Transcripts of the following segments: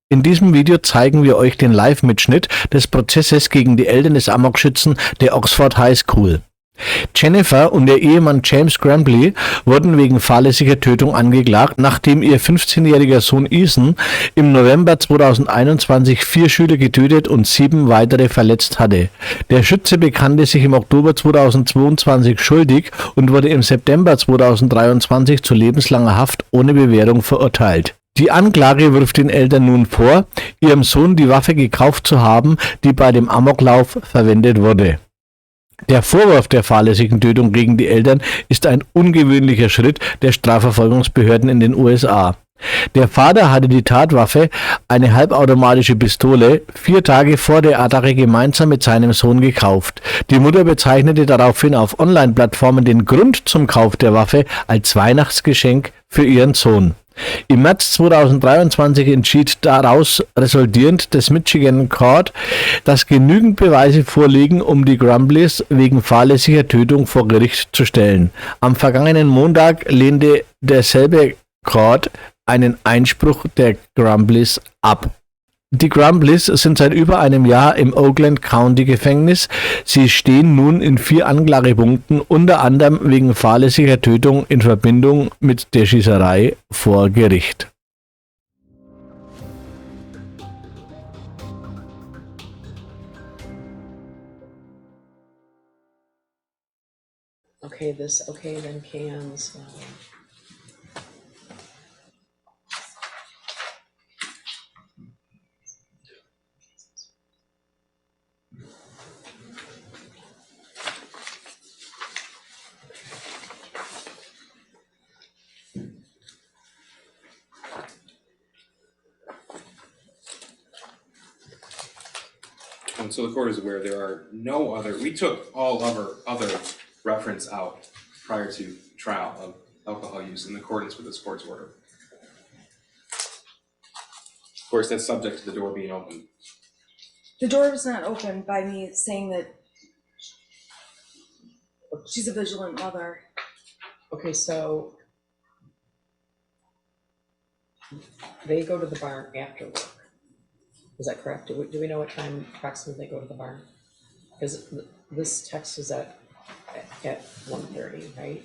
In diesem Video zeigen wir euch den Live-Mitschnitt des Prozesses gegen die Eltern des Amokschützen der Oxford High School. Jennifer und ihr Ehemann James Crumbley wurden wegen fahrlässiger Tötung angeklagt, nachdem ihr 15-jähriger Sohn Ethan im November 2021 4 Schüler getötet und 7 weitere verletzt hatte. Der Schütze bekannte sich im Oktober 2022 schuldig und wurde im September 2023 zu lebenslanger Haft ohne Bewährung verurteilt. Die Anklage wirft den Eltern nun vor, ihrem Sohn die Waffe gekauft zu haben, die bei dem Amoklauf verwendet wurde. Der Vorwurf der fahrlässigen Tötung gegen die Eltern ist ein ungewöhnlicher Schritt der Strafverfolgungsbehörden in den USA. Der Vater hatte die Tatwaffe, eine halbautomatische Pistole, 4 Tage vor der Attacke gemeinsam mit seinem Sohn gekauft. Die Mutter bezeichnete daraufhin auf Online-Plattformen den Grund zum Kauf der Waffe als Weihnachtsgeschenk für ihren Sohn. Im März 2023 entschied daraus resultierend des Michigan Court, dass genügend Beweise vorliegen, um die Crumbleys wegen fahrlässiger Tötung vor Gericht zu stellen. Am vergangenen Montag lehnte derselbe Court einen Einspruch der Crumbleys ab. Die Crumbleys sind seit über einem Jahr im Oakland County Gefängnis. Sie stehen nun in 4 Anklagepunkten, unter anderem wegen fahrlässiger Tötung in Verbindung mit der Schießerei vor Gericht. Okay, this okay, then cans. So the court is aware there are no other, we took all other reference out prior to trial of alcohol use in accordance with this court's order. Of course, that's subject to the door being open. The door was not opened by me saying that she's a vigilant mother. Okay, so they go to the barn after work. Is that correct? Do we know what time approximately they go to the barn? Because this text is at 1:30, right?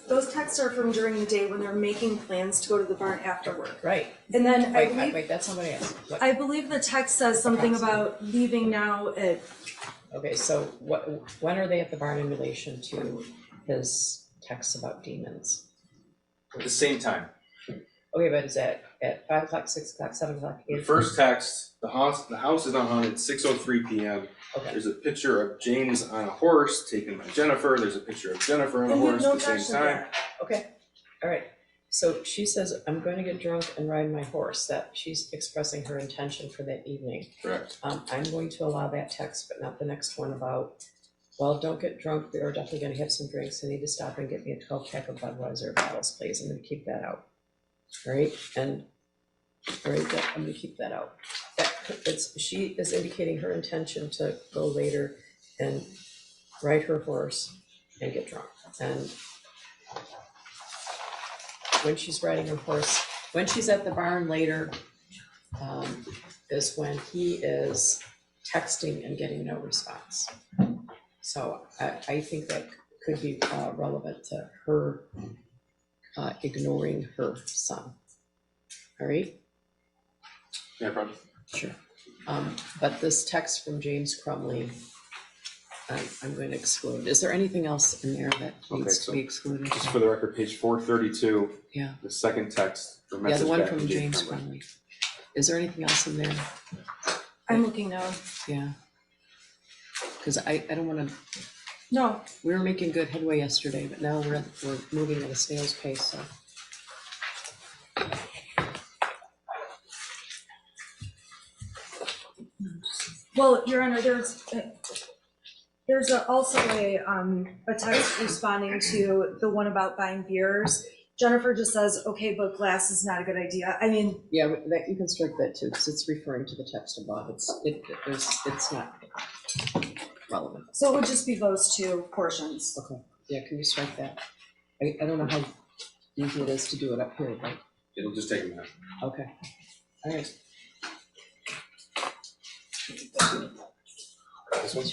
Those texts are from during the day when they're making plans to go to the barn after work. Right. And then Wait, that's somebody else. I believe the text says something about leaving now at. Okay, so when are they at the barn in relation to his texts about demons? At the same time. Okay, but is that at 5 o'clock, 6 o'clock, 7 o'clock? The first text, the house is not haunted at 6:03 p.m. Okay. There's a picture of James on a horse taken by Jennifer. There's a picture of Jennifer on a horse at the same time. Okay, all right. So she says, I'm going to get drunk and ride my horse. That she's expressing her intention for that evening. Correct. I'm going to allow that text, but not the next one about, well, don't get drunk. We are definitely going to have some drinks. I need to stop and get me a 12-pack of Budweiser bottles, please. I'm going to keep that out. All right, and all right, I'm going to keep that out. She is indicating her intention to go later and ride her horse and get drunk. And when she's riding her horse, when she's at the barn later, is when he is texting and getting no response. So I think that could be relevant to her ignoring her son. All right? Yeah, problem. Sure. But this text from James Crumbley, I'm going to exclude. Is there anything else in there that needs to be excluded? Just for the record, page 432. Yeah. The second text. Yeah, the one from James Crumbley. Is there anything else in there? I'm looking now. Yeah. Because I don't want to. No. We were making good headway yesterday, but now we're moving at a snail's pace. So. Well, Your Honor, there's also a text responding to the one about buying beers. Jennifer just says, okay, but glass is not a good idea. I mean, yeah, that you can strike that too, because it's referring to the text above. It's not relevant. So it would just be those 2 portions. Okay. Yeah, can you strike that? I don't know how easy it is to do it up here, but It'll just take a minute. okay. All right. This one?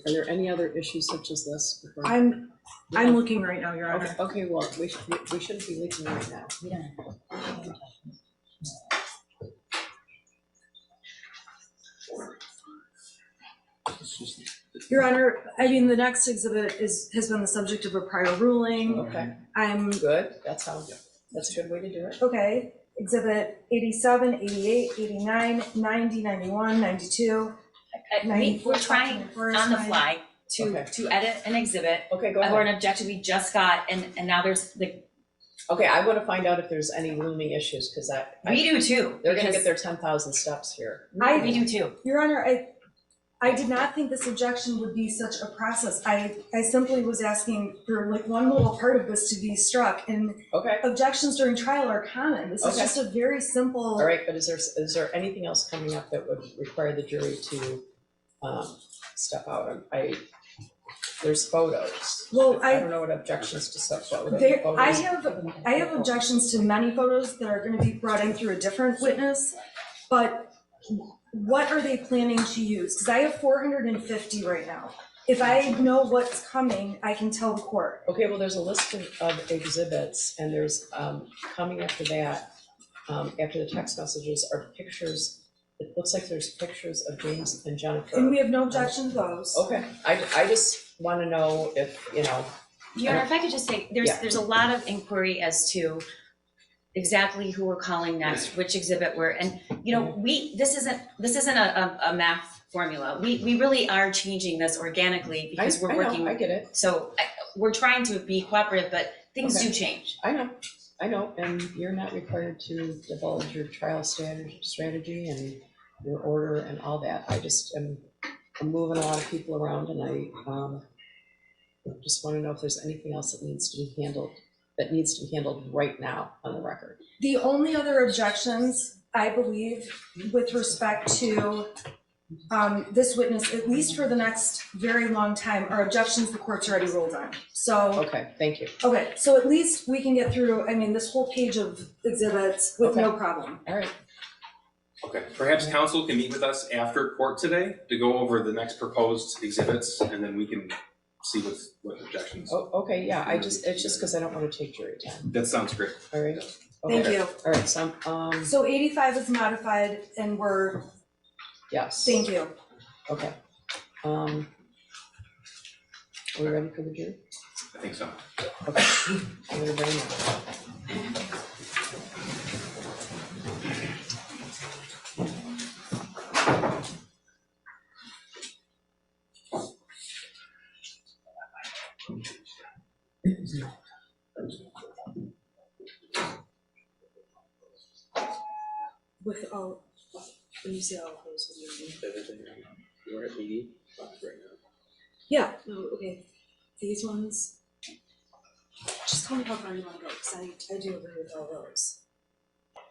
Are there any other issues such as this? before- I'm looking right now, Your Honor. Okay, well, we shouldn't be leaking right now. Your Honor, I mean, the next exhibit has been the subject of a prior ruling. Okay, I'm, good, that's a good way to do it. okay, exhibit 87, 88, 89, 90, 91, 92. We're trying on the fly Okay. to edit an exhibit Okay, go or ahead. an objection we just got, and now there's the, Okay, I want to find out if there's any looming issues, because we do too. they're gonna because get their 10,000 steps here. We do too. Your Honor, I did not think this objection would be such a process. I simply was asking for like one little part of this to be struck, and Okay, objections during trial are common. This is Okay. just a very simple. all right, but is there anything else coming up that would require the jury to step out? There's photos. Well, I don't know what objections to step photos. I have objections to many photos that are going to be brought in through a different witness, but what are they planning to use? Because I have 450 right now. If I know what's coming, I can tell the court. Okay, well, there's a list of exhibits, and there's, coming after that, after the text messages are pictures. It looks like there's pictures of James and Jennifer. And we have no objection to those. Okay, I just want to know if, Your Honor, if I could just say, there's a lot of inquiry as to exactly who we're calling next, which exhibit we're, and this isn't a math formula. We really are changing this organically because we're working. I get it. So we're trying to be cooperative, but things do change. I know, and you're not required to divulge your trial strategy and your order and all that. I just I'm moving a lot of people around, and I just want to know if there's anything else that needs to be handled right now on the record. The only other objections, I believe, with respect to this witness, at least for the next very long time, are objections the court's already ruled on. So, Okay, thank you. okay, so at least we can get through, this whole page of exhibits with no problem. All right. Okay, perhaps council can meet with us after court today to go over the next proposed exhibits, and then we can see what objections. Oh, okay, yeah, it's just because I don't want to take jury time. That sounds great. All right. Thank Okay. you. All right, so, So 85 is modified and we're, yes. thank you. Okay. Are we ready for the jury? I think so. Okay. Everybody know. With all, when you see all of those, what do you mean? We're at 85 right now. Yeah, no, okay, these ones, just tell me how far you want to go, because I do agree with all those.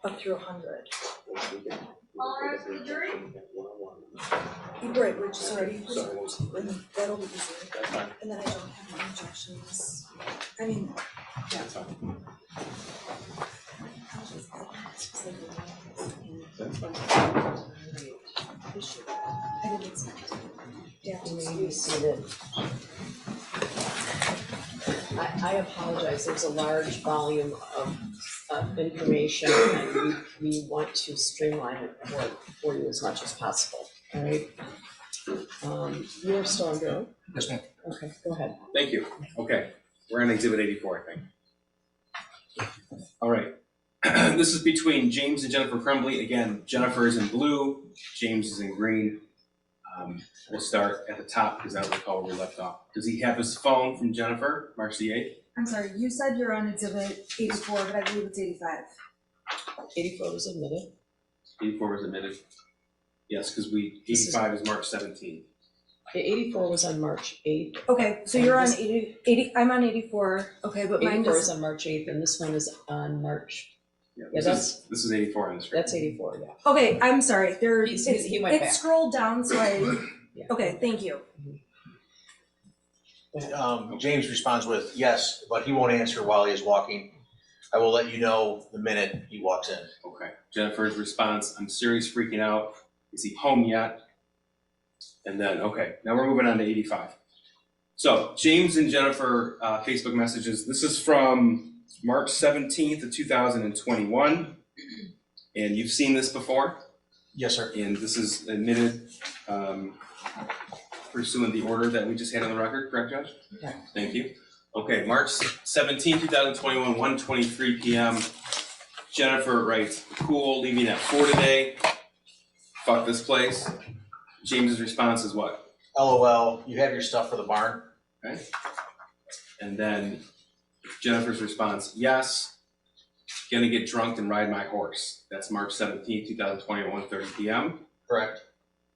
Up through 100. Right, we're just already, that'll be easier. That's fine. And then I don't have any objections. Yeah. That's fine. That's fine. I didn't expect it. Yeah, You may be seated. I apologize, there's a large volume of information, and we want to streamline it for you as much as possible, all right? You're still on bureau? Yes, ma'am. Okay, go ahead. Thank you. Okay, we're on exhibit 84, I think. All right. This is between James and Jennifer Crumbley. Again, Jennifer is in blue, James is in green. We'll start at the top because I don't recall where we left off. Does he have his phone from Jennifer, March the 8th? I'm sorry, you said you're on exhibit 84, but I believe it's 85. 84 was admitted. 84 was admitted. Yes, because 85 is March 17th. 84 was on March 8th. Okay, so you're on 80, I'm on 84, okay, but mine 84 is does, on March 8th, and this one is on March. Yeah, Yeah, this is 84 on the screen. That's 84, yeah. okay, I'm sorry, there, He went it back. scrolled down, so Yeah. okay, thank you. James responds with yes, but he won't answer while he is walking. I will let you know the minute he walks in. Okay. Jennifer's response, I'm serious, freaking out. Is he home yet? And then, okay, now we're moving on to 85. So James and Jennifer Facebook messages. This is from March 17th of 2021. And you've seen this before? Yes, sir. And this is admitted pursuant the order that we just had on the record, correct, Judge? Yeah. Thank you. Okay, March 17, 2021, 1:23 p.m. Jennifer writes, cool, leaving at 4 today. Fuck this place. James's response is what? LOL, you have your stuff for the barn? Okay. And then Jennifer's response, yes, gonna get drunk and ride my horse. That's March 17, 2021, 1:30 p.m. Correct.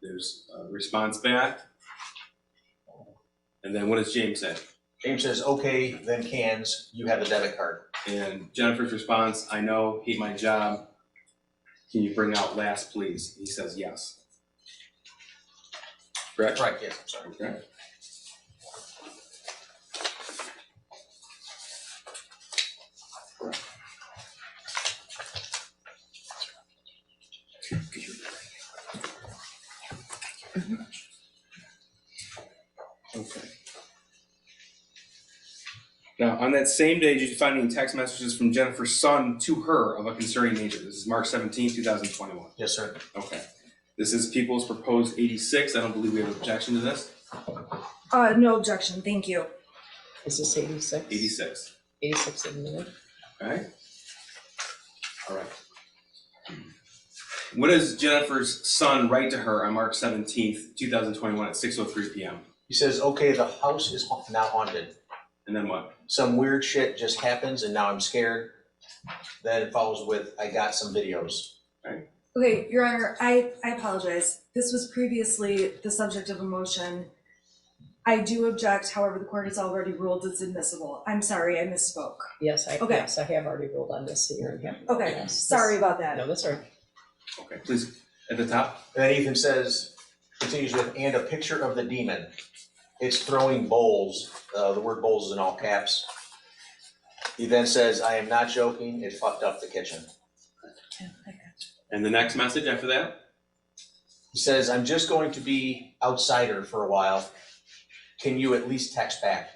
There's a response back. And then what does James say? James says, okay, then cans, you have the debit card. And Jennifer's response, I know, hate my job. Can you bring out last, please? He says yes. Correct? Right, yes, I'm sorry. Okay. Okay. Now, on that same day, did you find any text messages from Jennifer's son to her of a concerning nature? This is March 17, 2021. Yes, sir. Okay. This is People's Proposed 86. I don't believe we have an objection to this. No objection, thank you. Is this 86? 86. 86 in a minute. Okay. All right. What does Jennifer's son write to her on March 17th, 2021 at 6:03 p.m.? He says, okay, the house is now haunted. And then what? Some weird shit just happens and now I'm scared. Then it follows with, I got some videos. Okay, Your Honor, I apologize. This was previously the subject of a motion. I do object, however, the court has already ruled it's admissible. I'm sorry, I misspoke. Yes, I Okay. have already ruled on this, so you're in here. Okay, Yes, sorry about No, that. that's all right. Okay, please, at the top. And then Ethan says, continues with, and a picture of the demon. It's throwing bowls. The word bowls is in all caps. He then says, I am not joking. It fucked up the kitchen. And the next message after that? He says, I'm just going to be outsider for a while. Can you at least text back?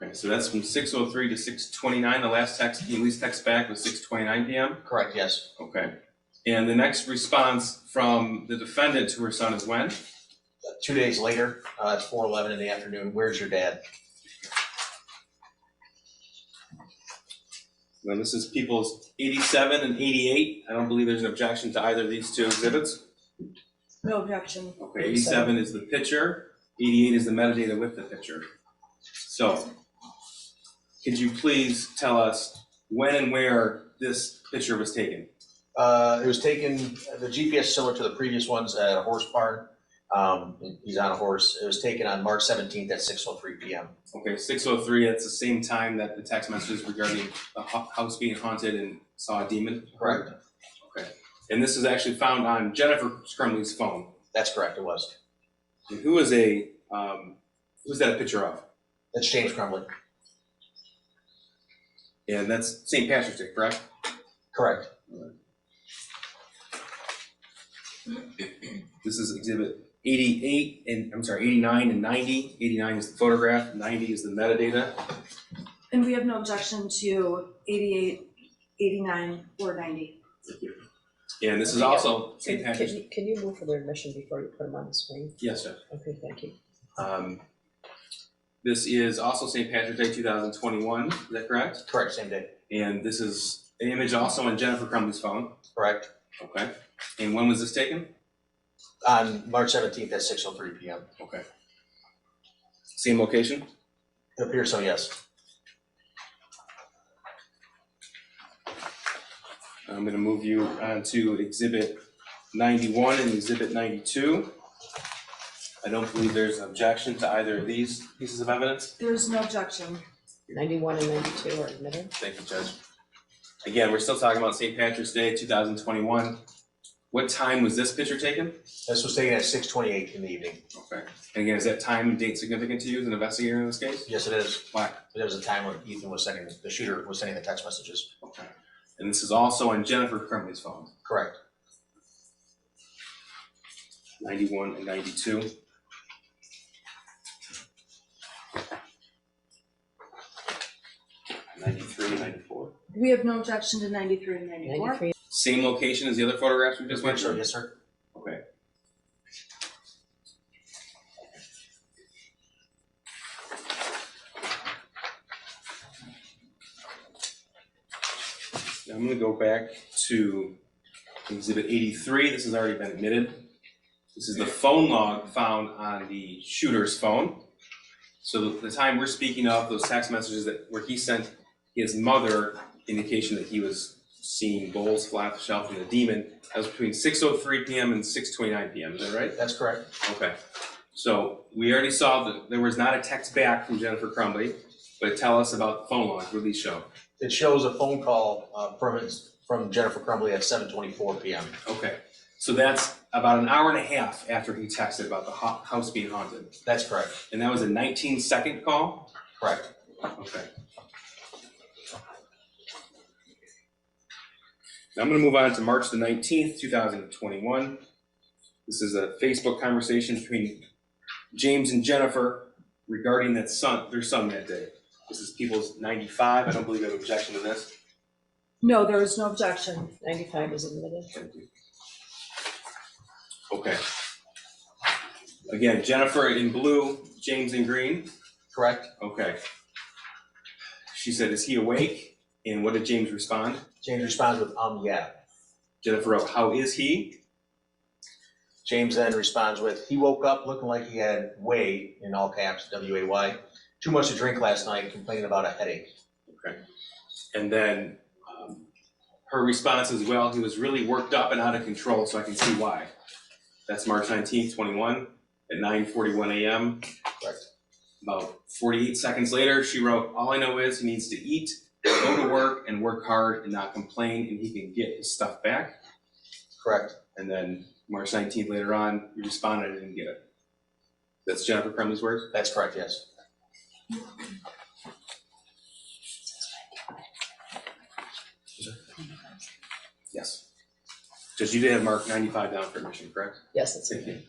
Okay, so that's from 6:03 to 6:29. The last text he at least text back was 6:29 p.m. Correct, yes. Okay. And the next response from the defendant to her son is when? 2 days later, at 4:11 in the afternoon, where's your dad? Now this is People's 87 and 88. I don't believe there's an objection to either of these two exhibits. No objection. Okay, 87 is the picture, 88 is the metadata with the picture. So, could you please tell us when and where this picture was taken? It was taken, the GPS similar to the previous ones at a horse barn. He's on a horse. It was taken on March 17th at 6:03 p.m. Okay, 6:03, that's the same time that the text messages regarding the house being haunted and saw a demon? Correct. Okay, and this is actually found on Jennifer Crumbley's phone. That's correct, it was. And who's that a picture of? That's James Crumbley. And that's St. Patrick's Day, correct? Correct. This is exhibit 88 and, 89 and 90. 89 is the photograph, 90 is the metadata. And we have no objection to 88, 89, or 90. And this is also St. Patrick's. Can you move for their admission before you put them on the screen? Yes, sir. Okay, thank you. This is also St. Patrick's Day 2021, is that correct? Correct, same day. And this is an image also on Jennifer Crumbley's phone. Correct. Okay. And when was this taken? On March 17th at 6:03 p.m. Okay. Same location? It appears so, yes. I'm going to move you on to exhibit 91 and exhibit 92. I don't believe there's an objection to either of these pieces of evidence. There's no objection. 91 and 92 are admitted. Thank you, Judge. Again, we're still talking about St. Patrick's Day 2021. What time was this picture taken? This was taken at 6:28 in the evening. Okay. And again, is that time and date significant to you as an investigator in this case? Yes, it is. Why? It was the time when Ethan was sending, the shooter was sending the text messages. Okay. And this is also on Jennifer Crumbley's phone, Correct. 91 and 92. '93, '94. We have no objection to 93 and 94. 93. Same location as the other photographs we just went through? Yes, sir. Okay. Now I'm gonna go back to exhibit 83. This has already been admitted. This is the phone log found on the shooter's phone. So the time we're speaking of, those text messages where he sent his mother indication that he was seeing bowls fly off the shelf from the demon, that was between 6:03 p.m. and 6:29 p.m. Is that right? That's correct. Okay. So we already saw that there was not a text back from Jennifer Crumbley, but tell us about the phone log. What do these show? It shows a phone call from Jennifer Crumbley at 7:24 p.m. Okay. So that's about an hour and a half after he texted about the house being haunted. That's correct. And that was a 19-second call? Correct. Okay. Now I'm going to move on to March the 19th, 2021. This is a Facebook conversation between James and Jennifer regarding their son that day. This is People's 95. I don't believe I have an objection to this. No, there is no objection. 95 is admitted. Thank you. Okay. Again, Jennifer in blue, James in green. Correct. Okay. She said, "Is he awake?" And what did James respond? James responds with, yeah. Jennifer wrote, "How is he?" James then responds with, he woke up looking like he had way, in all caps, W-A-Y, too much to drink last night, complaining about a headache. Okay. And then her response as well, "He was really worked up and out of control, so I can see why." That's March 19th, 21 at 9:41 a.m. Correct. About 48 seconds later, she wrote, "All I know is he needs to eat, go to work, and work hard and not complain, and he can get his stuff back." Correct. And then March 19th later on, you responded, "I didn't get it." That's Jennifer Crumbley's words? That's correct, yes. Yes. Because you did have marked 95 down for admission, correct? Yes, it's Thank okay.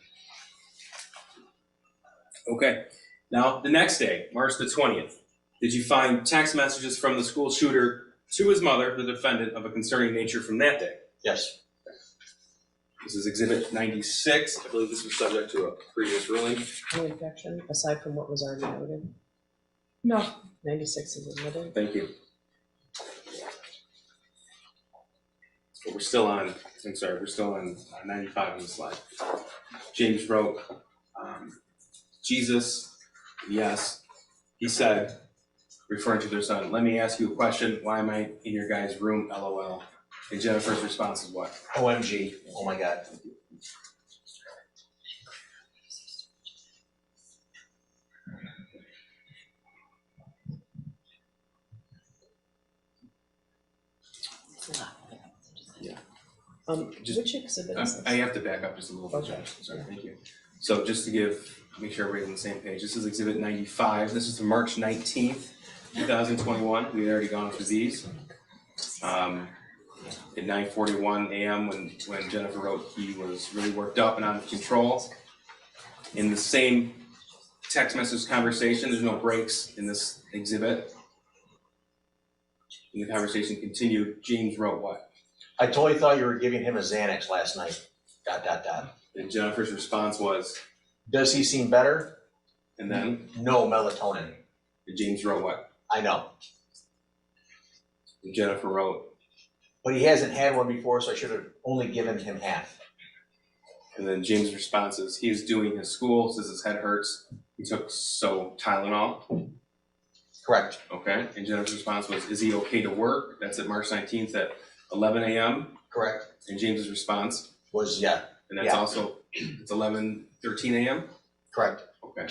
you. Okay. Now, the next day, March the 20th, did you find text messages from the school shooter to his mother, the defendant, of a concerning nature from that day? Yes. This is exhibit 96. I believe this was subject to a previous ruling. Any objection, aside from what was already noted? No. 96 is admitted. Thank you. But we're still on, I'm sorry, we're still on 95 on the slide. James wrote, "Jesus, yes." He said, referring to their son, "Let me ask you a question. Why am I in your guys' room, LOL?" And Jennifer's response is what? OMG. Oh my God. Yeah. Which exhibit is I this? have to back up just a little bit, Okay. Josh. Sorry, thank you. So just to make sure everybody's on the same page, this is exhibit 95. This is from March 19th, 2021. We've already gone through these. At 9:41 a.m. when Jennifer wrote he was really worked up and out of control. In the same text message conversation, there's no breaks in this exhibit. And the conversation continued. James wrote what? I totally thought you were giving him a Xanax last night. ... And Jennifer's response was, Does he seem better? and then No melatonin. and James wrote what? I know. And Jennifer wrote, But he hasn't had one before, so I should have only given him half. and then James' response is, he is doing his school, says his head hurts. He took Tylenol. Correct. Okay. And Jennifer's response was, is he okay to work? That's at March 19th at 11 a.m. Correct. And James's response, Was, yeah. and that's Yeah. also, it's 11:13 a.m. Correct. Okay.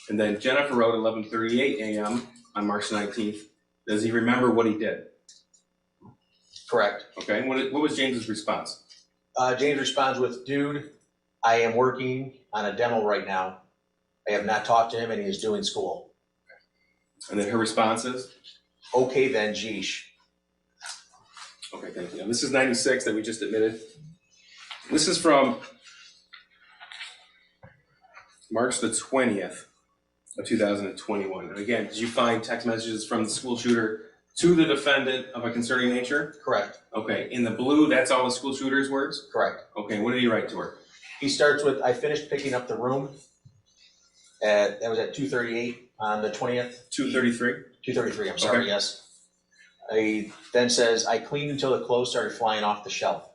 And then Jennifer wrote 11:38 a.m. on March 19th. Does he remember what he did? Correct. Okay. And what was James's response? James responds with, dude, I am working on a demo right now. I have not talked to him and he is doing school. And then her response is? Okay then, geesh. Okay, thank you. And this is 96 that we just admitted. This is from March the 20th of 2021. And again, did you find text messages from the school shooter to the defendant of a concerning nature? Correct. Okay, in the blue, that's all the school shooter's words? Correct. Okay, what did he write to her? He starts with, I finished picking up the room that was at 2:38 on the 20th. 233? 2:33, I'm sorry, Okay. yes. He then says, I cleaned until the clothes started flying off the shelf.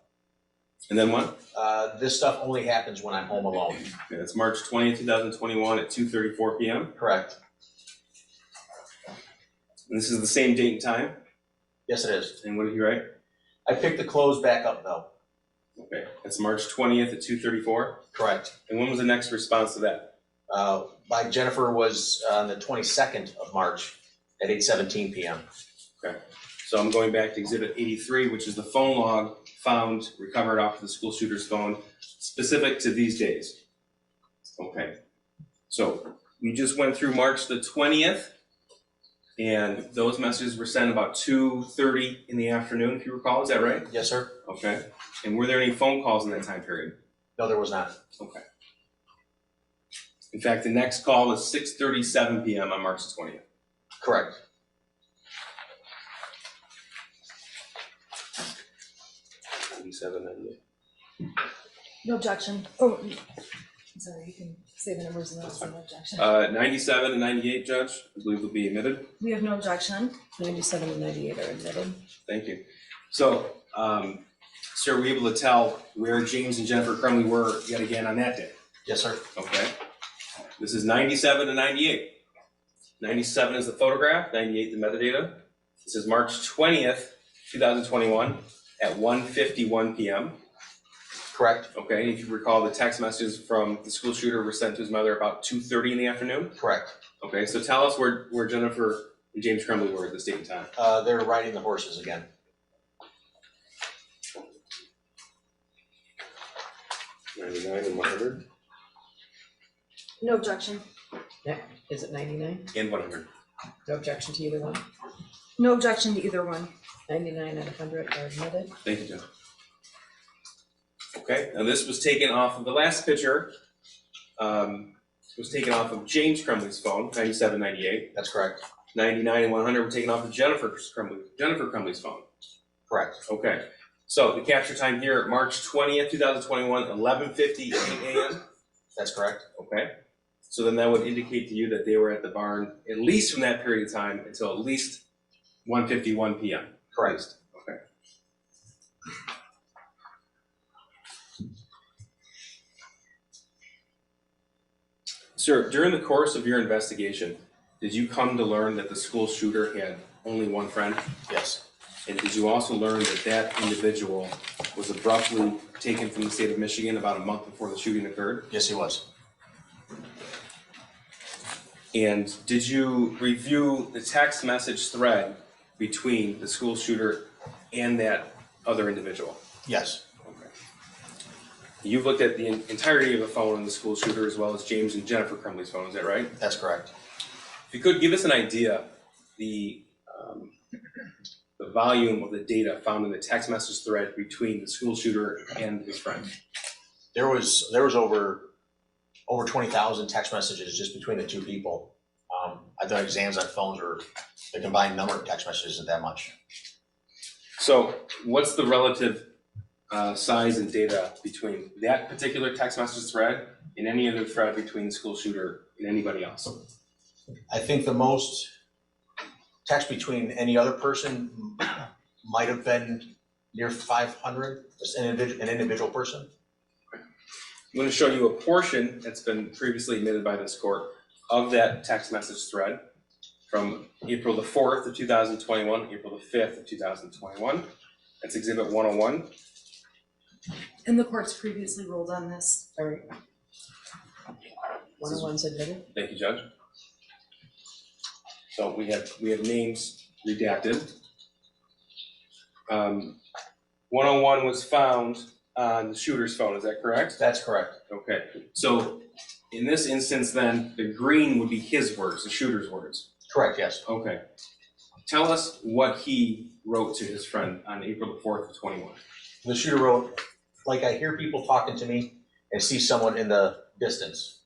And then what? This stuff only happens when I'm home alone. Okay, that's March 20th, 2021 at 2:34 p.m. Correct. And this is the same date and time? Yes, it is. And what did he write? I picked the clothes back up though. Okay, that's March 20th at 2:34. Correct. And when was the next response to that? By Jennifer was on the 22nd of March at 8:17 p.m. Okay, so I'm going back to Exhibit 83, which is the phone log found, recovered off the school shooter's phone, specific to these days. Okay, so we just went through March the 20th, and those messages were sent about 2:30 in the afternoon, if you recall, is that right? Yes, sir. Okay, and were there any phone calls in that time period? No, there was not. Okay. In fact, the next call was 6:37 p.m. on March the 20th. Correct. No objection. Oh, sorry, you can say the numbers and also no objection. 97 and 98, Judge, I believe will be admitted. We have no objection. 97 and 98 are admitted. Thank you. So, sir, were you able to tell where James and Jennifer Crumbley were yet again on that day? Yes, sir. Okay. This is 97 and 98. 97 is the photograph, 98 the metadata. This is March 20th, 2021 at 1:51 p.m. Correct. Okay, if you recall, the text messages from the school shooter were sent to his mother about 2:30 in the afternoon. Correct. Okay, so tell us where Jennifer and James Crumbley were at this date and time. They're riding the horses again. $99 and $100 No objection. Is it 99? and $100. No objection to either one? No objection to either one. 99 and 100 are admitted. Thank you, Jim. Okay, now this was taken off of the last picture. Was taken off of James Crumbley's phone, 97, 98. That's correct. 99 and 100 were taken off of Jennifer Crumbley's phone. Correct. Okay, so the capture time here, March 20th, 2021, 11:58 a.m. That's correct. Okay, so then that would indicate to you that they were at the barn at least from that period of time until at least 1:51 p.m. Correct. Okay. Sir, during the course of your investigation, did you come to learn that the school shooter had only one friend? Yes. And did you also learn that that individual was abruptly taken from the state of Michigan about a month before the shooting occurred? Yes, he was. And did you review the text message thread between the school shooter and that other individual? Yes. Okay. You've looked at the entirety of the phone of the school shooter as well as James and Jennifer Crumbley's phone, is that right? That's correct. If you could give us an idea, the volume of the data found in the text message thread between the school shooter and his friend. There was over 20,000 text messages just between the two people. I've done exams on phones where the combined number of text messages isn't that much. So what's the relative size and data between that particular text message thread and any other thread between the school shooter and anybody else? I think the most text between any other person might have been near 500, just an individual person. I'm going to show you a portion that's been previously admitted by this court of that text message thread from April the 4th of 2021, April the 5th of 2021. That's Exhibit 101. And the court's previously ruled on this. All right. 101's admitted. Thank you, Judge. So we have names redacted. 101 was found on the shooter's phone, is that correct? That's correct. Okay, so in this instance then, the green would be his words, the shooter's words. Correct, yes. Okay. Tell us what he wrote to his friend on April the 4th of 21. The shooter wrote, like I hear people talking to me and see someone in the distance.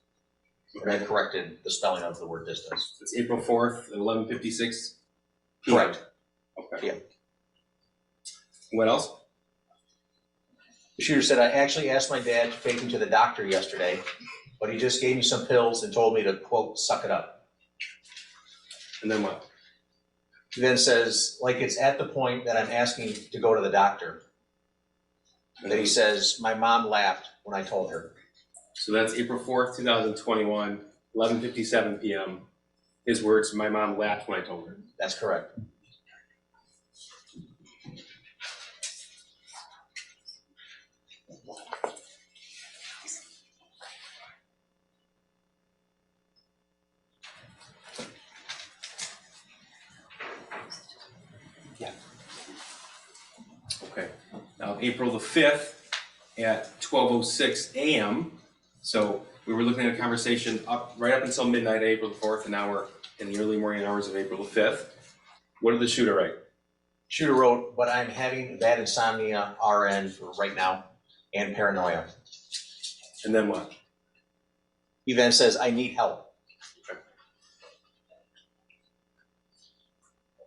And I corrected the spelling of the word distance. It's April 4th at 11:56 p.m. Correct. Okay. Yeah. What else? The shooter said, I actually asked my dad to take me to the doctor yesterday, but he just gave me some pills and told me to, quote, suck it up. And then what? He then says, like it's at the point that I'm asking to go to the doctor. And then he says, my mom laughed when I told her. So that's April 4th, 2021, 11:57 p.m. His words, my mom laughed when I told her. That's correct. Okay. Now, April the 5th at 12:06 a.m. So we were looking at a conversation right up until midnight, April the 4th, and now we're in the early morning hours of April the 5th. What did the shooter write? Shooter wrote, but I'm having bad insomnia RN for right now and paranoia. And then what? He then says, I need help. Okay.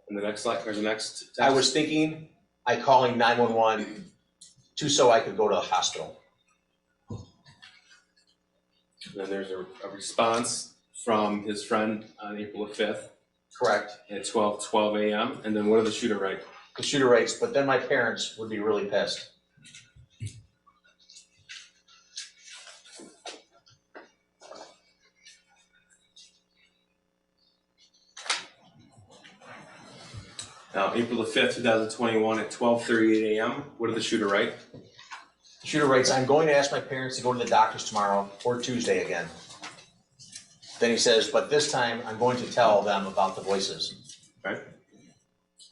And the next slide, or the next text? I was thinking I calling 911 so I could go to the hospital. And then there's a response from his friend on April the 5th Correct. at 12:12 a.m. And then what did the shooter write? The shooter writes, but then my parents would be really pissed. Now, April the 5th, 2021 at 12:38 a.m. What did the shooter write? The shooter writes, I'm going to ask my parents to go to the doctors tomorrow or Tuesday again. Then he says, but this time I'm going to tell them about the voices. Okay.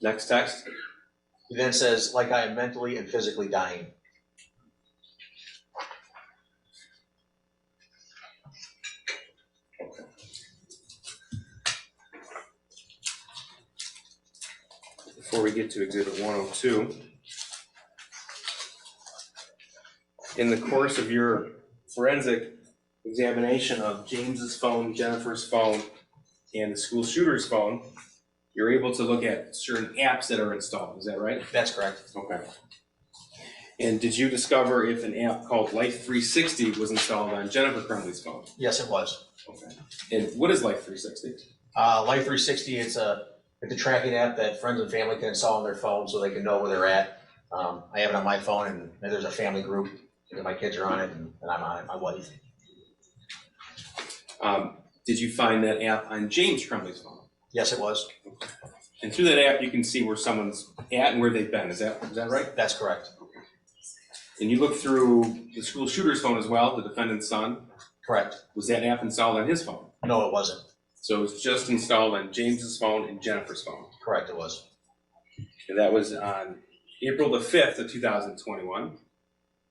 Next text. He then says, like I am mentally and physically dying. Before we get to Exhibit 102, in the course of your forensic examination of James's phone, Jennifer's phone, and the school shooter's phone, you're able to look at certain apps that are installed. Is that right? That's correct. Okay. And did you discover if an app called Life 360 was installed on Jennifer Crumbley's phone? Yes, it was. Okay. And what is Life 360? Life 360, it's a tracking app that friends and family can install on their phone so they can know where they're at. I have it on my phone, and there's a family group. My kids are on it, and I'm on it, my wife. Did you find that app on James Crumbley's phone? Yes, it was. And through that app, you can see where someone's at and where they've been. Is that right? That's correct. And you look through the school shooter's phone as well, the defendant's son. Correct. Was that app installed on his phone? No, it wasn't. So it's just installed on James's phone and Jennifer's phone. Correct, it was. And that was on April the 5th of 2021.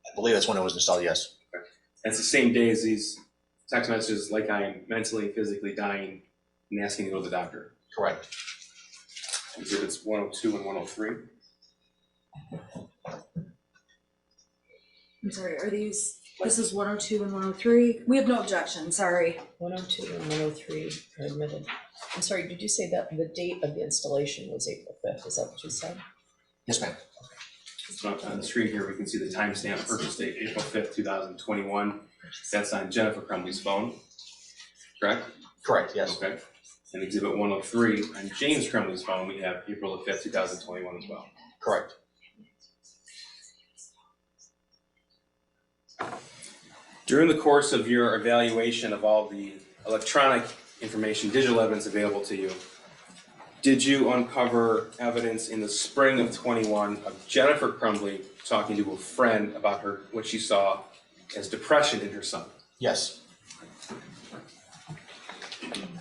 I believe that's when it was installed, yes. That's the same day as these text messages, like I am mentally, physically dying, and asking to go to the doctor. Correct. Exhibits 102 and 103. I'm sorry, are these, this is 102 and 103? We have no objection, sorry. 102 and 103 are admitted. I'm sorry, did you say that the date of the installation was April 5th? Is that what you said? Yes, ma'am. So on the screen here, we can see the timestamp purchase date, April 5th, 2021. That's on Jennifer Crumbley's phone, correct? Correct, yes. Okay. And exhibit 103 on James Crumbley's phone, we have April the 5th, 2021 as well. Correct. During the course of your evaluation of all the electronic information, digital evidence available to you, did you uncover evidence in the spring of 21 of Jennifer Crumbley talking to a friend about what she saw as depression in her son? Yes.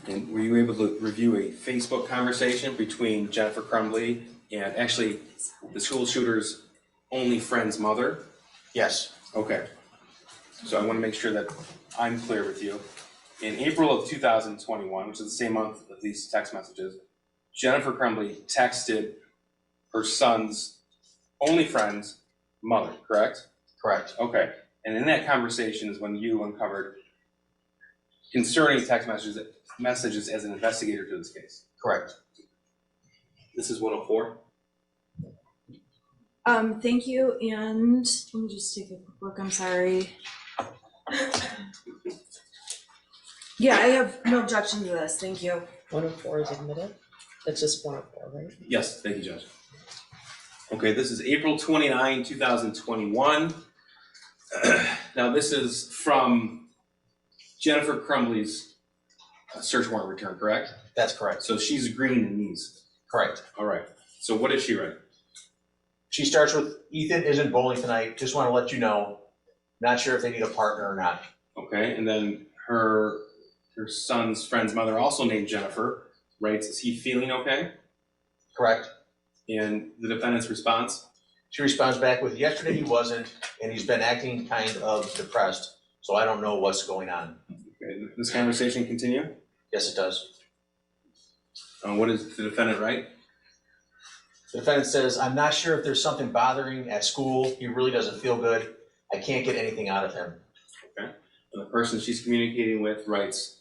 And were you able to review a Facebook conversation between Jennifer Crumbley and actually the school shooter's only friend's mother? Yes, Okay. So I want to make sure that I'm clear with you. In April of 2021, which is the same month of these text messages, Jennifer Crumbley texted her son's only friend's mother, correct? correct. Okay. And in that conversation is when you uncovered concerning text messages as an investigator to this case. Correct. This is 104. Thank you, and let me just take a quick look, I'm sorry. Yeah, I have no objection to this, thank you. 104 is admitted? That's just 104, right? Yes, thank you, Judge. Okay, this is April 29, 2021. Now, this is from Jennifer Crumbley's search warrant return, correct? That's correct. So she's agreeing in these. Correct. All right. So what did she write? She starts with, Ethan isn't bowling tonight, just want to let you know. Not sure if they need a partner or not. Okay, and then her son's friend's mother, also named Jennifer, writes, is he feeling okay? Correct. And the defendant's response? She responds back with, yesterday he wasn't, and he's been acting kind of depressed, so I don't know what's going on. Okay, this conversation continue? Yes, it does. What does the defendant write? The defendant says, I'm not sure if there's something bothering at school. He really doesn't feel good. I can't get anything out of him. Okay. And the person she's communicating with writes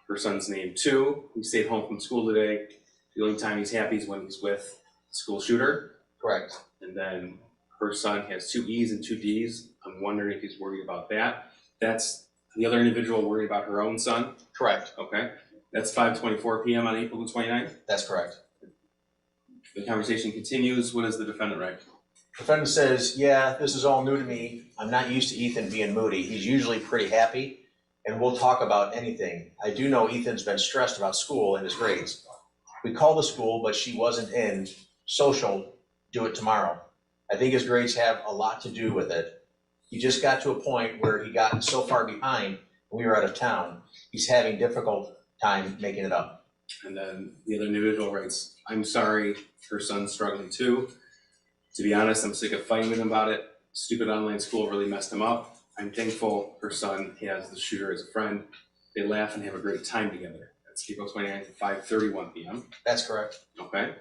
her son's name too. He stayed home from school today. The only time he's happy is when he's with the school shooter. Correct. And then her son has 2 E's and 2 D's. I'm wondering if he's worried about that. That's the other individual worried about her own son. Correct. Okay. That's 5:24 p.m. on April the 29th. That's correct. The conversation continues. What does the defendant write? Defendant says, yeah, this is all new to me. I'm not used to Ethan being moody. He's usually pretty happy, and we'll talk about anything. I do know Ethan's been stressed about school and his grades. We called the school, but she wasn't in. Social, do it tomorrow. I think his grades have a lot to do with it. He just got to a point where he got so far behind when we were out of town. He's having difficult time making it up. And then the other individual writes, I'm sorry, her son's struggling too. To be honest, I'm sick of fighting with him about it. Stupid online school really messed him up. I'm thankful her son has the shooter as a friend. They laugh and have a great time together. That's April 29th at 5:31 p.m. That's correct. Okay.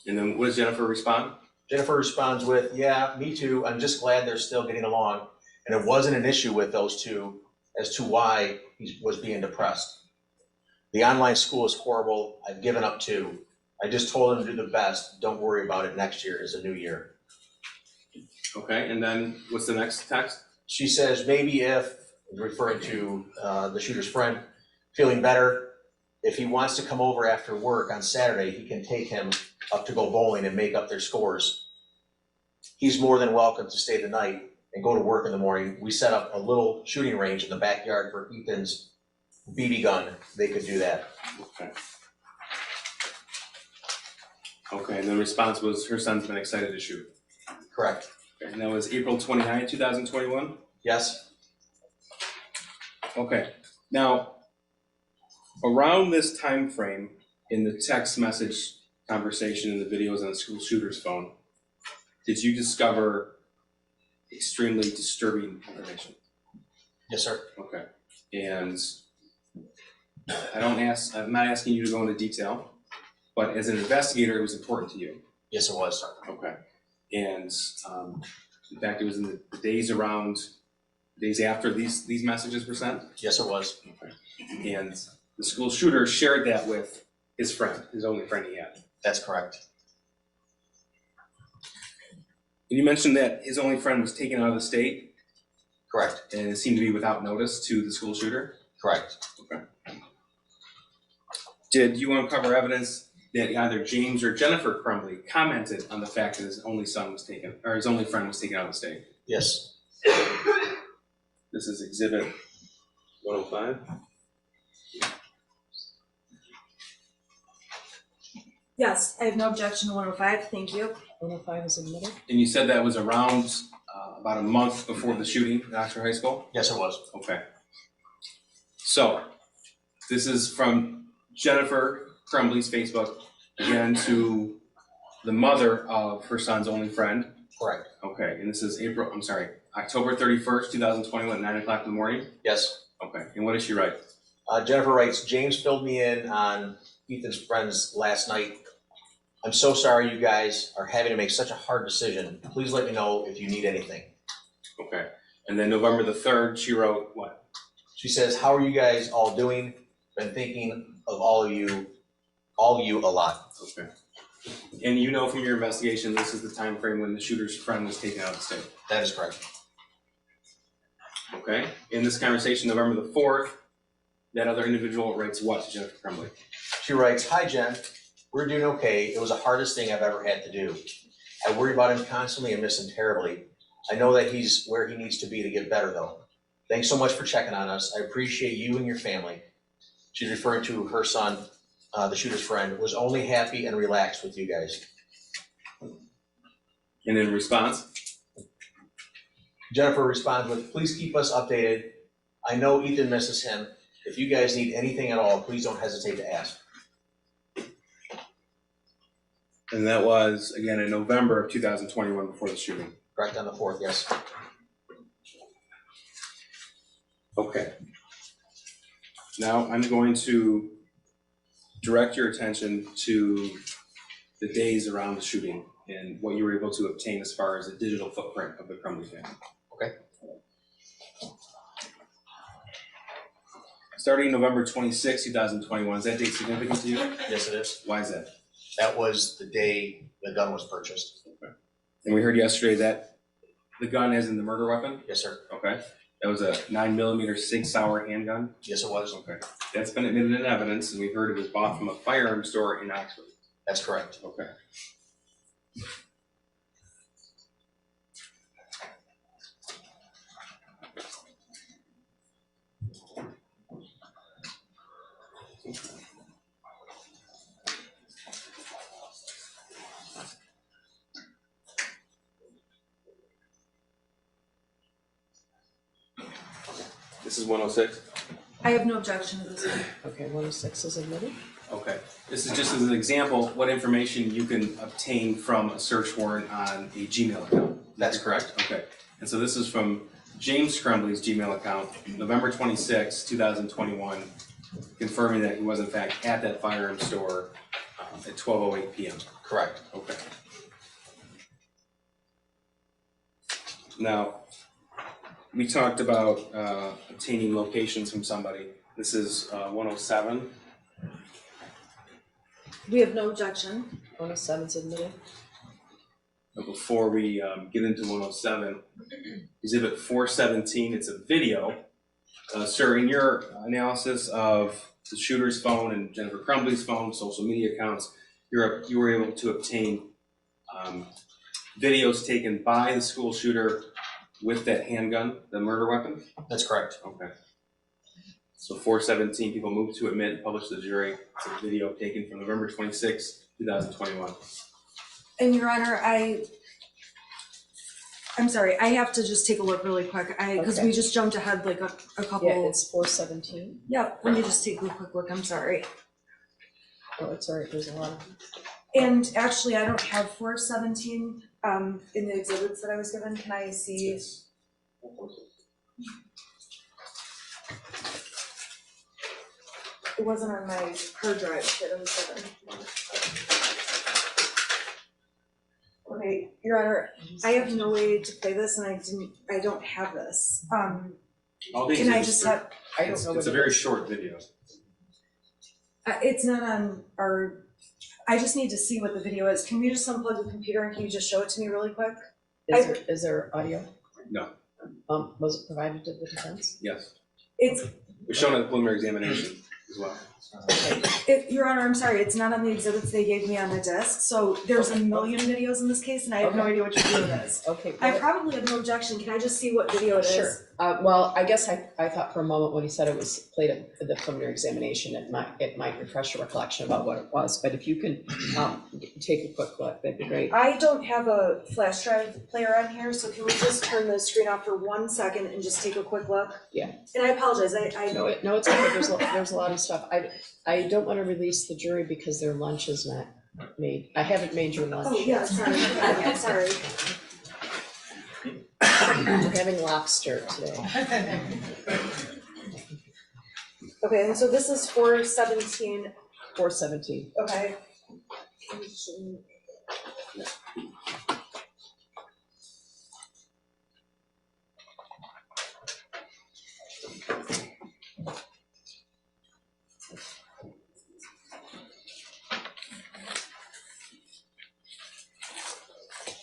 And then what does Jennifer respond? Jennifer responds with, yeah, me too. I'm just glad they're still getting along. And it wasn't an issue with those two as to why he was being depressed. The online school is horrible. I've given up too. I just told him to do the best. Don't worry about it. Next year is a new year. Okay, and then what's the next text? She says, maybe if, referring to the shooter's friend, feeling better, if he wants to come over after work on Saturday, he can take him up to go bowling and make up their scores. He's more than welcome to stay the night and go to work in the morning. We set up a little shooting range in the backyard for Ethan's BB gun. They could do that. Okay. Okay, and the response was her son's been excited to shoot. Correct. Okay, and that was April 29, 2021? Yes? Okay, now, around this time frame in the text message conversation and the videos on the school shooter's phone, did you discover extremely disturbing information? Yes, sir. Okay, and I'm not asking you to go into detail, but as an investigator, it was important to you. Yes, it was. Okay, and in fact, it was in the days after these messages were sent? Yes, it was. Okay, and the school shooter shared that with his friend, his only friend he had. That's correct. And you mentioned that his only friend was taken out of the state, Correct. and it seemed to be without notice to the school shooter? Correct. Okay. Did you uncover evidence that either James or Jennifer Crumbley commented on the fact that his only friend was taken out of the state? Yes. This is exhibit 105. Yes, I have no objection to 105, thank you. 105 is admitted? And you said that was around about a month before the shooting at Oxford High School? Yes, it was. Okay. So, this is from Jennifer Crumbley's Facebook, again to the mother of her son's only friend. Correct. Okay, and this is October 31st, 2021, 9 o'clock in the morning? Yes. Okay, and what does she write? Jennifer writes, James filled me in on Ethan's friends last night. I'm so sorry you guys are having to make such a hard decision. Please let me know if you need anything. Okay, and then November the 3rd, she wrote what? She says, how are you guys all doing? Been thinking of all of you a lot. Okay. And you know from your investigation, this is the time frame when the shooter's friend was taken out of the state. That is correct. Okay, in this conversation, November the 4th, that other individual writes what to Jennifer Crumbley? She writes, hi Jen, we're doing okay. It was the hardest thing I've ever had to do. I worry about him constantly and miss him terribly. I know that he's where he needs to be to get better though. Thanks so much for checking on us. I appreciate you and your family. She's referring to her son, the shooter's friend, was only happy and relaxed with you guys. And in response? Jennifer responds with, please keep us updated. I know Ethan misses him. If you guys need anything at all, please don't hesitate to ask. And that was, again, in November of 2021 before the shooting. Correct, on the 4th, yes. Okay. Now I'm going to direct your attention to the days around the shooting and what you were able to obtain as far as a digital footprint of the Crumbley family. Okay. Starting November 26, 2021, is that date significant to you? Yes, it is. Why is that? That was the day the gun was purchased. Okay. And we heard yesterday that the gun is in the murder weapon? Yes, sir. Okay. That was a 9mm Sig Sauer handgun? Yes, it was. Okay. That's been admitted in evidence, and we heard it was bought from a firearm store in Oxford. That's correct. Okay. This is 106? I have no objection to this one. Okay, 106 is admitted. Okay. This is just as an example, what information you can obtain from a search warrant on a Gmail account. That's correct. Okay. And so this is from James Crumbley's Gmail account, November 26, 2021, confirming that he was in fact at that firearm store at 12:08 p.m. Correct. Okay. Now, we talked about obtaining locations from somebody. This is 107. We have no objection. 107 is admitted. But before we get into 107, Exhibit 417, it's a video. Sir, in your analysis of the shooter's phone and Jennifer Crumbley's phone, social media accounts, you were able to obtain videos taken by the school shooter with that handgun, the murder weapon? That's correct. Okay. So 417, people moved to admit and publish to the jury. It's a video taken from November 26, 2021. And Your Honor, I'm sorry, I have to just take a look really quick, because we just jumped ahead like a couple. Yeah, it's 417. Yeah, let me just take a quick look, I'm sorry. Oh, it's all right, there's a lot of. And actually, I don't have 417 in the exhibits that I was given. Can I see? Yes. It wasn't on my hard drive that I was given. Okay, Your Honor, I have no way to play this, and I don't have this. All these Can I are just have? I don't know what It's a it very is. short video. It's not on our. I just need to see what the video is. Can we just unplug the computer and can you just show it to me really quick? Is there audio? No. Was it provided to the defense? Yes. It's, It was shown at the preliminary examination as well. Your Honor, I'm sorry, it's not on the exhibits they gave me on the desk. So there's a million videos in this case and I have no Okay. idea which video it is. Okay. I well, probably have no objection. Can I just see what video it is? Sure. Well, I guess I thought for a moment when he said it was played at the preliminary examination, it might refresh your recollection about what it was. But if you can take a quick look, that'd be great. I don't have a flash drive player on here, so can we just turn the screen off for 1 second and just take a quick look? Yeah. And I apologize, I No, it's okay. There's a lot of stuff. I don't want to release the jury because their lunch is not made. I haven't made your lunch Oh, yeah, yet. sorry, I'm sorry. We're having lobster today. Okay, and so this is 417. 417. Okay.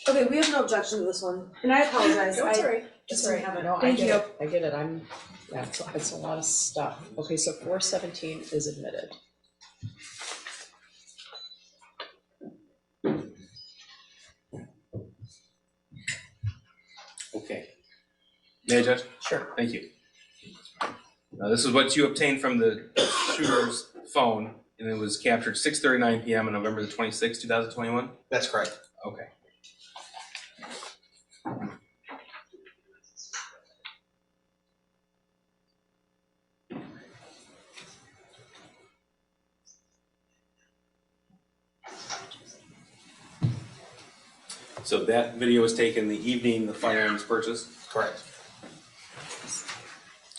Okay, we have no objection to this one, and I apologize. No, it's all I right. just It's all didn't have right. it. No, I Thank get you. it. I get it. Yeah, it's a lot of stuff. Okay, so 417 is admitted. Okay. May I, Judge? Sure. Thank you. Now, this is what you obtained from the shooter's phone, and it was captured 6:39 p.m. on November the 26th, 2021? That's correct. Okay. So that video was taken the evening the firearm was purchased, Correct.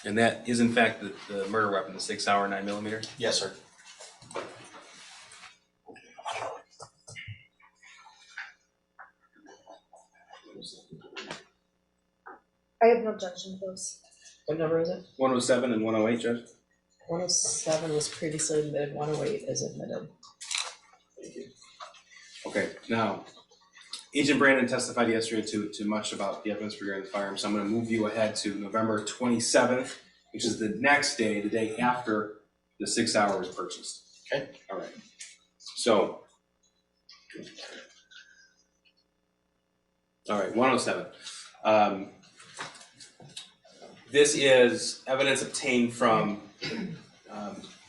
and that is in fact the murder weapon, the 6-hour 9mm? Yes, sir. I have no objection to those. What number is it? 107 and 108, Judge? 107 was previously admitted, 108 is admitted. Thank you. Okay, now, Agent Brandon testified yesterday to much about the evidence regarding the firearm, so I'm gonna move you ahead to November 27th, which is the next day, the day after the 6-hour was purchased. Okay. All right. So, all right, 107. This is evidence obtained from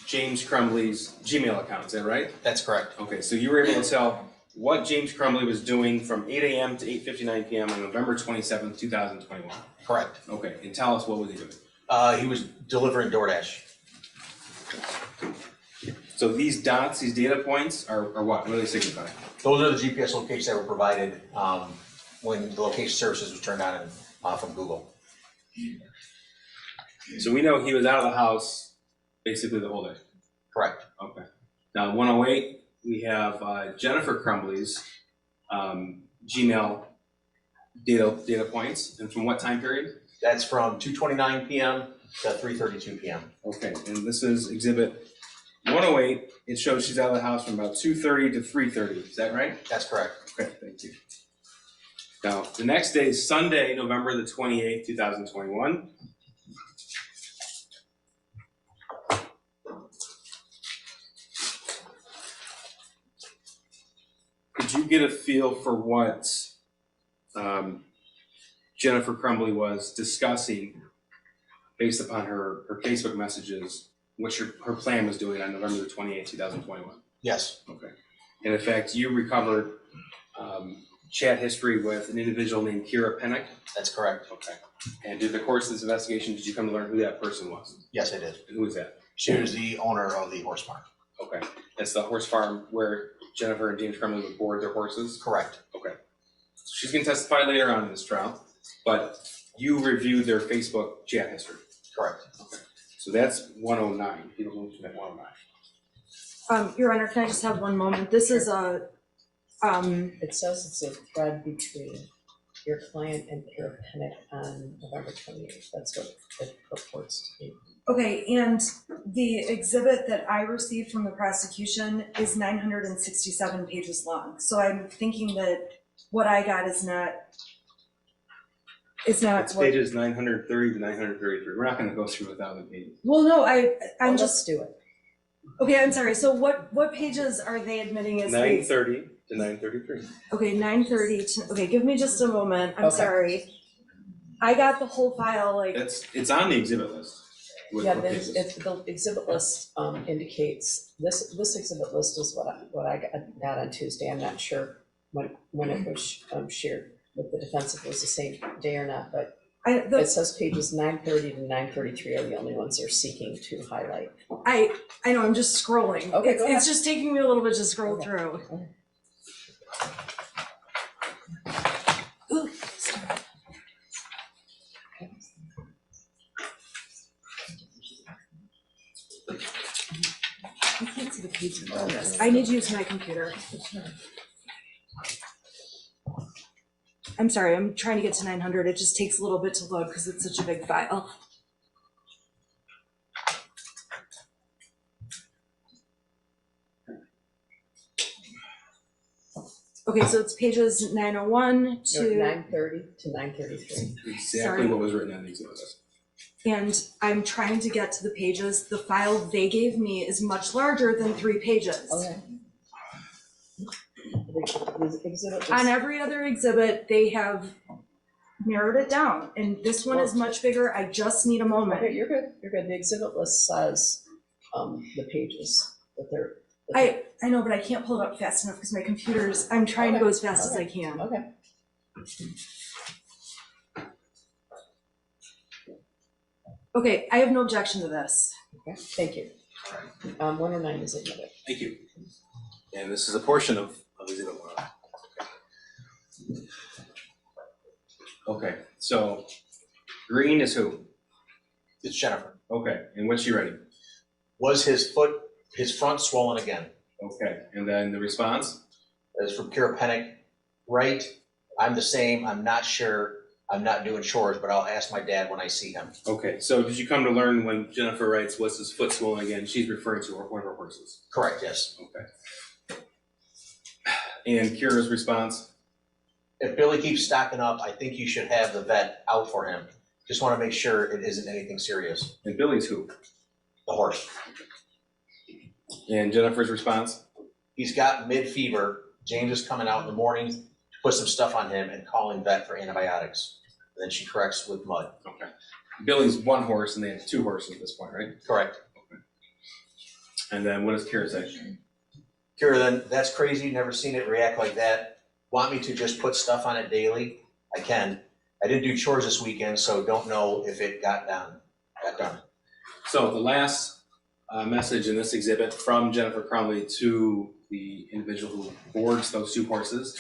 James Crumbley's Gmail account, is that right? That's correct. Okay, so you were able to tell what James Crumbley was doing from 8 a.m. to 8:59 p.m. on November 27th, 2021. Correct. Okay, and tell us what was he doing? He was delivering DoorDash. So these dots, these data points are what? What do they signify? Those are the GPS locations that were provided when the location services was turned on from Google. So we know he was out of the house basically the whole day. Correct. Okay. Now 108, we have Jennifer Crumbley's Gmail data points, and from what time period? That's from 2:29 p.m. to 3:32 p.m. Okay, and this is exhibit 108. It shows she's out of the house from about 2:30 to 3:30. Is that right? That's correct. Okay, thank you. Now, the next day is Sunday, November the 28th, 2021. Could you get a feel for what Jennifer Crumbley was discussing based upon her Facebook messages, what her plan was doing on November the 28th, 2021? Yes. Okay. And in fact, you recovered chat history with an individual named Kira Pennick? That's correct. Okay. And through the course of this investigation, did you come to learn who that person was? Yes, I did. And who is that? She was the owner of the horse farm. Okay. That's the horse farm where Jennifer and James Crumbley would board their horses? Correct. Okay. She's going to testify later on in this trial, but you reviewed their Facebook chat history? Correct. Okay. So that's 109. People move to that 109. Your Honor, can I just have one moment? This is a, It says it's a thread between your client and Kira Pennick on November 28th. That's what it purports to be. okay, and the exhibit that I received from the prosecution is 967 pages long. So I'm thinking that what I got is not It's what, pages 930 to 933. We're not going to go through 1,000 pages. well, no, I'm Well, just, let's do it. okay, I'm sorry. So what pages are they admitting as the, 930 to 933. okay, 930 to, okay, give me just a moment. I'm Okay. sorry. I got the whole file, like, It's on the exhibit list. Yeah, the exhibit list indicates, this exhibit list is what I got on Tuesday. I'm not sure when it was shared with the defense, if it was the same day or not, but it says pages 930 to 933 are the only ones they're seeking to highlight. I know, I'm just scrolling. Okay, go ahead. It's just taking me a little bit to scroll Okay. through. Ooh, sorry. can't see the page number on this. I need to use my computer. I'm sorry, I'm trying to get to 900. It just takes a little bit to load because it's such a big file. Okay, so it's pages 901 to 930 to 933. Exactly Sorry. what was written on the exhibit. and I'm trying to get to the pages. The file they gave me is much larger than 3 pages. Okay. The exhibit On was, every other exhibit, they have narrowed it down, and this one is much bigger. I just need a okay, moment. you're good, you're good. The exhibit list says, the pages that they're. I know, but I can't pull it up fast enough because my computer's, I'm trying to go as fast as I can. Okay. Okay, I have no objection to this. Okay, thank you. 109 is admitted. Thank you. And this is a portion of exhibit 1. Okay, so green is who? It's Jennifer. Okay, and what's she writing? Was his front swollen again? Okay, and then the response? That is from Kira Pennick. Right, I'm the same, I'm not sure, I'm not doing chores, but I'll ask my dad when I see him. Okay, so did you come to learn when Jennifer writes, was his foot swollen again? She's referring to one of her horses. Correct, yes. Okay. And Kira's response? If Billy keeps stocking up, I think you should have the vet out for him. Just want to make sure it isn't anything serious. And Billy's who? The horse. And Jennifer's response? He's got mid-fever. James is coming out in the morning to put some stuff on him and calling vet for antibiotics. And then she corrects with mud. Okay. Billy's one horse and they have 2 horses at this point, right? Correct. Okay. And then what does Kira say? Kira, then, that's crazy, never seen it react like that. Want me to just put stuff on it daily? I can. I didn't do chores this weekend, so don't know if it got done. So the last message in this exhibit from Jennifer Crumbley to the individual who boards those 2 horses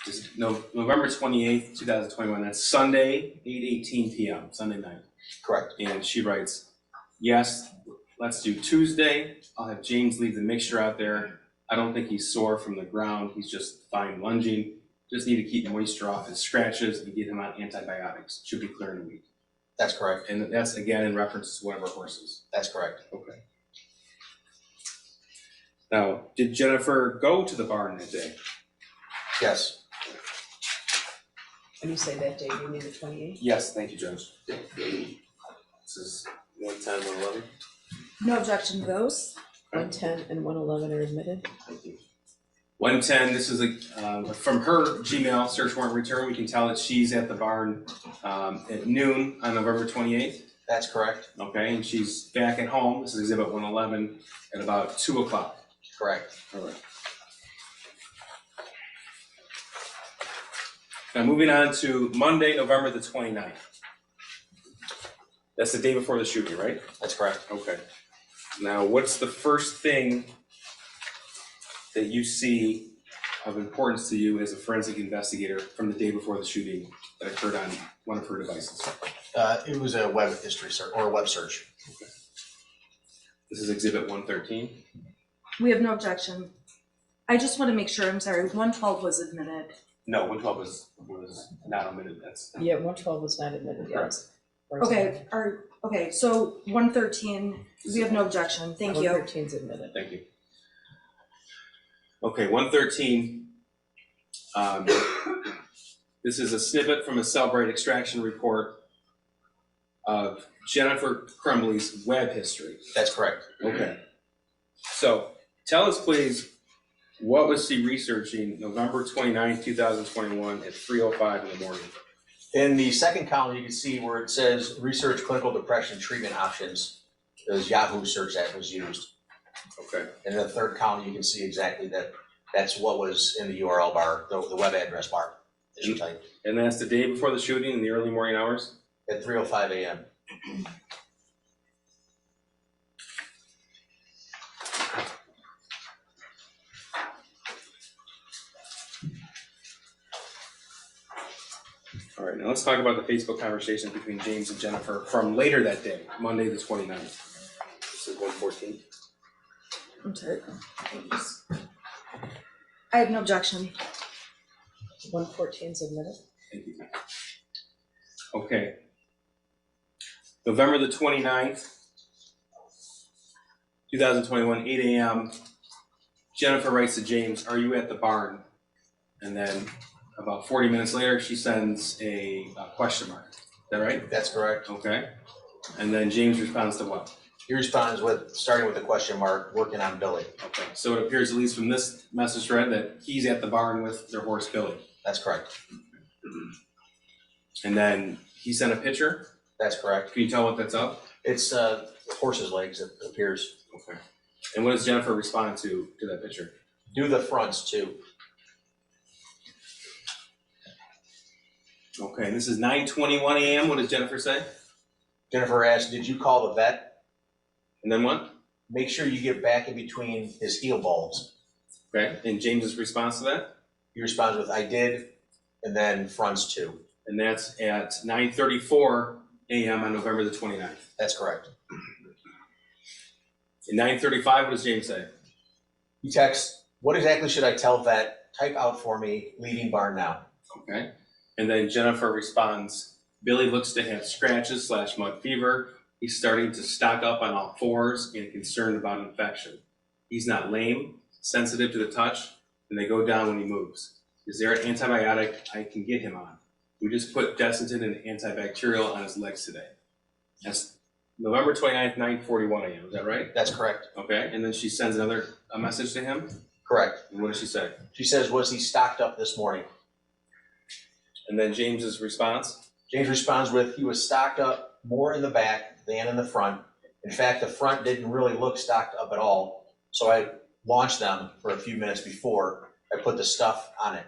is November 28th, 2021. That's Sunday, 8:18 p.m., Sunday night. Correct. And she writes, yes, let's do Tuesday. I'll have James leave the mixture out there. I don't think he's sore from the ground. He's just fine lunging. Just need to keep moisture off his scratches and get him on antibiotics. Should be clear in a week. That's correct. And that's again in reference to one of our horses. That's correct. Okay. Now, did Jennifer go to the barn that day? Yes. When you say that date, you mean the 28th? Yes, thank you, Judge. This is 110, 111. No objection to those. 110 and 111 are admitted. Thank you. 110, this is from her Gmail search warrant return. We can tell that she's at the barn at noon on November 28th. That's correct. Okay, and she's back at home. This is exhibit 111 at about 2 o'clock. Correct. All right. Now moving on to Monday, November the 29th. That's the day before the shooting, right? That's correct. Okay. Now, what's the first thing that you see of importance to you as a forensic investigator from the day before the shooting that occurred on one of her devices? It was a web history search or a web search. Okay. This is exhibit 113. We have no objection. I just want to make sure, I'm sorry, 112 was admitted. No, 112 was not omitted. That's Yeah, 112 was not admitted, yes. Okay, okay, so 113, we have no objection. Thank you. 113 is admitted. Thank you. Okay, 113. This is a snippet from a Cellbrite extraction report of Jennifer Crumbley's web history. That's correct. Okay. So tell us, please, what was she researching November 29th, 2021 at 3:05 in the morning? In the second column, you can see where it says research clinical depression treatment options. There's Yahoo search that was used. Okay. And in the third column, you can see exactly that's what was in the URL bar, the web address bar that you typed And that's the day before the shooting in the early morning hours? at 3:05 a.m. All right, now let's talk about the Facebook conversation between James and Jennifer from later that day, Monday the 29th. This is 114. I'm sorry. I have no objection. 114 is admitted. Thank you. Okay. November the 29th, 2021, 8 a.m. Jennifer writes to James, "Are you at the barn?" And then about 40 minutes later, she sends a question mark. Is that right? That's correct. Okay. And then James responds to what? He responds with, starting with a question mark, working on Billy. Okay. So it appears, at least from this message thread, that he's at the barn with their horse Billy. That's correct. And then he sent a picture. That's correct. Can you tell what that's of? It's horse's legs, it appears. Okay. And what does Jennifer respond to that picture? Do the fronts too. Okay, and this is 9:21 a.m. What does Jennifer say? Jennifer asks, did you call the vet? And then what? Make sure you get back in between his heel balls. Okay, and James's response to that? He responds with, I did, and then fronts too. And that's at 9:34 a.m. on November the 29th. That's correct. At 9:35, what does James say? He texts, what exactly should I tell vet? Type out for me, leaving barn now. Okay. And then Jennifer responds, Billy looks to have scratches / mud fever. He's starting to stock up on all fours and concerned about infection. He's not lame, sensitive to the touch, and they go down when he moves. Is there an antibiotic I can get him on? We just put Desitin and antibacterial on his legs today. That's November 29th, 9:41 a.m. Is that right? That's correct. Okay. And then she sends a message to him. Correct. And what does she say? She says, was he stocked up this morning? And then James's response? James responds with, he was stocked up more in the back than in the front. In fact, the front didn't really look stocked up at all. So I launched them for a few minutes before I put the stuff on it.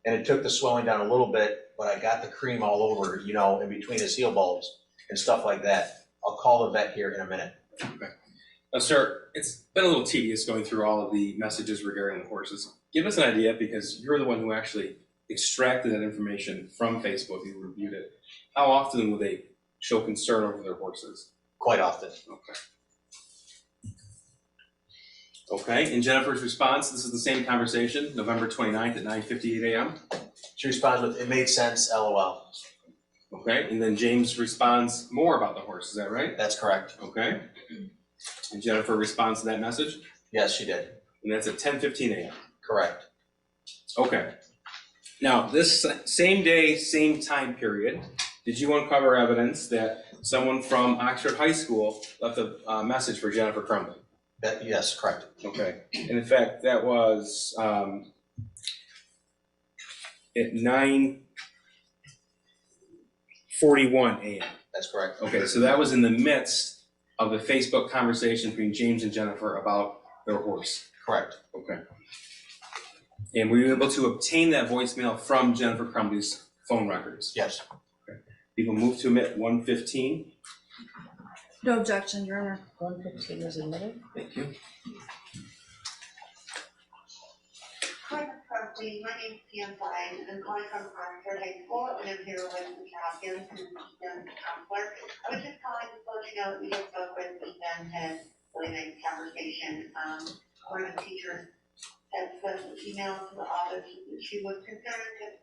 And it took the swelling down a little bit, but I got the cream all over, in between his heel bulbs and stuff like that. I'll call the vet here in a minute. Okay. Now, sir, it's been a little tedious going through all of the messages regarding the horses. Give us an idea, because you're the one who actually extracted that information from Facebook. You reviewed it. How often will they show concern over their horses? Quite often. Okay. Okay, and Jennifer's response, this is the same conversation, November 29th at 9:58 a.m. She responds with, it made sense, LOL. Okay, and then James responds more about the horse, is that right? That's correct. Okay. And Jennifer responds to that message? Yes, she did. And that's at 10:15 a.m. Correct. Okay. Now, this same day, same time period, did you uncover evidence that someone from Oxford High School left a message for Jennifer Crumbley? Yes, correct. Okay. And in fact, that was at 9:41 a.m. That's correct. Okay, so that was in the midst of the Facebook conversation between James and Jennifer about their horse. Correct. Okay. And were you able to obtain that voicemail from Jennifer Crumbley's phone records? Yes. Okay. People move to admit 115. No objection, Your Honor. 115 is admitted. Thank you. Hi, Ms. Crumbley. My name's Pam Fine. I'm calling from Oxford High School, and I'm here with Mr. Hopkins and Ethan, the counselor. I was just calling to let you know that we just spoke with Ethan, had a really nice conversation. One of the teachers had sent an email to the office that she was concerned that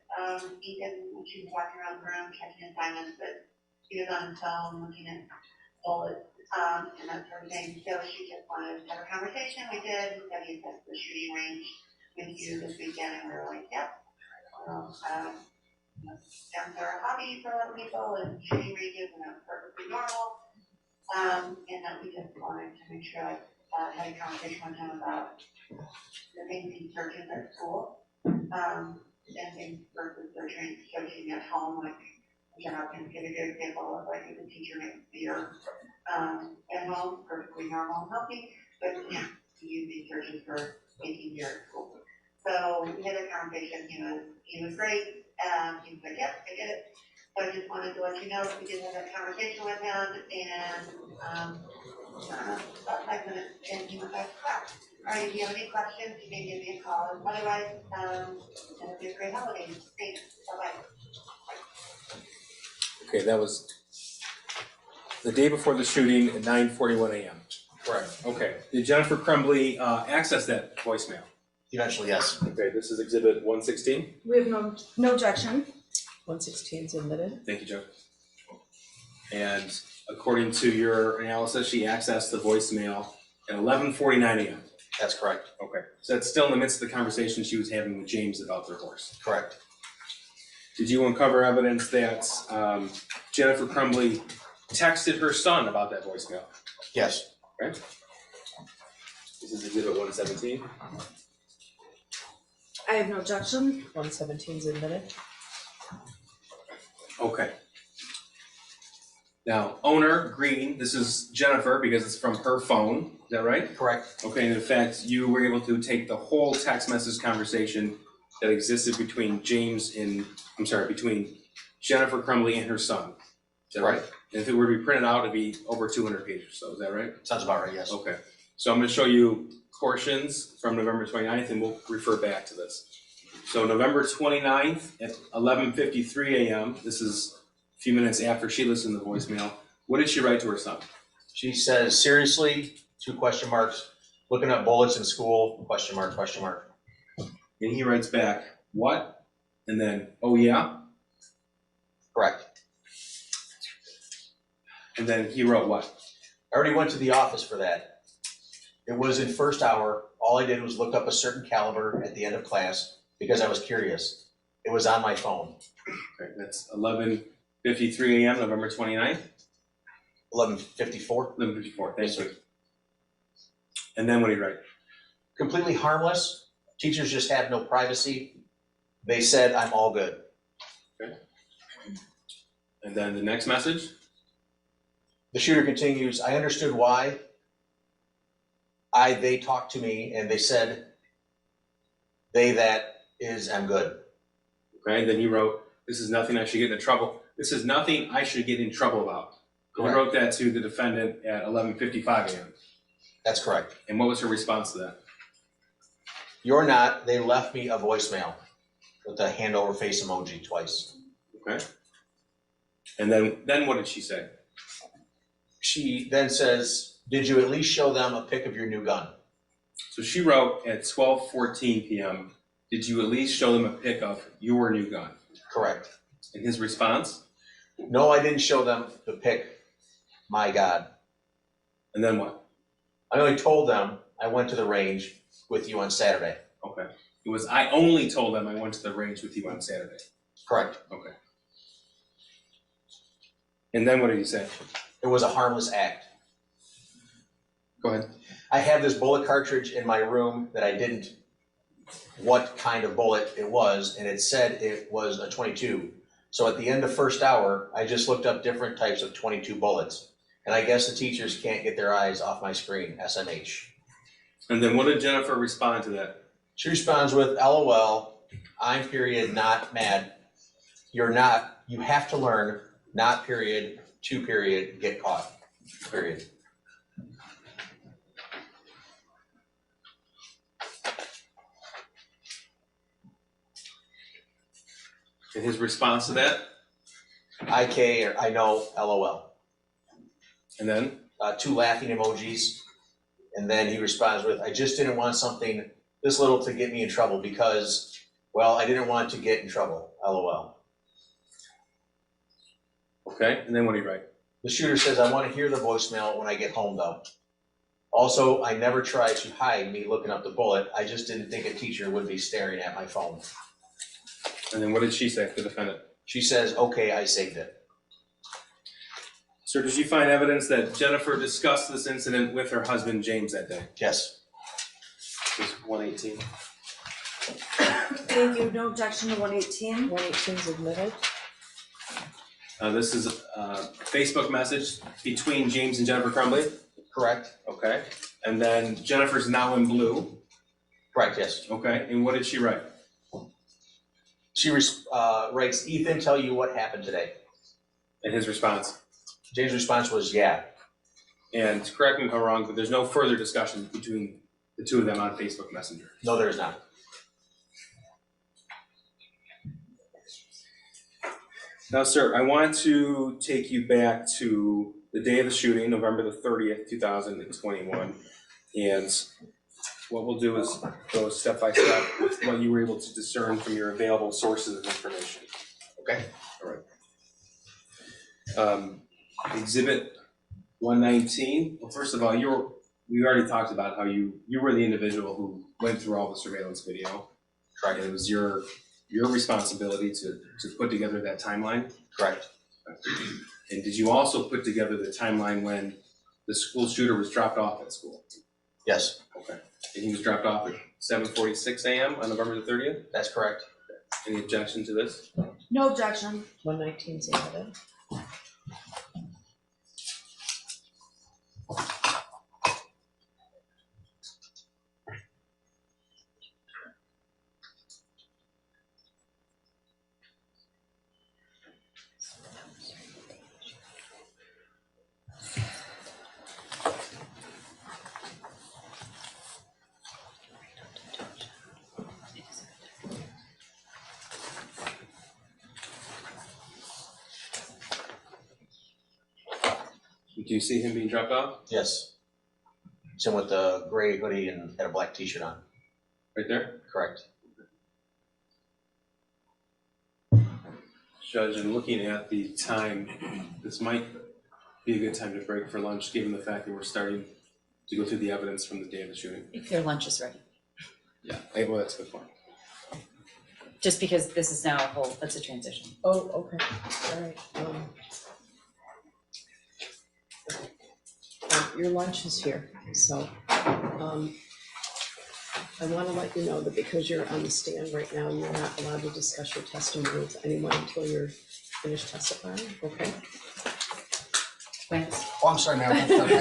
Ethan, when she was walking around the room checking assignments, that he was on his phone looking at bullets and that sort of thing. So she just wanted to have a conversation. We did. We said he had the shooting range with you this weekend, and we were like, yep. Guns are a hobby for a lot of people, and shooting ranges, and that's perfectly normal. And that we just wanted to make sure I had a conversation with him about the things he searches at school, and things versus searching at home, like can give a good example of like if a teacher makes beer at home, perfectly normal and healthy, but use these searches for making beer at school. So we had a conversation. He was great. He was like, yep, I get it. So I just wanted to let you know that we did have that conversation with him, and about 5 minutes, and he went back to class. All right, if you have any questions, you can give me a call. Otherwise, it'll be a great holiday. Thanks. Bye-bye. Okay, that was the day before the shooting at 9:41 a.m. Correct. Okay, did Jennifer Crumbley access that voicemail? Eventually, yes. Okay, this is exhibit 116. We have no objection. 116 is admitted. Thank you, Joe. And according to your analysis, she accessed the voicemail at 11:49 a.m. That's correct. Okay, so that's still in the midst of the conversation she was having with James about their horse. Correct. Did you uncover evidence that Jennifer Crumbley texted her son about that voicemail? Yes. Okay. This is exhibit 117. I have no objection. 117 is admitted. Okay. Now, owner, Green, this is Jennifer because it's from her phone, is that right? Correct. Okay, and in fact, you were able to take the whole text message conversation that existed between between Jennifer Crumbley and her son, is that right? And if it were to be printed out, it'd be over 200 pages or so, is that right? Sounds about right, yes. Okay, so I'm gonna show you portions from November 29th and we'll refer back to this. So November 29th at 11:53 a.m., this is a few minutes after she listened to the voicemail, what did she write to her son? She says, seriously, 2 question marks, looking up bullets in school, question mark, question mark. And he writes back, what? And then, oh yeah? Correct. And then he wrote what? I already went to the office for that. It was in first hour. All I did was look up a certain caliber at the end of class because I was curious. It was on my phone. Okay, that's 11:53 a.m., November 29th? 11:54. 11:54, thank you. And then what did he write? Completely harmless. Teachers just have no privacy. They said I'm all good. And then the next message? The shooter continues, I understood why. They talked to me and they said, that is, I'm good. Okay, and then he wrote, this is nothing I should get into trouble. This is nothing I should get in trouble about. He Correct. wrote that to the defendant at 11:55 a.m. That's correct. And what was her response to that? You're not, they left me a voicemail with a hand over face emoji twice. Okay. And then what did she say? She then says, did you at least show them a pic of your new gun? So she wrote at 12:14 p.m., did you at least show them a pic of your new gun? Correct. And his response? No, I didn't show them the pic. My God. And then what? I only told them I went to the range with you on Saturday. Okay. It was, I only told them I went to the range with you on Saturday. Correct. Okay. And then what did he say? It was a harmless act. Go ahead. I have this bullet cartridge in my room that I didn't, what kind of bullet it was, and it said it was a 22. So at the end of first hour, I just looked up different types of 22 bullets. And I guess the teachers can't get their eyes off my screen, SMH. And then what did Jennifer respond to that? She responds with, LOL, I'm period, not mad. You're not, you have to learn, not period, 2 period, get caught, period. And his response to that? IK, or I know, LOL. And then? 2 laughing emojis. And then he responds with, I just didn't want something this little to get me in trouble because, well, I didn't want to get in trouble, LOL. Okay, and then what did he write? The shooter says, I want to hear the voicemail when I get home though. Also, I never tried to hide me looking up the bullet. I just didn't think a teacher would be staring at my phone. And then what did she say, the defendant? She says, okay, I saved it. Sir, did you find evidence that Jennifer discussed this incident with her husband, James, that day? Yes. This is 118. Thank you. No objection to 118. 118 is admitted. This is a Facebook message between James and Jennifer Crumbley. Correct. Okay. And then Jennifer's now in blue. Correct, yes. Okay. And what did she write? She writes, Ethan, tell you what happened today. And his response? James' response was, yeah. And correct me if I'm wrong, but there's no further discussion between the two of them on Facebook Messenger. No, there is not. Now, sir, I want to take you back to the day of the shooting, November the 30th, 2021. And what we'll do is go step by step with what you were able to discern from your available sources of information. Okay? All right. Exhibit 119. Well, first of all, we already talked about how you were the individual who went through all the surveillance video. Correct. And it was your responsibility to put together that timeline. Correct. And did you also put together the timeline when the school shooter was dropped off at school? Yes, Okay. And he was dropped off at 7:46 a.m. on November the 30th? that's correct. Any objection to this? No objection. 119's added. Do you see him being dropped off? Yes. It's him with the gray hoodie and had a black t-shirt on. Right there? Correct. Judge, in looking at the time, this might be a good time to break for lunch, given the fact that we're starting to go through the evidence from the day of the shooting. If their lunch is ready. Yeah, well, that's a good point. Just because this is now it's a transition. Oh, okay, all right. Your lunch is here, so, I wanna let you know that because you're on the stand right now, you're not allowed to discuss your testimony with anyone until you're finished testifying, okay? Thanks. Oh, I'm sorry, ma'am. I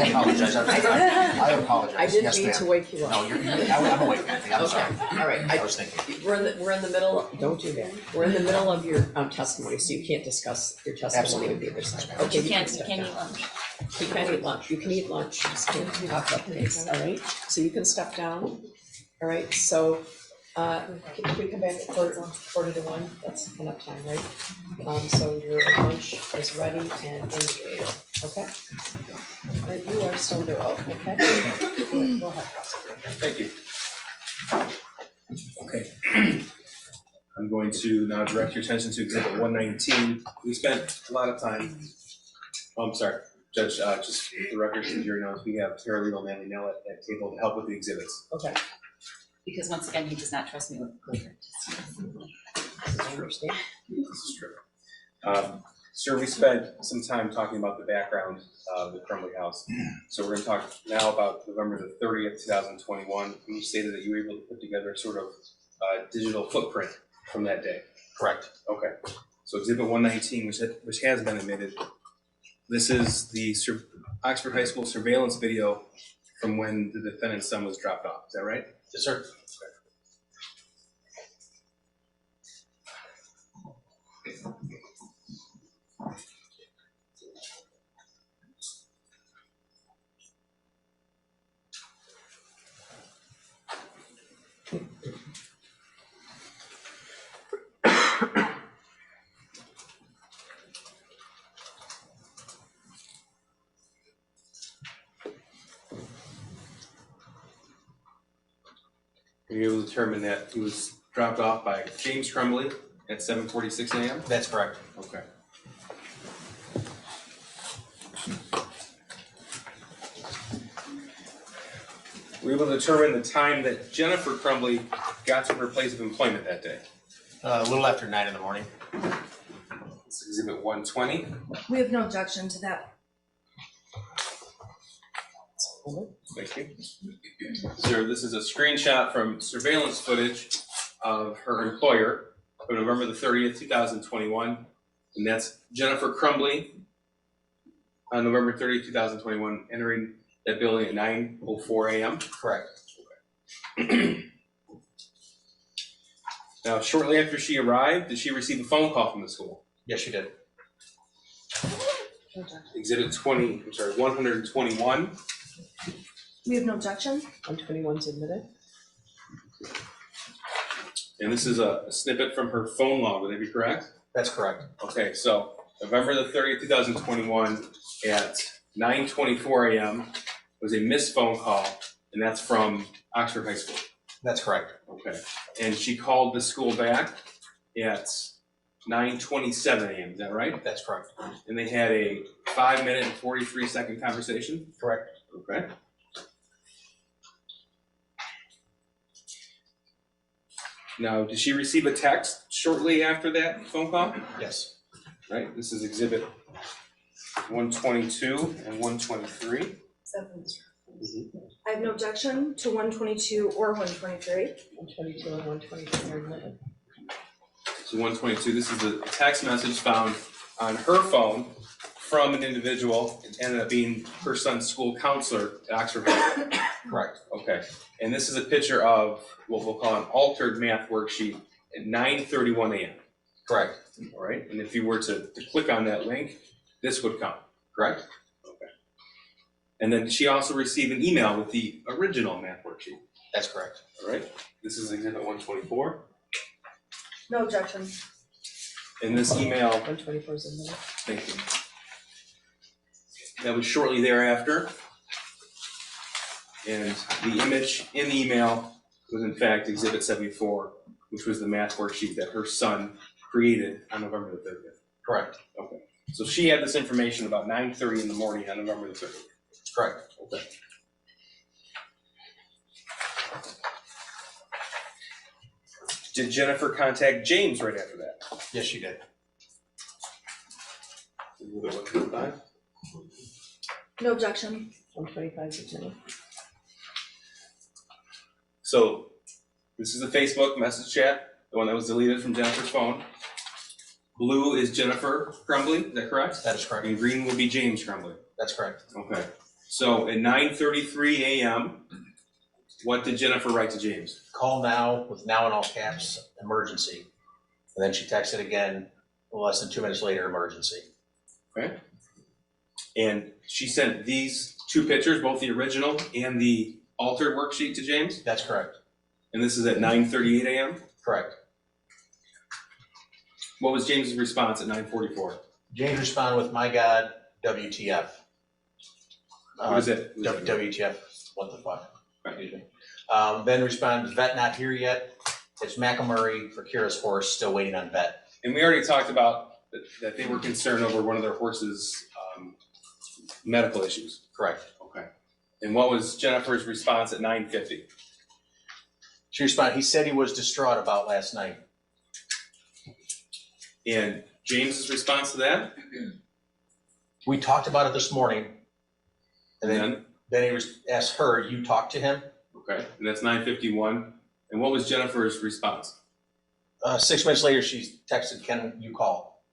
apologize. I apologize. I didn't Yes, mean ma'am. to wake you up. No, I'm awake, Anthony. I'm sorry. Okay, all right. I was thinking. We're in the middle, don't do that. We're in the middle of your testimony, so you can't discuss your testimony with the other side. Absolutely. Okay, You can't step eat down. lunch. You can eat lunch, you can eat lunch, you just can't talk up pace, all right? So you can step down, all right? So, can we come back at quarter to one? That's enough time, right? So your lunch is ready and in the air, okay? You are still there, okay? Go ahead. Thank you. Okay. I'm going to now direct your attention to exhibit 119. We spent a lot of time, I'm sorry, Judge, just for the record, since you're announced, we have paralegal Mandy Nell at that table to help with the exhibits. Okay. Because once again, he does not trust me with liquor. I understand. This is true. Sir, we spent some time talking about the background of the Crumbley house. So we're going to talk now about November the 30th, 2021. You stated that you were able to put together sort of digital footprint from that day. Correct. Okay. So exhibit 119, which has been admitted. This is the Oxford High School surveillance video from when the defendant's son was dropped off. Is that right? Yes, sir. Were you able to determine that he was dropped off by James Crumbley at 7:46 a.m.? That's correct. Okay. Were you able to determine the time that Jennifer Crumbley got to her place of employment that day? A little after 9 in the morning. It's exhibit 120. We have no objection to that. Thank you. Sir, this is a screenshot from surveillance footage of her employer from November the 30th, 2021. And that's Jennifer Crumbley on November 30th, 2021, entering that building at 9:04 a.m. Correct. Now, shortly after she arrived, did she receive a phone call from the school? Yes, you did. Exhibit 121. We have no objection. 121's admitted. And this is a snippet from her phone log, would that be correct? That's correct. Okay, so November the 30th, 2021 at 9:24 a.m. was a missed phone call, and that's from Oxford High School. That's correct. Okay. And she called the school back at 9:27 a.m., is that right? That's correct. And they had a 5-minute and 43-second conversation? Correct. Okay. Now, did she receive a text shortly after that phone call? Yes. Right, this is exhibit 122 and 123. I have no objection to 122 or 123. 122 and 123 are admitted. So 122, this is a text message found on her phone from an individual. It ended up being her son's school counselor at Oxford High. Correct. Okay, and this is a picture of what we'll call an altered math worksheet at 9:31 a.m. Correct. All right, and if you were to click on that link, this would come, correct? Okay. And then she also received an email with the original math worksheet. That's correct. All right, this is exhibit 124. No objection. And this email, 124 is admitted. thank you. That was shortly thereafter. And the image in the email was in fact exhibit 74, which was the math worksheet that her son created on November the 30th. Correct. Okay. So she had this information about 9:30 in the morning on November the 30th. Correct. Okay. Did Jennifer contact James right after that? Yes, she did. Exhibit 125. No objection. 125 is admitted. So this is the Facebook message chat, the one that was deleted from Jennifer's phone. Blue is Jennifer Crumbley, is that correct? That is correct. And green will be James Crumbley. That's correct. Okay. So at 9:33 a.m., what did Jennifer write to James? Call now with now in all caps, emergency. And then she texted again, less than 2 minutes later, emergency. Okay. And she sent these two pictures, both the original and the altered worksheet to James? That's correct. And this is at 9:38 a.m.? Correct. What was James's response at 9:44? James responded with, my God, WTF. What is it? WTF, what the fuck? Right. Excuse me. Then responded, vet not here yet. It's McElmurray for Kira's horse, still waiting on vet. And we already talked about that they were concerned over one of their horse's medical issues. Correct. Okay. And what was Jennifer's response at 9:50? She responded, he said he was distraught about last night. And James's response to that? We talked about it this morning. And And then he asked her, you talked to him? okay, and that's 9:51. And what was Jennifer's response? 6 minutes later, she texted, can you call?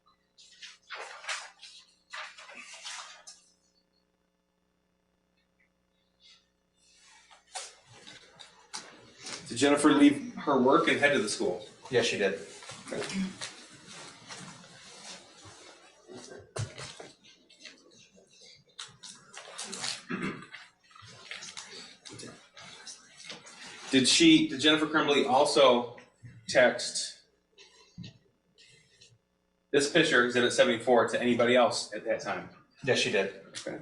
Did Jennifer leave her work and head to the school? Yes, she did. Okay. Did Jennifer Crumbley also text this picture, exhibit 74, to anybody else at that time? Yes, she did. Okay.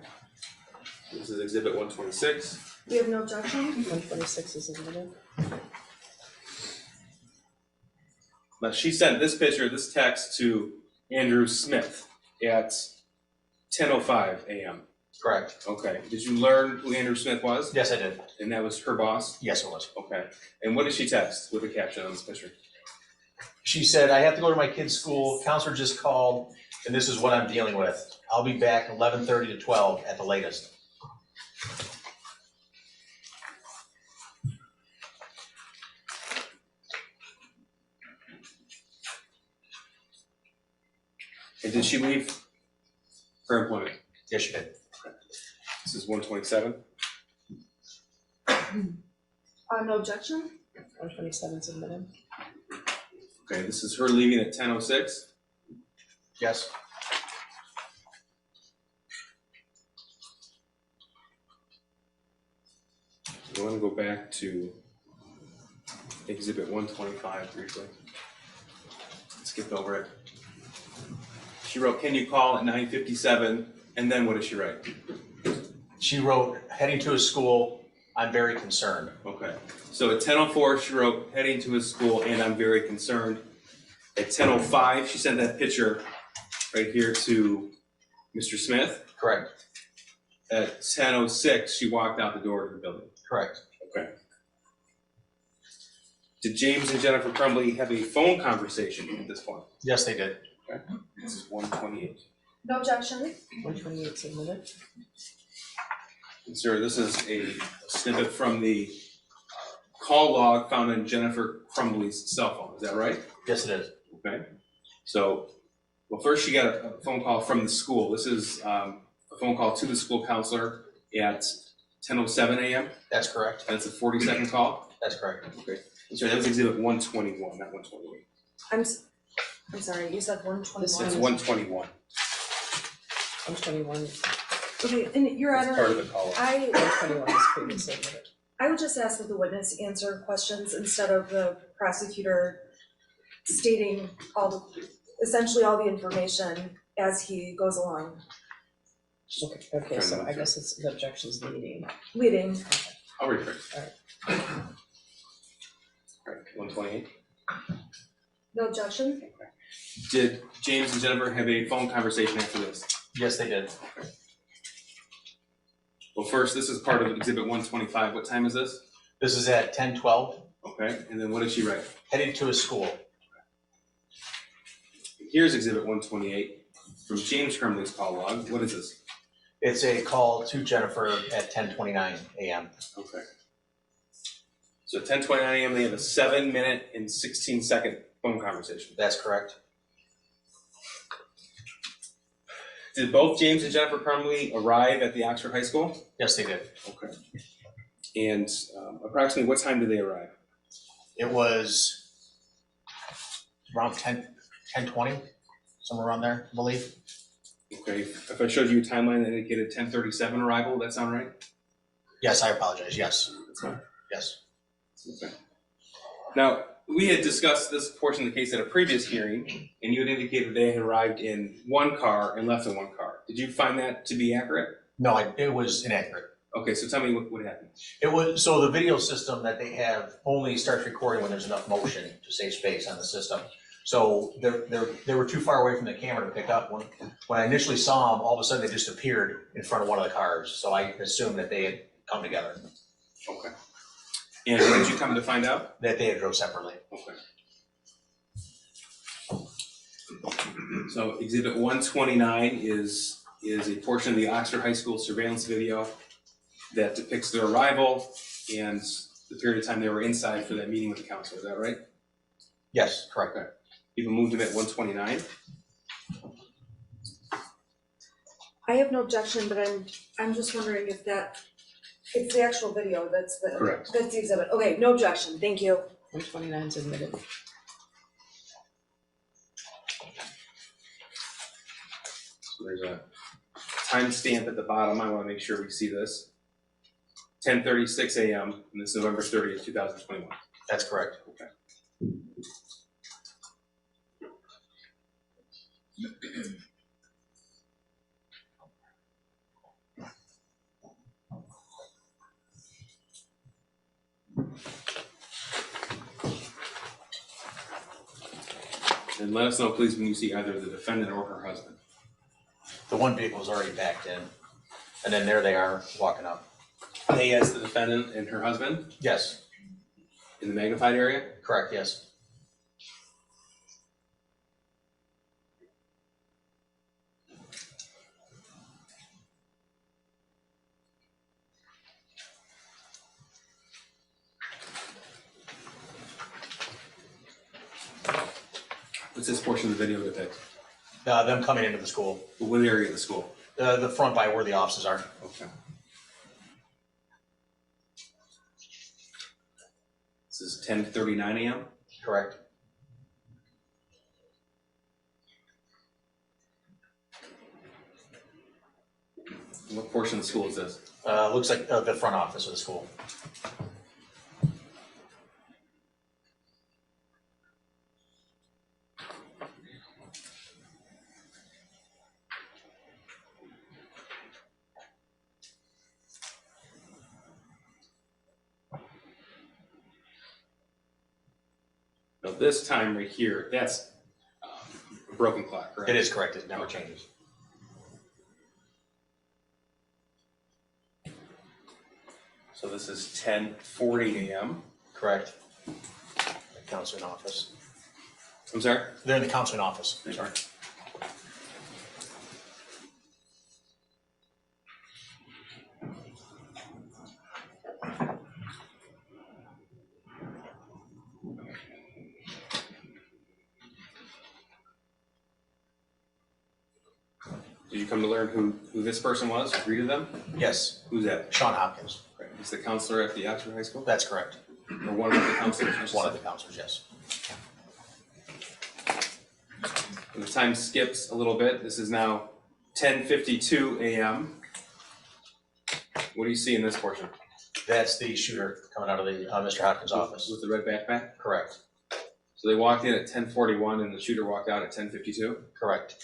This is exhibit 126. We have no objection. 126 is admitted. Now she sent this picture, this text to Andrew Smith at 10:05 a.m. Correct. Okay. Did you learn who Andrew Smith was? Yes, I did. And that was her boss? Yes, it was. Okay. And what did she text with the caption on this picture? She said, I have to go to my kid's school. Counselor just called, and this is what I'm dealing with. I'll be back 11:30 to 12 at the latest. And did she leave her employment? Yes, she did. This is 127. No objection. 127 is admitted. Okay, this is her leaving at 10:06. Yes. I want to go back to exhibit 125 briefly. Skip over it. She wrote, can you call at 9:57, and then what did she write? She wrote, heading to his school, I'm very concerned. Okay, so at 10:04, she wrote, heading to his school, and I'm very concerned. At 10:05, she sent that picture right here to Mr. Smith. Correct. At 10:06, she walked out the door of the building. Correct. Okay. Did James and Jennifer Crumbley have a phone conversation at this point? Yes, they did. Okay. This is 128. No objection. 128 submitted. Sir, this is a snippet from the call log found in Jennifer Crumbley's cell phone. Is that right? Yes, it is. Okay. So, well, first she got a phone call from the school. This is a phone call to the school counselor at 10:07 a.m. That's correct. That's a 40-second call. That's correct. Okay. Sorry, that was exhibit 121, not 128. I'm sorry, you said 121. It's 121. 121, Okay, and Your It's part of Honor, the call log. 121 is previously submitted. I would just ask that the witness answer questions instead of the prosecutor stating essentially all the information as he goes along, Okay, so I guess it's the objections leading. leading. I'll rephrase. All right. All right, 128. No objection? Did James and Jennifer have a phone conversation after this? Yes, they did. Well, first, this is part of exhibit 125. What time is this? This is at 10:12, Okay, and then what did she write? heading to his school. Here's exhibit 128 from James Crumbley's call log. What is this? It's a call to Jennifer at 10:29 a.m. Okay. So at 10:29 a.m. they have a 7-minute and 16-second phone conversation. That's correct. Did both James and Jennifer Crumbley arrive at the Oxford High School? Yes, they did. Okay. And approximately what time did they arrive? It was around 10:20, somewhere around there, I believe. Okay, if I showed you a timeline that indicated 10:37 arrival, that sound right? Yes, I apologize. Yes. That's fine. Yes. Okay. Now, we had discussed this portion of the case at a previous hearing, and you had indicated they had arrived in one car and left in one car. Did you find that to be accurate? No, it was inaccurate. Okay, so tell me what happened. It was, so the video system that they have only starts recording when there's enough motion to save space on the system. So they were too far away from the camera to pick up. When I initially saw them, all of a sudden they just appeared in front of one of the cars. So I assumed that they had come together, Okay. And when did you come to find out? that they had drove separately. Okay. So exhibit 129 is a portion of the Oxford High School surveillance video that depicts their arrival and the period of time they were inside for that meeting with the counselor. Is that right? Yes, correct. Okay. People moved them at 129. I have no objection, but I'm just wondering if it's the actual video that's Correct. that's the exhibit. Okay, no objection, thank you. 129 is admitted. So there's a timestamp at the bottom. I want to make sure we see this. 10:36 a.m. and this is November 30th, 2021. That's correct. Okay. And let us know, please, when you see either the defendant or her husband. The one vehicle was already backed in, and then there they are walking up. They as the defendant and her husband Yes, in the magnified area. correct, yes. What's this portion of the video depict? Them coming into the school, What area of the school? the front by where the offices are. Okay. This is 10:39 a.m. Correct. What portion of the school is this? Looks like the front office of the school. Now this time right here, that's a broken clock, correct? It is correct, it never changes. So this is 10:40 a.m. Correct. The counseling office. I'm sorry? They're in the counseling office. Sorry. Did you come to learn who this person was? Greeted them? Yes, Who's that? Sean Hopkins. Right. He's the counselor at the Oxford High School? That's correct. Or one of the counselors? I should One of say. the counselors, yes. And the time skips a little bit. This is now 10:52 a.m. What do you see in this portion? That's the shooter coming out of the Mr. Hopkins' office. With the red backpack? Correct. So they walked in at 10:41 and the shooter walked out at 10:52? Correct.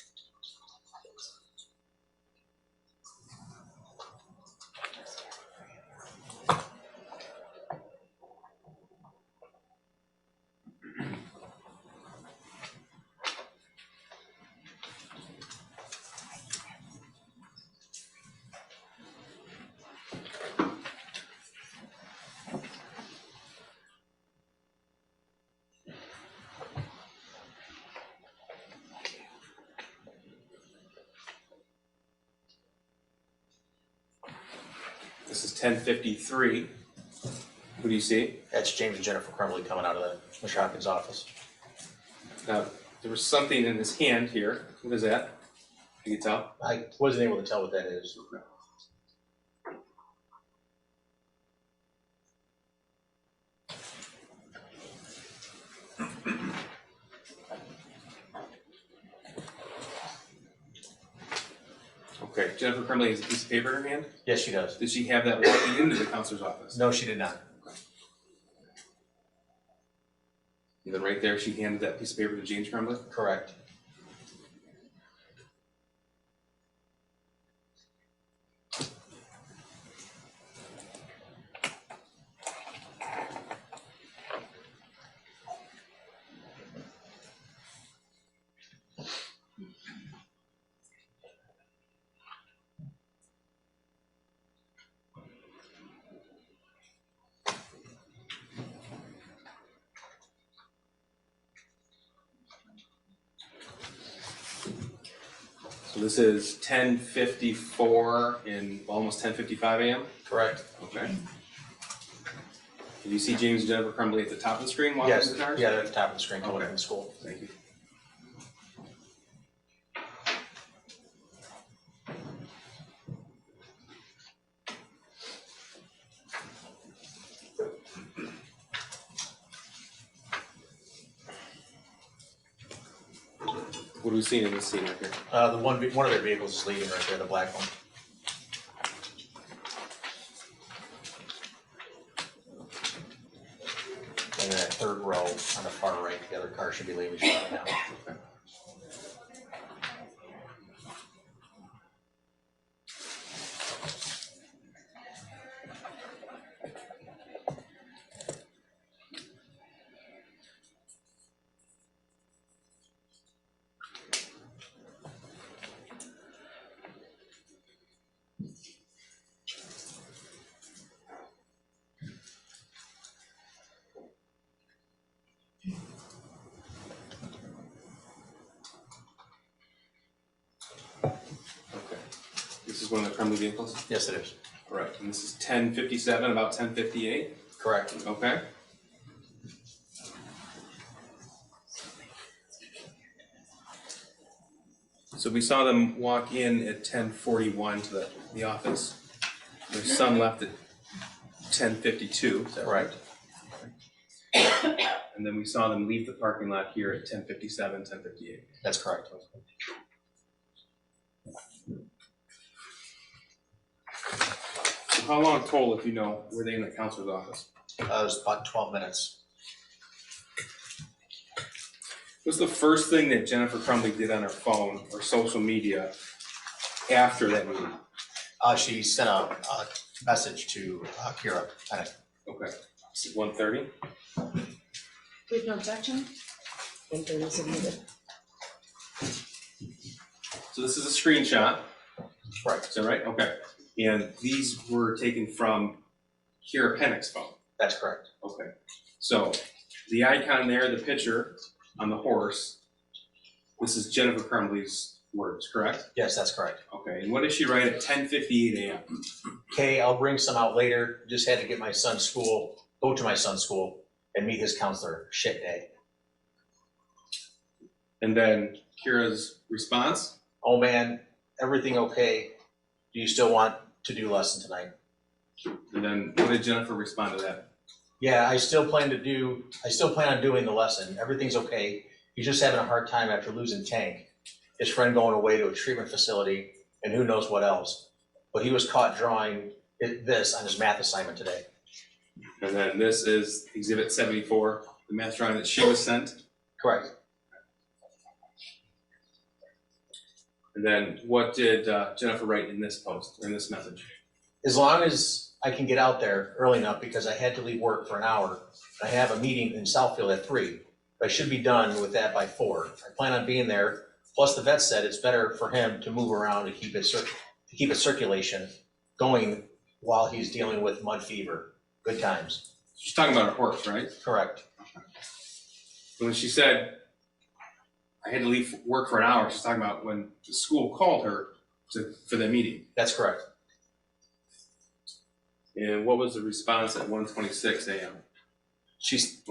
This is 10:53. Who do you see? That's James and Jennifer Crumbley coming out of the Mr. Hopkins' office. Now, there was something in his hand here. What is that? You can tell? I wasn't able to tell what that is. Okay, Jennifer Crumbley has a piece of paper in her hand. Yes, she does. Did she have that walking into the counselor's office? No, she did not. And then right there, she handed that piece of paper to James Crumbley? Correct. So this is 10:54 in almost 10:55 a.m.? Correct. Okay. Did you see James and Jennifer Crumbley at the top of the screen walking Yes, to the cars? yeah, they're at the top of the screen coming Okay. from school. Thank you. What are we seeing in this scene right here? The one of their vehicles is leaving right there, the black one. And then that third row on the far right, the other car should be leaving shortly now. Okay. This is one of the Crumbley vehicles? Yes, it is. Correct. And this is 10:57, about 10:58? Correct. Okay. So we saw them walk in at 10:41 to the office. There's some left at 10:52, is that right? And then we saw them leave the parking lot here at 10:57, 10:58. That's correct. So how long total, if you know, were they in the counselor's office? It was about 12 minutes. What's the first thing that Jennifer Crumbley did on her phone or social media after that meeting? She sent a message to Kira. Okay, this is 1:30? We have no objection? 130 submitted. So this is a screenshot, Right, is that right? Okay. And these were taken from Kira Pennick's phone. that's correct. Okay. So the icon there, the picture on the horse, this is Jennifer Crumbley's words, correct? Yes, that's correct. Okay. And what did she write at 10:58 a.m.? Okay, I'll bring some out later. Just had to get my son's school, go to my son's school and meet his counselor. Shit day. And then Kira's response? Oh man, everything okay? Do you still want to do lesson tonight? And then what did Jennifer respond to that? Yeah, I still plan on doing the lesson. Everything's okay. He's just having a hard time after losing Tank, his friend going away to a treatment facility, and who knows what else. But he was caught drawing this on his math assignment today. And then this is Exhibit 74, the math drawing that she was sent. Correct. And then what did Jennifer write in this post, or in this message? As long as I can get out there early enough, because I had to leave work for an hour. I have a meeting in Southfield at 3. I should be done with that by 4. I plan on being there. Plus the vet said it's better for him to move around to keep his circulation going while he's dealing with mud fever. Good times. She's talking about her horse, right? Correct. When she said, I had to leave work for an hour, she's talking about when the school called her for the meeting. That's correct. And what was the response at 1:26 a.m.?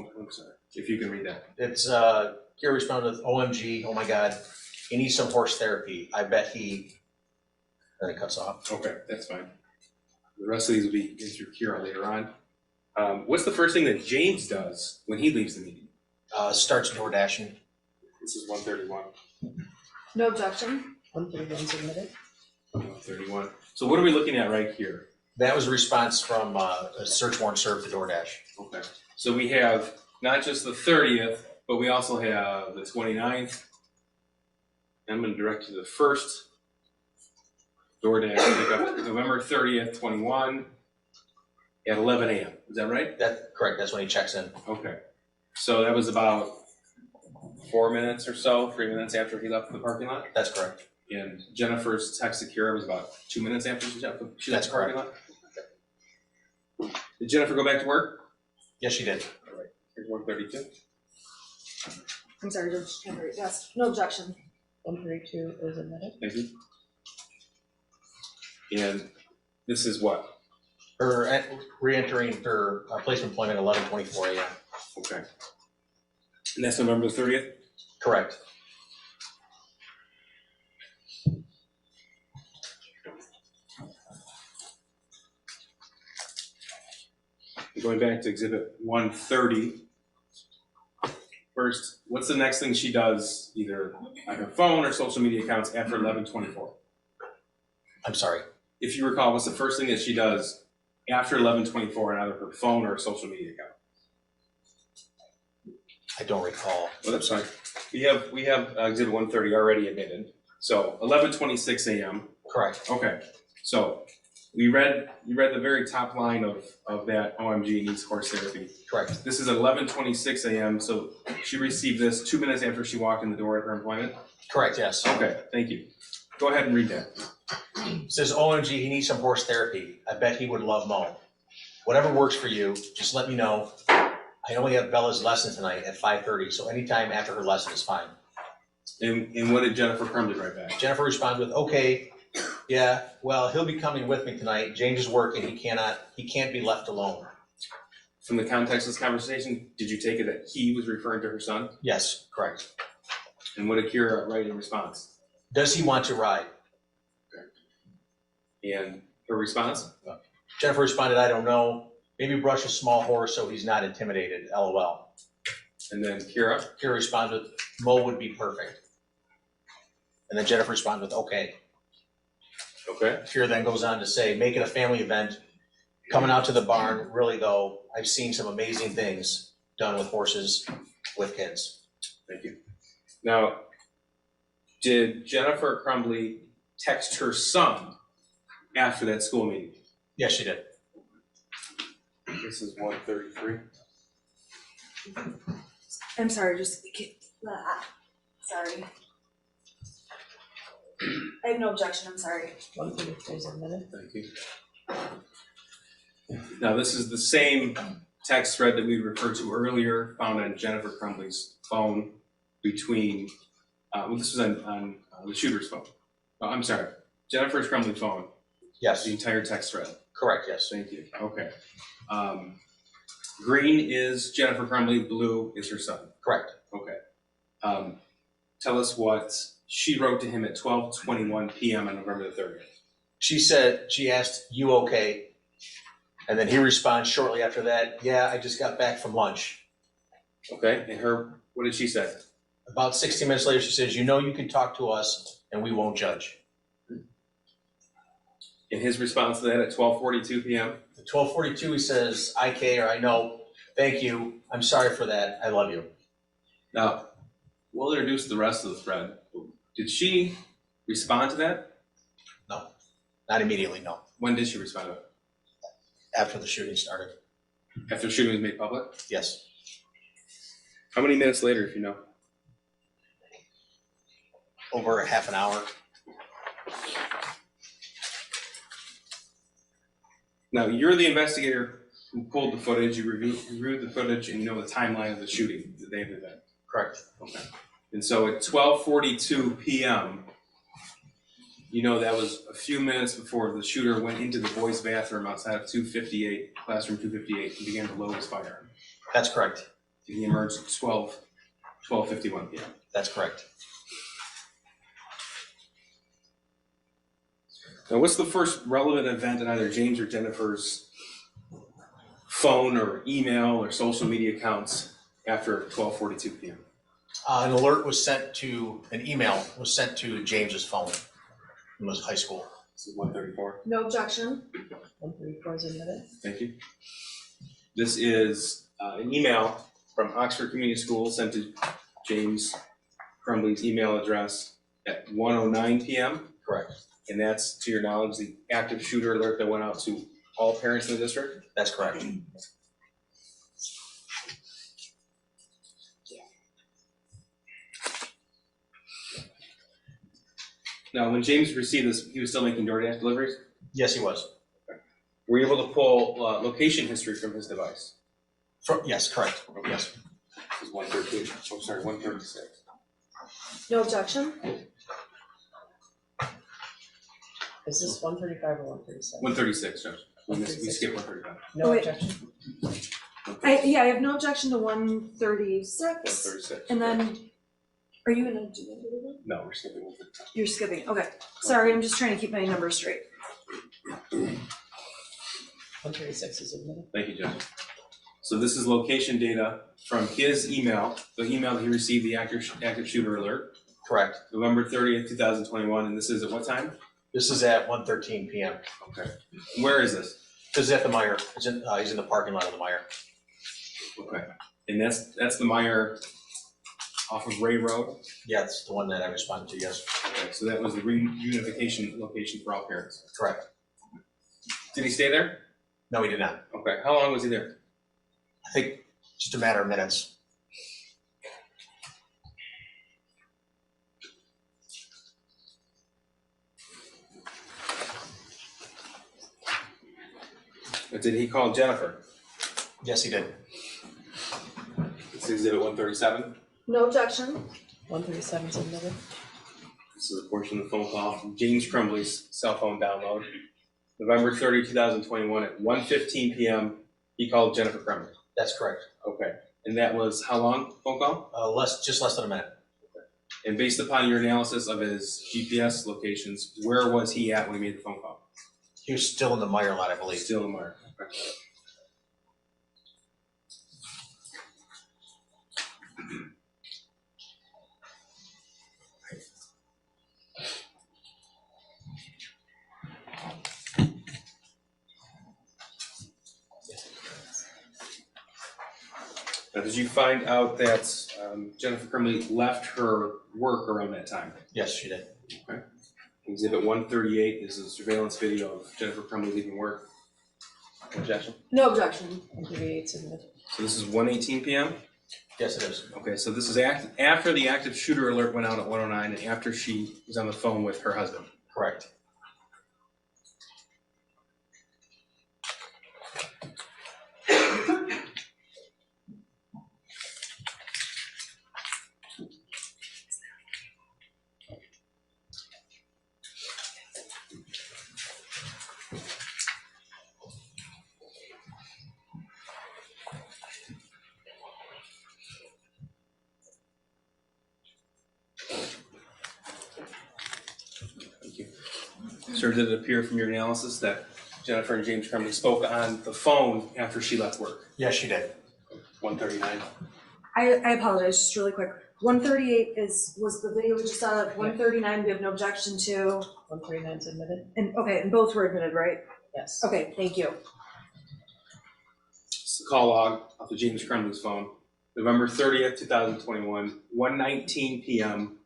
I'm sorry, if you can read that. It's, Kira responded with, OMG, oh my God, he needs some horse therapy. I bet he, then it cuts off. Okay, that's fine. The rest of these will be in through Kira later on. What's the first thing that James does when he leaves the meeting? Starts door dashing. This is 131. No objection? 131 submitted. 131. So what are we looking at right here? That was a response from a search warrant served to DoorDash. Okay. So we have not just the 30th, but we also have the 29th. I'm going to direct you to the first DoorDash pickup, November 30th, 21 at 11 a.m. Is that right? That's correct, that's when he checks in. Okay. So that was about 4 minutes or so, 3 minutes after he left the parking lot? That's correct. And Jennifer's text to Kira was about 2 minutes after she left That's the parking lot? Did Jennifer go back to work? Yes, she did. All right. Here's 132. I'm sorry, Judge Henry, yes, no objection. 132 is admitted. Thank you. And this is what? Her re-entering her place of employment at 11:24 a.m. Okay. And that's November 30th? Correct. Going back to Exhibit 130. First, what's the next thing she does, either on her phone or social media accounts after 11:24? I'm sorry. If you recall, what's the first thing that she does after 11:24 on either her phone or a social media account? I don't recall. Well, that's fine. We have Exhibit 130 already admitted. So 11:26 a.m. Correct. Okay. So you read the very top line of that OMG needs horse therapy. Correct. This is 11:26 a.m. So she received this 2 minutes after she walked in the door at her employment. Correct, yes. Okay. Thank you. Go ahead and read that. It says, OMG, he needs some horse therapy. I bet he would love Mo. Whatever works for you, just let me know. I only have Bella's lesson tonight at 5:30, so anytime after her lesson is fine. And what did Jennifer Crumbley write back? Jennifer responded with, okay, yeah, well, he'll be coming with me tonight. James is working, he can't be left alone. From the context of this conversation, did you take it that he was referring to her son? Yes, correct. And what did Kira write in response? Does he want to ride? And her response? Jennifer responded, I don't know. Maybe brush a small horse so he's not intimidated, LOL. And then Kira? Kira responded, Mo would be perfect. And then Jennifer responded with, okay. Okay. Kira then goes on to say, make it a family event. Coming out to the barn, really though, I've seen some amazing things done with horses with kids. Thank you. Now, did Jennifer Crumbley text her son after that school meeting? Yes, she did. This is 133. I'm sorry, just, sorry. I have no objection, I'm sorry. 133 is admitted. Thank you. Now, this is the same text thread that we referred to earlier, found on Jennifer Crumbley's phone between, well, this was on the shooter's phone. Oh, I'm sorry, Jennifer Crumbley's phone, Yes, the entire text thread. correct, yes. Thank you. Okay. Green is Jennifer Crumbley, blue is her son. Correct. Okay. Tell us what she wrote to him at 12:21 p.m. on November the 30th. She asked, "You okay?" And then he responds shortly after that, "Yeah, I just got back from lunch." Okay. And what did she say? About 60 minutes later, she says, "You know you can talk to us and we won't judge." And his response to that at 12:42 p.m. At 12:42, he says, "I care, I know, thank you, I'm sorry for that, I love you." Now, we'll introduce the rest of the thread. Did she respond to that? No, not immediately, no. When did she respond to it? After the shooting started, After the shooting was made public? yes. How many minutes later, if you know? Over a half an hour. Now, you're the investigator who pulled the footage, you reviewed the footage, and you know the timeline of the shooting, the day of the event. Correct. Okay. And so at 12:42 p.m., you know that was a few minutes before the shooter went into the boys' bathroom outside of classroom 258, and began to load his firearm. That's correct. And he emerged at 12:51 p.m. That's correct. Now, what's the first relevant event on either James or Jennifer's phone or email or social media accounts after 12:42 p.m.? An email was sent to James's phone in his high school. This is 134. No objection. 134 is admitted. Thank you. This is an email from Oxford Community School sent to James Crumbley's email address at 1:09 p.m. Correct. And that's, to your knowledge, the active shooter alert that went out to all parents in the district? That's correct. Now, when James received this, he was still making DoorDash deliveries? Yes, he was. Were you able to pull location history from his device? Yes, correct. Yes. This is 113. Oh, sorry, 136. No objection. Is this 135 or 137? 136, Judge. We skipped 135. No Oh, wait. objection. I have no objection to 136. 136. And then, are you gonna do it? No, we're skipping 135. You're skipping, okay. Sorry, I'm just trying to keep my numbers straight. 136 is admitted. Thank you, Judge. So this is location data from his email, the email that he received the active shooter alert, Correct. November 30th, 2021, and this is at what time? This is at 1:13 p.m. Okay. Where is this? This is at the Meyer. He's in the parking lot of the Meyer. Okay. And that's the Meyer off of Ray Road? Yeah, that's the one that I responded to, yes. Okay, so that was the reunification location for all parents. Correct. Did he stay there? No, he did not. Okay. How long was he there? I think just a matter of minutes. But did he call Jennifer? Yes, he did. This is exhibit 137. No objection. 137 is admitted. This is a portion of the phone call from James Crumbley's cell phone download. November 30, 2021 at 1:15 p.m. He called Jennifer Crumbley. That's correct. Okay. And that was how long phone call? Just less than a minute. And based upon your analysis of his GPS locations, where was he at when he made the phone call? He was still in the Meyer lot, I believe. Still in Mark. Okay. Now, did you find out that Jennifer Crumbley left her work around that time? Yes, she did. Okay. Exhibit 138 is a surveillance video of Jennifer Crumbley leaving work. Objection? No objection. 138 is admitted. So this is 1:18 p.m. Yes, it is. Okay, so this is after the active shooter alert went out at 109 and after she was on the phone with her husband. Correct. Sir, did it appear from your analysis that Jennifer and James Crumbley spoke on the phone after she left work? Yes, she did. 139. I apologize, just really quick. 138 was the video we just saw. 139 we have no objection to. 139 is admitted? And okay, and both were admitted, right? Yes. Okay, thank you. It's the call log off of James Crumbley's phone. November 30th, 2021, 1:19 p.m.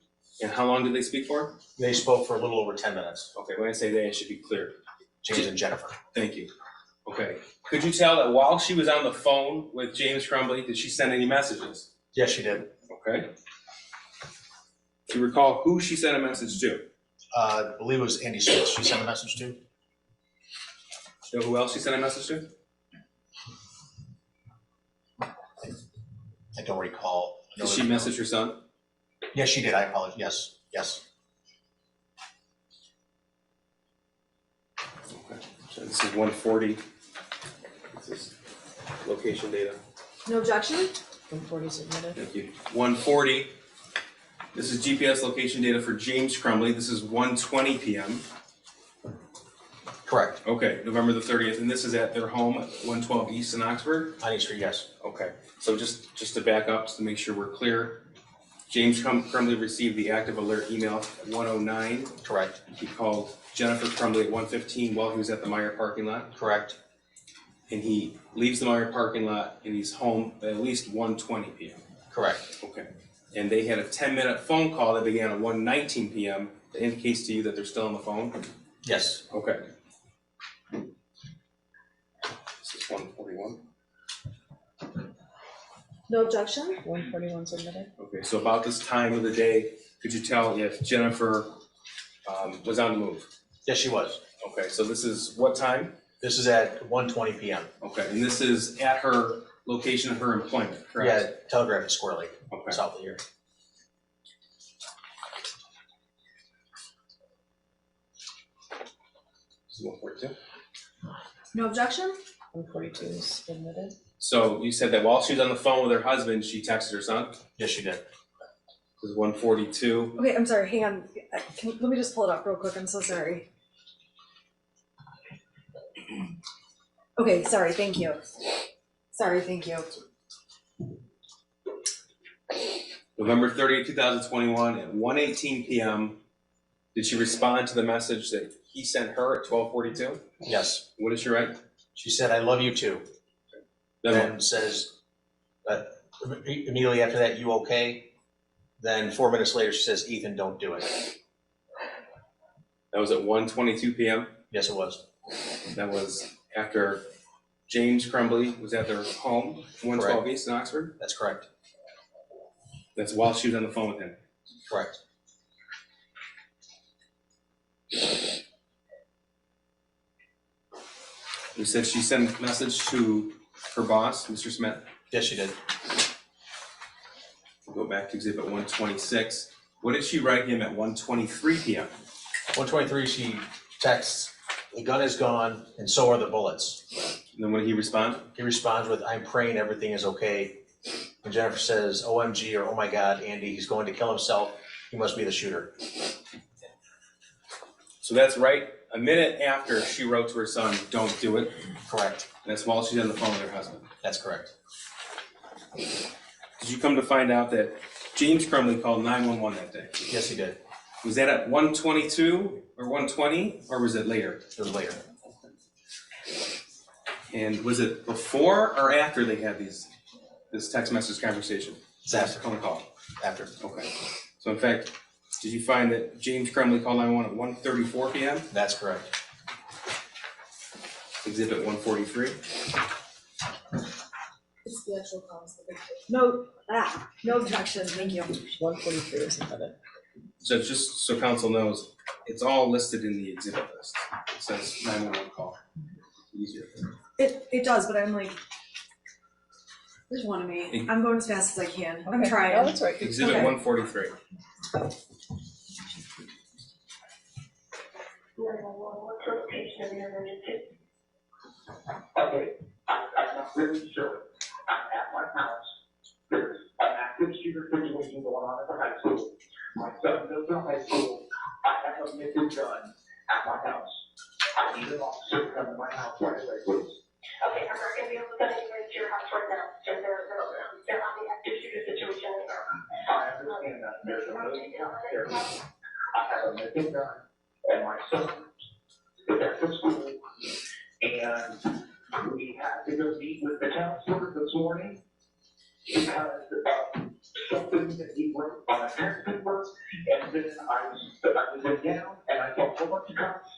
And how long did they speak for? They spoke for a little over 10 minutes. Okay, when I say they, it should be clear. James and Jennifer. Thank you. Okay. Could you tell that while she was on the phone with James Crumbley, did she send any messages? Yes, she did. Okay. Do you recall who she sent a message to? I believe it was Andy Smith she sent a message to. Do you know who else she sent a message to? I don't recall. Did she message her son? Yes, she did. I apologize. Yes, yes. Okay. So this is 140. This is location data. No objection? 140 is admitted? Thank you. 140. This is GPS location data for James Crumbley. This is 1:20 p.m. Correct. Okay, November the 30th, and this is at their home at 112 East in Oxford? On East Street, yes. Okay, so just to back up, just to make sure we're clear, James Crumbley received the active alert email at 109. Correct. He called Jennifer Crumbley at 1:15 while he was at the Meyer parking lot. Correct. And he leaves the Meyer parking lot and he's home at least 1:20 p.m. Correct. Okay. And they had a 10-minute phone call that began at 1:19 p.m. that indicates to you that they're still on the phone? Yes. Okay. This is 141. No objection? 141 is admitted? Okay, so about this time of the day, could you tell if Jennifer was on the move? Yes, she was. Okay, so this is what time? This is at 1:20 p.m. Okay, and this is at her location of her employment, correct? Yeah, Telegraph at Square Lake, Okay. south of here. This is 142. No objection? 142 is admitted? So you said that while she was on the phone with her husband, she texted her son? Yes, she did. This is 142. Okay, I'm sorry, hang on. Let me just pull it up real quick, I'm so sorry. Okay, sorry, thank you. Sorry, thank you. November 30th, 2021 at 1:18 p.m. Did she respond to the message that he sent her at 12:42? Yes. What did she write? She said, "I love you too." Then says, immediately after that, "You okay?" Then 4 minutes later, she says, "Ethan, don't do it." That was at 1:22 p.m. Yes, it was. That was after James Crumbley was at their home, 112 Correct. East in Oxford. That's correct. That's while she was on the phone with him. Correct. You said she sent a message to her boss, Mr. Smith. Yes, she did. Go back to exhibit 126. What did she write him at 1:23 p.m.? 1:23, she texts, "The gun is gone, and so are the bullets." And then what did he respond? He responds with, "I'm praying everything is okay." And Jennifer says, "OMG," or "Oh my God, Andy, he's going to kill himself. He must be the shooter." So that's right a minute after she wrote to her son, "Don't do it." Correct. And that's while she's on the phone with her husband. That's correct. Did you come to find out that James Crumbley called 911 that day? Yes, he did. Was that at 1:22 or 1:20, or was it later? It was later. And was it before or after they had this text message conversation? It's after. Phone call. After. Okay. So in fact, did you find that James Crumbley called 911 at 1:34 p.m.? That's correct. Exhibit 143. just the actual cause. No, no objection, thank you. 143, isn't that it? So just so council knows, it's all listed in the exhibit list. It says 911 call. Easier. It does, but I'm like, there's one of me. I'm going as fast as I can. I'm Okay. trying. Oh, that's right. Exhibit Okay. 143. What's the location of your emergency? Okay, I'm not really sure. I'm at my house. There's an active shooter situation going on at the high school. My son goes to high school. I have a missing gun at my house. I need an officer to come to my house right away, please. Okay, I'm not gonna be able to send anybody to your house right now. They're on the active shooter situation right now. I understand that. There's a million out there. I have a missing gun and my son is at the school. And we had to go meet with the counselor this morning because of something that he wrote on a test paper. And then I was in town and I saw a whole bunch of cops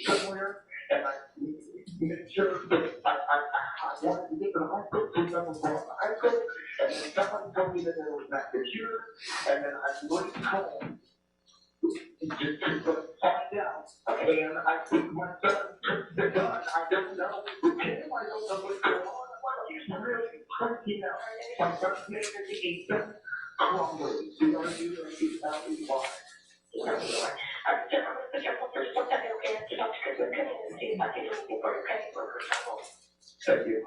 somewhere, and I made sure that I wanted to get to the hospital, since I was going to high school, and then someone told me that there was an active shooter, and then I went home just to find out, and I think my son took the gun. I don't know the him, I don't know what's going on. He's really freaking out. My son's name is Ethan Crumbley, C-R-U-M-B-L-E-Y. I'm just gonna put your phone first, one second, okay? To talk to Chris McKinney and see if I can do anything for you, okay? Thank you.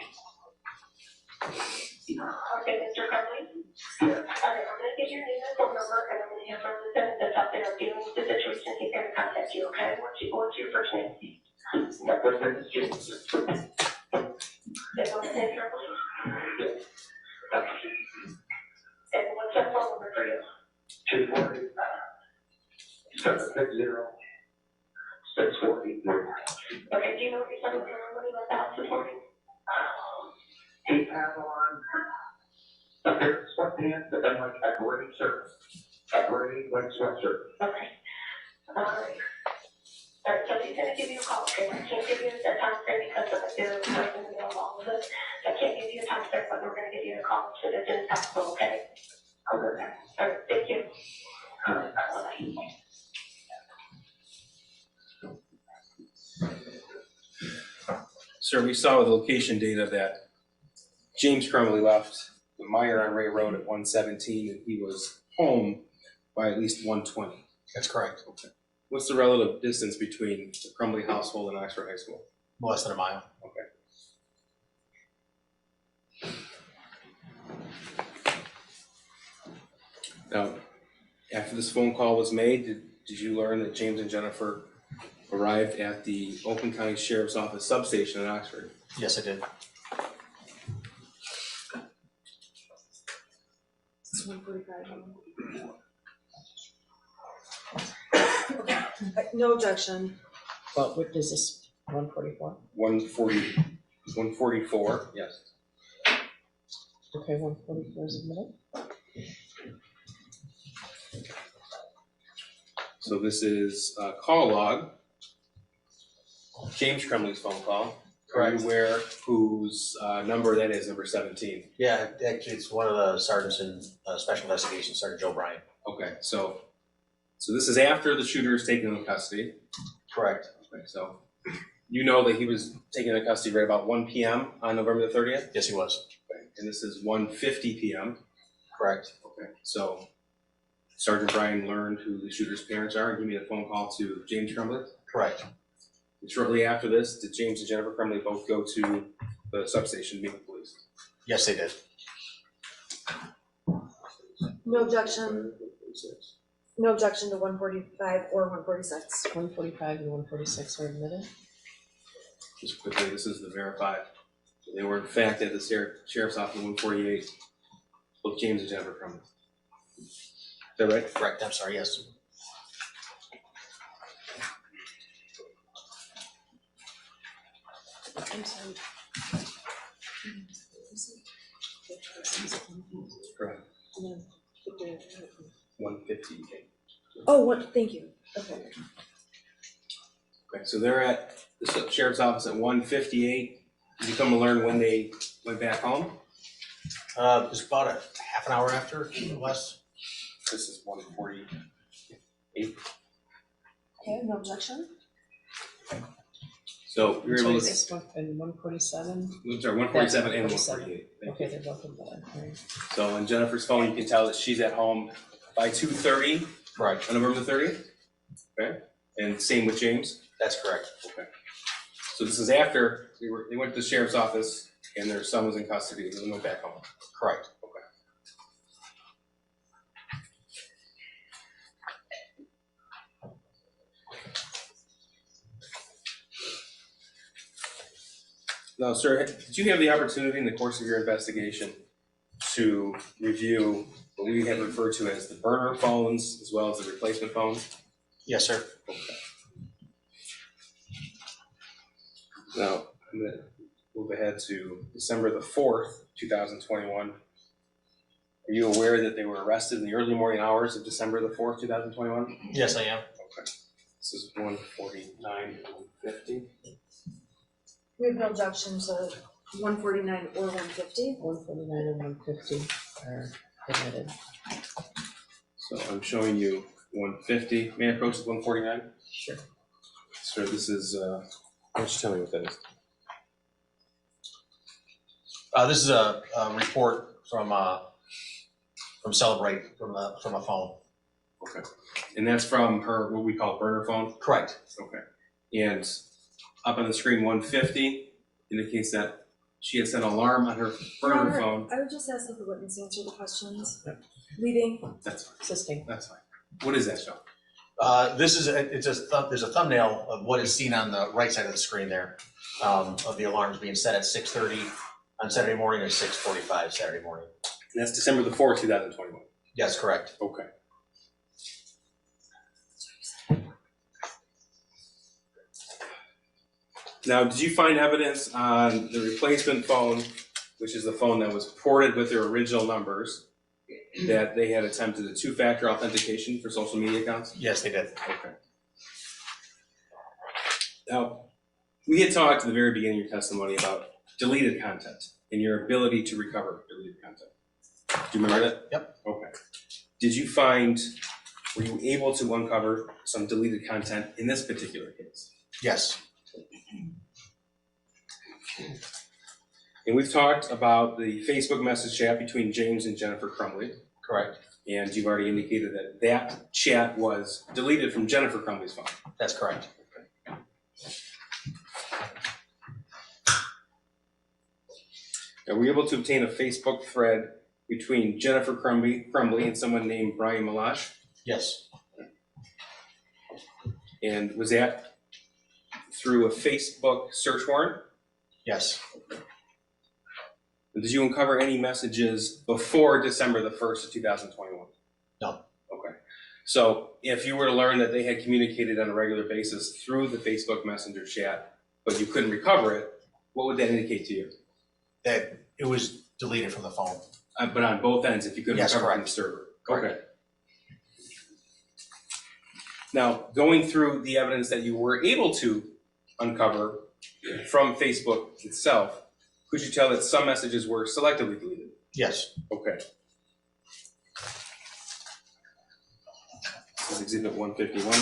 Okay, Mr. Crumbley? Yes. Okay, I'm gonna give your name and phone number, and I'm gonna have our lieutenant that's out there dealing with the situation, he's gonna contact you, okay? What's your first name? My first name is James. Is that name Crumbley? Yes. Okay. And what's that phone number for you? 240 760 6483. Okay, do you know what your son was doing when he left the house this morning? He had on a pair of sweatpants and like a gray shirt, a gray like sweatshirt. Okay. Alright. Alright, so he's gonna give you a call, okay? I can't give you a time frame because of the right in the middle of all of this. I can't give you a time frame, but we're gonna give you a call so that it's possible, okay? Okay. Alright, thank you. Alright. Bye-bye. Sir, we saw the location data that James Crumbley left the Meyer on Ray Road at 117, and he was home by at least 120. That's correct. What's the relative distance between the Crumbley household and Oxford High School? Less than a mile. Okay. Now, after this phone call was made, did you learn that James and Jennifer arrived at the Oakland County Sheriff's Office substation in Oxford? Yes, I did. It's 145. No objection. Well, what is this, 144? 144, yes. Okay, 144 is admitted. So this is a call log. James Crumbley's phone call. Are you aware whose number that is, number 17? Yeah, actually, it's one of the sergeants in Special Investigations, Sergeant Joe Bryant. Okay, so this is after the shooter is taken into custody. Correct. Okay, so you know that he was taken into custody right about 1 p.m. on November the 30th? Yes, he was. Okay, and this is 1:50 p.m. Correct. Okay, so Sergeant Bryan learned who the shooter's parents are, and he made a phone call to James Crumbley. Correct. And shortly after this, did James and Jennifer Crumbley both go to the substation to meet with police? Yes, they did. No objection. No objection to 145 or 146. 145 and 146 are admitted. Just quickly, this is the verified. So they were in fact at the Sheriff's Office 148, both James and Jennifer Crumbley. Is that right? Correct. I'm sorry. Yes. I'm sorry. Correct. 150. Oh, what? Thank you. Okay. Okay, so they're at the Sheriff's Office at 1:58. Did you come to learn when went back home. It was about a half an hour after, less. This is 1:48. Okay, no objection? So we were able to, This one and 147. I'm sorry, 147 and 147. 148. Okay, they're both in blood. Right. So on Jennifer's phone, you can tell that she's at home by 2:30 Correct. on November 30th. Okay, and same with James. That's correct. Okay. So this is after they went to the sheriff's office and their son was in custody and they went back home. Correct. Okay. Now, sir, did you have the opportunity in the course of your investigation to review what we have referred to as the burner phones as well as the replacement phones? Yes, sir. Now, I'm going to move ahead to December the 4th, 2021. Are you aware that they were arrested in the early morning hours of December the 4th, 2021? Yes, I am. Okay. This is 149 and 150. We have no objection to 149 or 150. 149 and 150 are admitted. So I'm showing you 150. May I approach with 149? Sure. Sir, this is, why don't you tell me what that is? This is a report from Celebrate from a phone. Okay. And that's from her, what we call burner phone? Correct. Okay. And up on the screen, 150 indicates that she had set an alarm on her burner Robert, phone. I would just ask that the witness answer the questions. Yep. Leaving. That's fine. Assisting. That's fine. What is that show? This is there's a thumbnail of what is seen on the right side of the screen there, of the alarms being set at 6:30 on Saturday morning or 6:45 Saturday morning. And that's December the 4th, 2021. Yes, correct. Okay. Now, did you find evidence on the replacement phone, which is the phone that was ported with their original numbers, that they had attempted a two-factor authentication for social media accounts? Yes, they did. Okay. Now, we had talked at the very beginning of your testimony about deleted content and your ability to recover deleted content. Do you remember that? Yep. Okay. Were you able to uncover some deleted content in this particular case? Yes. And we've talked about the Facebook message chat between James and Jennifer Crumbley. Correct. And you've already indicated that that chat was deleted from Jennifer Crumbley's phone. That's correct. Now, were you able to obtain a Facebook thread between Jennifer Crumbley and someone named Brian Malash? Yes. And was that through a Facebook search warrant? Yes. And did you uncover any messages before December the 1st of 2021? No. Okay. So if you were to learn that they had communicated on a regular basis through the Facebook Messenger chat, but you couldn't recover it, what would that indicate to you? That it was deleted from the phone. But on both ends, if you couldn't Yes, recover from the correct. server. Correct. Okay. Now, going through the evidence that you were able to uncover from Facebook itself, could you tell that some messages were selectively deleted? Yes. Okay. This is exhibit 151.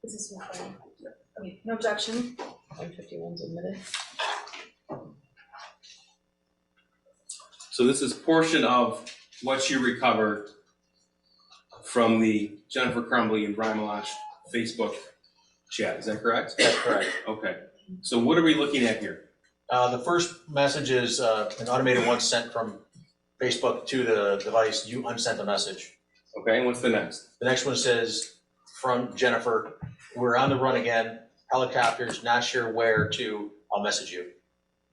Is this one fine? Okay, no objection. 151's admitted. So this is portion of what you recovered from the Jennifer Crumbley and Brian Malash Facebook chat. Is that correct? That's correct. Okay. So what are we looking at here? The first message is an automated one sent from Facebook to the device. You unsent the message. Okay, and what's the next? The next one says, from Jennifer, we're on the run again, helicopters, not sure where to, I'll message you.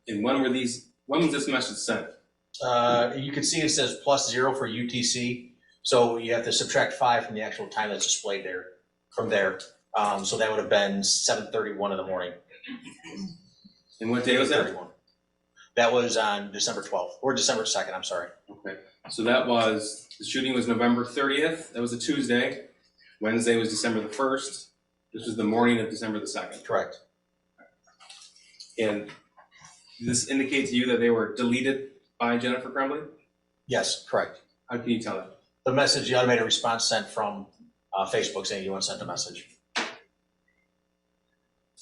And when was this message sent? You can see it says +0 for UTC. So you have to subtract 5 from the actual time that's displayed there, from there. So that would have been 7:31 in the morning. And what day was that? 8:31. That was on December 12th, or December 2nd, I'm sorry. Okay. So the shooting was November 30th. That was a Tuesday. Wednesday was December the 1st. This was the morning of December the 2nd. Correct. And this indicate to you that they were deleted by Jennifer Crumbley? Yes, correct. How can you tell that? The message, the automated response sent from Facebook saying you want to send a message.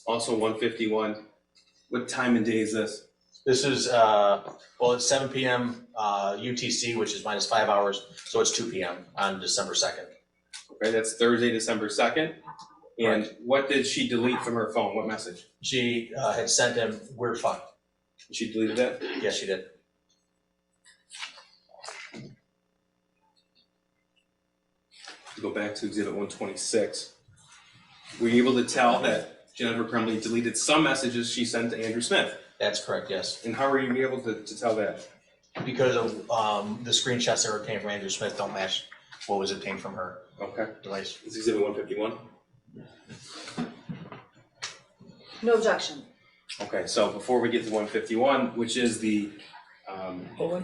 Also 151, what time and day is this? This is, well, it's 7 p.m. UTC, which is minus 5 hours, so it's 2 p.m. on December 2nd. Okay, that's Thursday, December 2nd. And what did she delete from her phone? What message? She had sent him, "We're fucked." She deleted that? Yes, she did. Go back to exhibit 126. Were you able to tell that Jennifer Crumbley deleted some messages she sent to Andrew Smith? That's correct, yes. And how were you able to tell that? Because of the screenshots that were obtained from Andrew Smith don't match what was obtained from her Okay. device. It's exhibit 151. No objection. Okay, so before we get to 151, which is the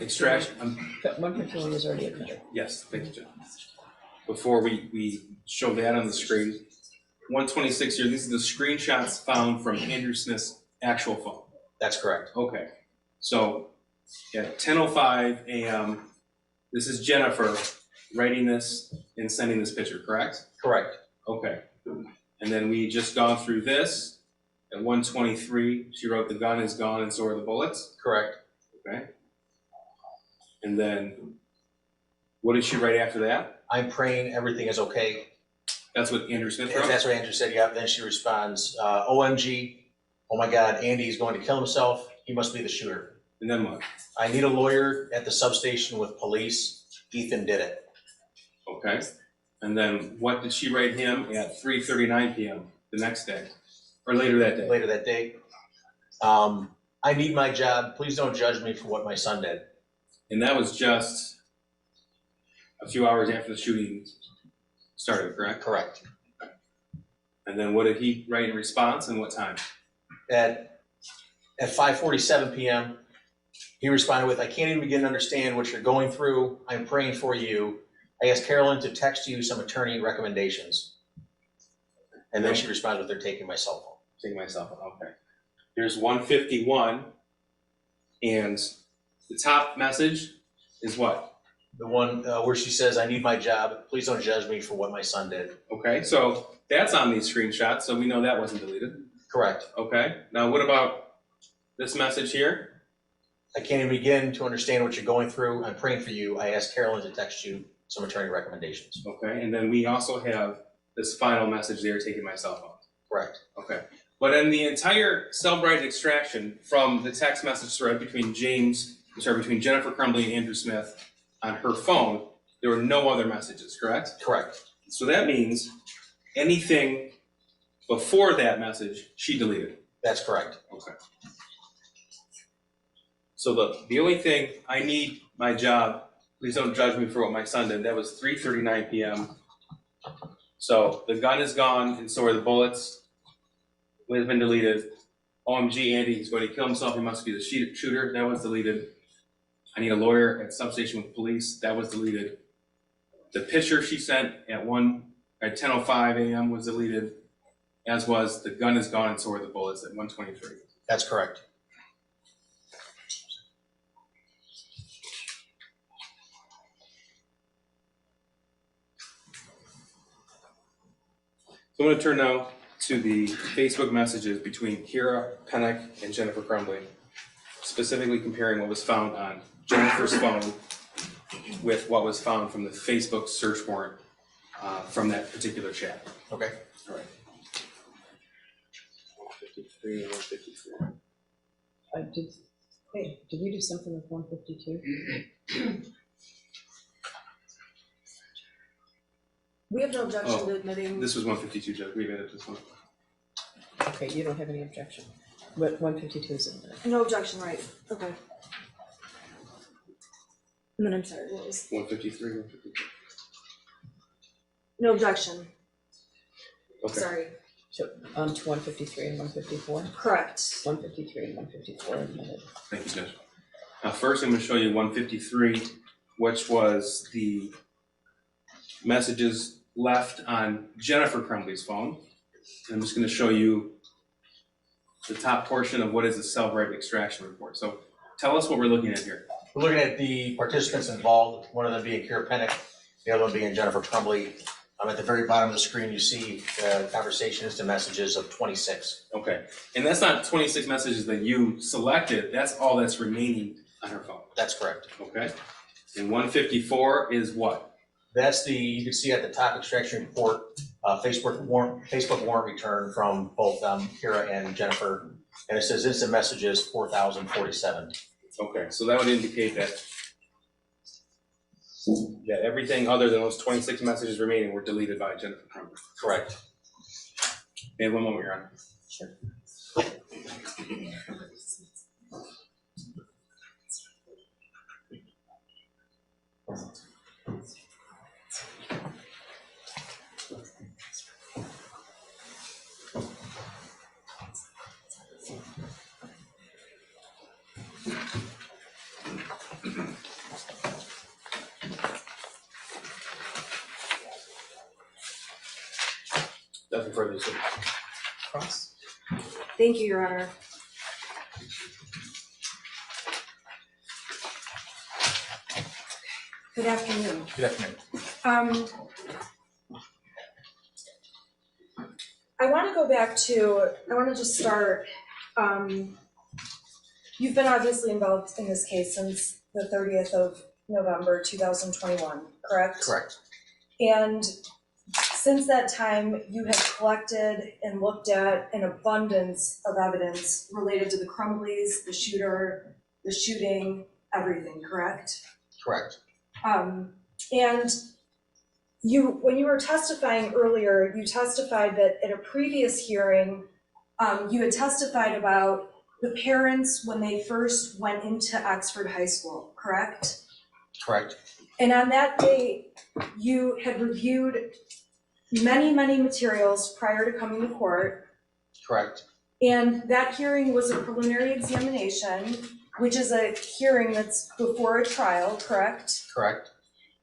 extraction. 151 is already admitted. Yes, thank you, Jen. Before we show that on the screen, 126 here, these are the screenshots found from Andrew Smith's actual phone. That's correct. Okay, so at 10:05 a.m., this is Jennifer writing this and sending this picture, correct? Correct. Okay, and then we just gone through this. At 1:23, she wrote, "The gun is gone and so are the bullets." Correct. Okay. And then, what did she write after that? "I'm praying everything is okay." That's what Andrew Smith If wrote? that's what Andrew said, yeah. Then she responds, "OMG, oh my God, Andy is going to kill himself. He must be the shooter. And then what? I need a lawyer at the substation with police. Ethan did it." Okay. And then what did she write him at 3:39 p.m. the next day? Or later that day? Later that day, "I need my job. Please don't judge me for what my son did." And that was just a few hours after the shooting started, correct? Correct. And then what did he write in response and what time? At 5:47 p.m., he responded with, "I can't even begin to understand what you're going through. I'm praying for you. I asked Carolyn to text you some attorney recommendations." And then she responded with, "They're taking my cell phone." Take myself, okay. Here's 151, and the top message is what? The one where she says, "I need my job. Please don't judge me for what my son did." Okay, so that's on these screenshots, so we know that wasn't deleted. Correct. Okay, now what about this message here? "I can't even begin to understand what you're going through. I'm praying for you. I asked Carolyn to text you some attorney recommendations." Okay, and then we also have this final message there, taking my cell phone. Correct. Okay, but in the entire Cellbrite extraction from the text message thread between between Jennifer Crumbley and Andrew Smith on her phone, there were no other messages, correct? Correct. So that means anything before that message, she deleted. That's correct. Okay. So the only thing, "I need my job, please don't judge me for what my son did," that was 3:39 p.m. So the gun is gone and so are the bullets. It has been deleted. "OMG, Andy, he's going to kill himself. He must be the shooter." That was deleted. "I need a lawyer at substation with police." That was deleted. The picture she sent at 10:05 a.m. was deleted, as was "The gun is gone and so are the bullets" at 1:23. That's correct. So I'm going to turn now to the Facebook messages between Kira Pennick and Jennifer Crumbley, specifically comparing what was found on Jennifer's phone with what was found from the Facebook search warrant from that particular chat. Okay. All right. 153 and 154. Did we do something with 152? We have no objection Oh, to admitting. This was 152, Judge. We added this one. Okay, you don't have any objection. But 152 is in there. No objection, right? Okay. And then I'm sorry, what was? 153, 154. No objection. Okay. Sorry. So on to 153 and 154? Correct. 153 and 154 admitted. Thank you, Judge. Now, first, I'm going to show you 153, which was the messages left on Jennifer Crumbley's phone. I'm just going to show you the top portion of what is a self-right extraction report. So tell us what we're looking at here. We're looking at the participants involved, one of them being Kira Pennick, the other one being Jennifer Crumbley. At the very bottom of the screen, you see conversations to messages of 26. Okay, and that's not 26 messages that you selected, that's all that's remaining on her phone. That's correct. Okay, and 154 is what? That's you can see at the top extraction report, Facebook warrant return from both Kira and Jennifer, and it says instant messages 4,047. Okay, so that would indicate that everything other than those 26 messages remaining were deleted by Jennifer Crumbley. Correct. And one moment, Your Honor. Sure. Nothing further to say. Cross. Thank you, Your Honor. Good afternoon. Good afternoon. I want to go back to, I want to just start, you've been obviously involved in this case since the 30th of November 2021, correct? Correct. And since that time, you have collected and looked at an abundance of evidence related to the Crumbleys, the shooter, the shooting, everything, correct? Correct. And when you were testifying earlier, you testified that at a previous hearing, you had testified about the parents when they first went into Oxford High School, correct? Correct. And on that day, you had reviewed many, many materials prior to coming to court. Correct. And that hearing was a preliminary examination, which is a hearing that's before a trial, correct? Correct.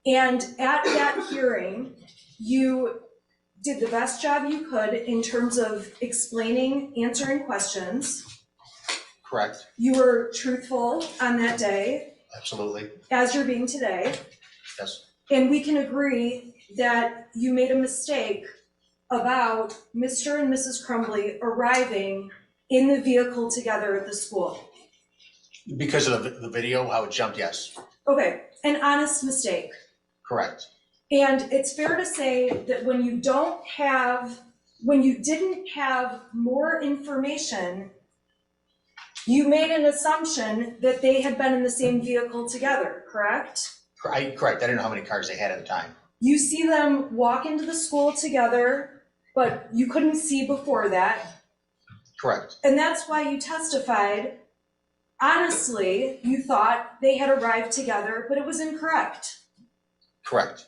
And at that hearing, you did the best job you could in terms of explaining, answering questions. Correct. You were truthful on that day. Absolutely. As you're being today. Yes. And we can agree that you made a mistake about Mr. and Mrs. Crumbley arriving in the vehicle together at the school. Because of the video, how it jumped, yes. Okay, an honest mistake. Correct. And it's fair to say that when you didn't have more information, you made an assumption that they had been in the same vehicle together, correct? Correct. I didn't know how many cars they had at the time. You see them walk into the school together, but you couldn't see before that. Correct. And that's why you testified, honestly, you thought they had arrived together, but it was incorrect. Correct.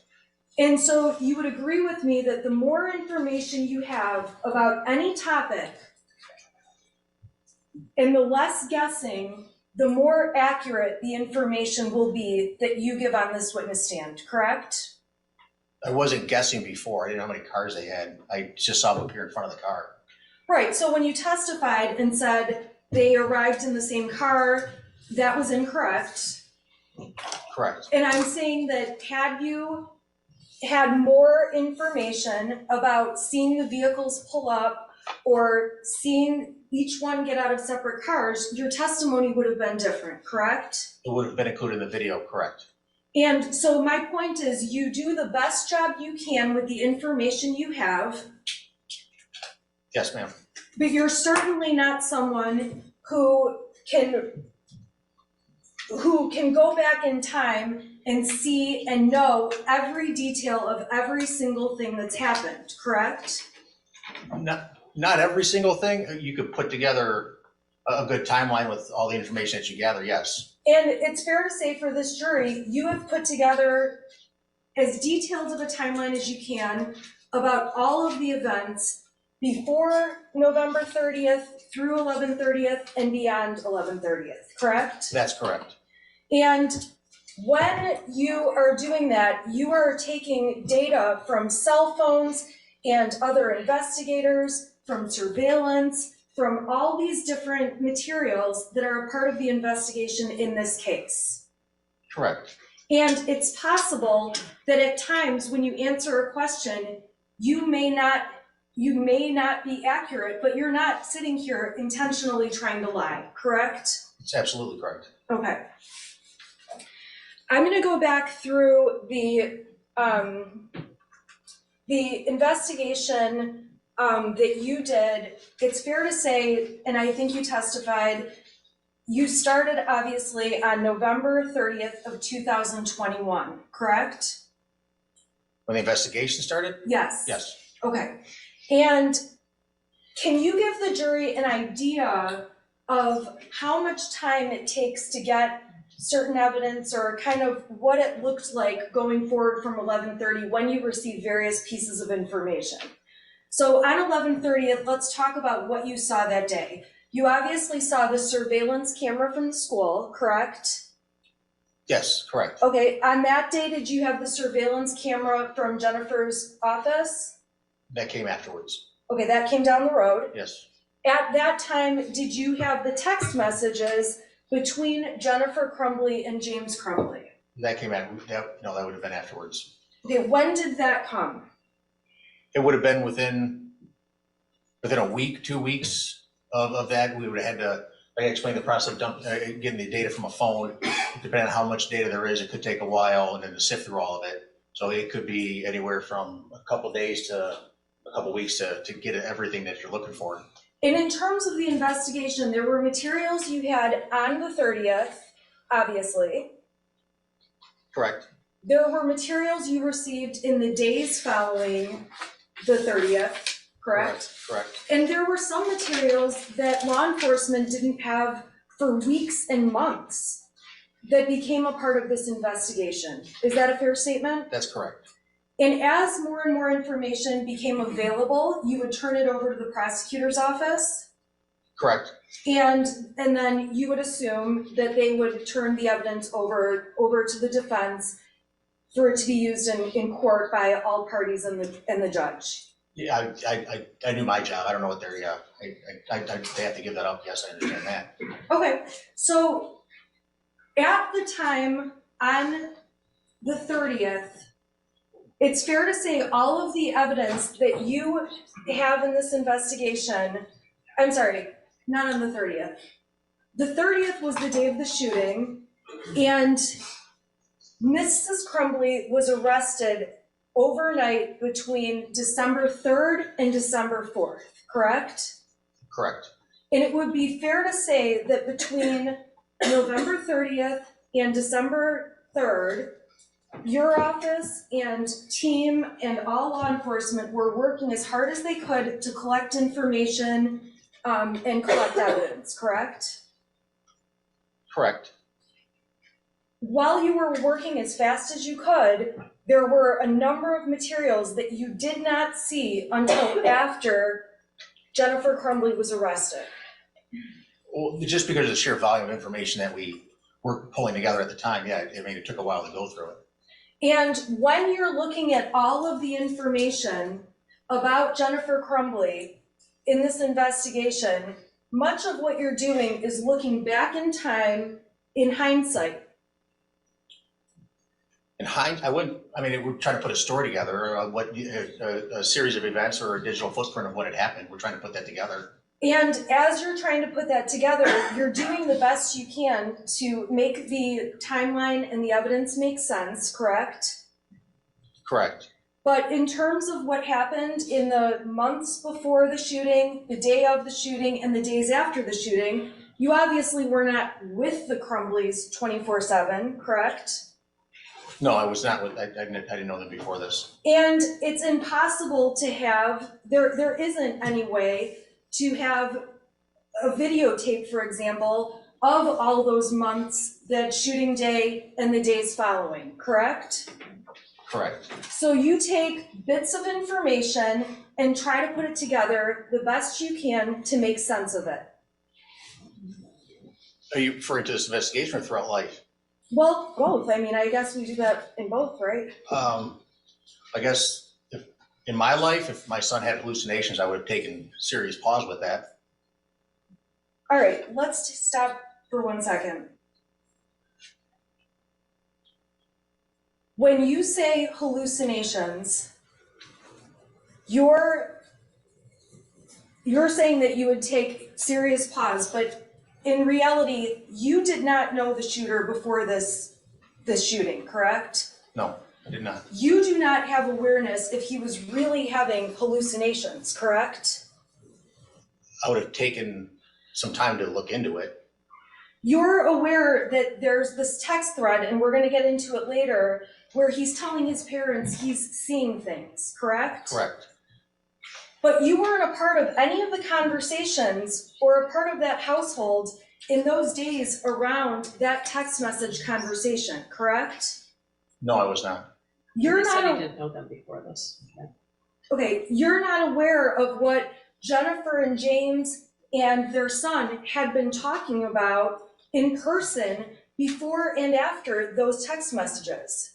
And so you would agree with me that the more information you have about any topic, and the less guessing, the more accurate the information will be that you give on this witness stand, correct? I wasn't guessing before. I didn't know how many cars they had. I just saw them appear in front of the car. Right, so when you testified and said they arrived in the same car, that was incorrect. Correct. And I'm saying that had you had more information about seeing the vehicles pull up or seeing each one get out of separate cars, your testimony would have been different, correct? It would have been included in the video, correct. And so my point is, you do the best job you can with the information you have. Yes, ma'am. But you're certainly not someone who can go back in time and see and know every detail of every single thing that's happened, correct? Not every single thing. You could put together a good timeline with all the information that you gather, yes. And it's fair to say for this jury, you have put together as detailed of a timeline as you can about all of the events before November 30th through 11/30th and beyond 11/30th, correct? That's correct. And when you are doing that, you are taking data from cell phones and other investigators, from surveillance, from all these different materials that are a part of the investigation in this case. Correct. And it's possible that at times when you answer a question, you may not be accurate, but you're not sitting here intentionally trying to lie, correct? It's absolutely correct. Okay. I'm gonna go back through the investigation that you did. It's fair to say, and I think you testified, you started obviously on November 30th of 2021, correct? When the investigation started? Yes. Yes. Okay. And can you give the jury an idea of how much time it takes to get certain evidence, or kind of what it looked like going forward from 11:30 when you received various pieces of information? So on 11:30, let's talk about what you saw that day. You obviously saw the surveillance camera from the school, correct? Yes, correct. Okay, on that day, did you have the surveillance camera from Jennifer's office? That came afterwards. Okay, that came down the road. Yes. At that time, did you have the text messages between Jennifer Crumbley and James Crumbley? That came out, no, that would have been afterwards. Okay, when did that come? It would have been within a week, 2 weeks of that. We would have had to, like I explained, the process of getting the data from a phone. Depending on how much data there is, it could take a while, and then to sift through all of it. So it could be anywhere from a couple of days to a couple of weeks to get everything that you're looking for. And in terms of the investigation, there were materials you had on the 30th, obviously. Correct. There were materials you received in the days following the 30th, correct? Correct. And there were some materials that law enforcement didn't have for weeks and months that became a part of this investigation. Is that a fair statement? That's correct. And as more and more information became available, you would turn it over to the prosecutor's office? Correct. And then you would assume that they would turn the evidence over to the defense for it to be used in court by all parties and the judge. Yeah, I knew my job. I don't know what they're, yeah, they have to give that up. Yes, I understand that. Okay, so at the time on the 30th, it's fair to say all of the evidence that you have in this investigation, I'm sorry, not on the 30th. The 30th was the day of the shooting, and Mrs. Crumbley was arrested overnight between December 3rd and December 4th, correct? Correct. And it would be fair to say that between November 30th and December 3rd, your office and team and all law enforcement were working as hard as they could to collect information and collect evidence, correct? Correct. While you were working as fast as you could, there were a number of materials that you did not see until after Jennifer Crumbley was arrested. Well, just because of the sheer volume of information that we were pulling together at the time, yeah, I mean, it took a while to go through it. And when you're looking at all of the information about Jennifer Crumbley in this investigation, much of what you're doing is looking back in time in hindsight. In hindsight, we're trying to put a story together, a series of events or a digital footprint of what had happened. We're trying to put that together. And as you're trying to put that together, you're doing the best you can to make the timeline and the evidence make sense, correct? Correct. But in terms of what happened in the months before the shooting, the day of the shooting, and the days after the shooting, you obviously were not with the Crumbleys 24/7, correct? No, I was not. I didn't know them before this. And it's impossible to have, there isn't any way to have a videotape, for example, of all those months, that shooting day and the days following, correct? Correct. So you take bits of information and try to put it together the best you can to make sense of it. Are you referring to this investigation or throughout life? Well, both. I mean, I guess we do that in both, right? I guess in my life, if my son had hallucinations, I would have taken serious pause with that. All right, let's stop for 1 second. When you say hallucinations, you're saying that you would take serious pause, but in reality, you did not know the shooter before this shooting, correct? No, I did not. You do not have awareness if he was really having hallucinations, correct? I would have taken some time to look into it. You're aware that there's this text thread, and we're going to get into it later, where he's telling his parents he's seeing things, correct? Correct. But you weren't a part of any of the conversations or a part of that household in those days around that text message conversation, correct? No, I was not. You're You said not, you didn't know them before this. okay, you're not aware of what Jennifer and James and their son had been talking about in person before and after those text messages.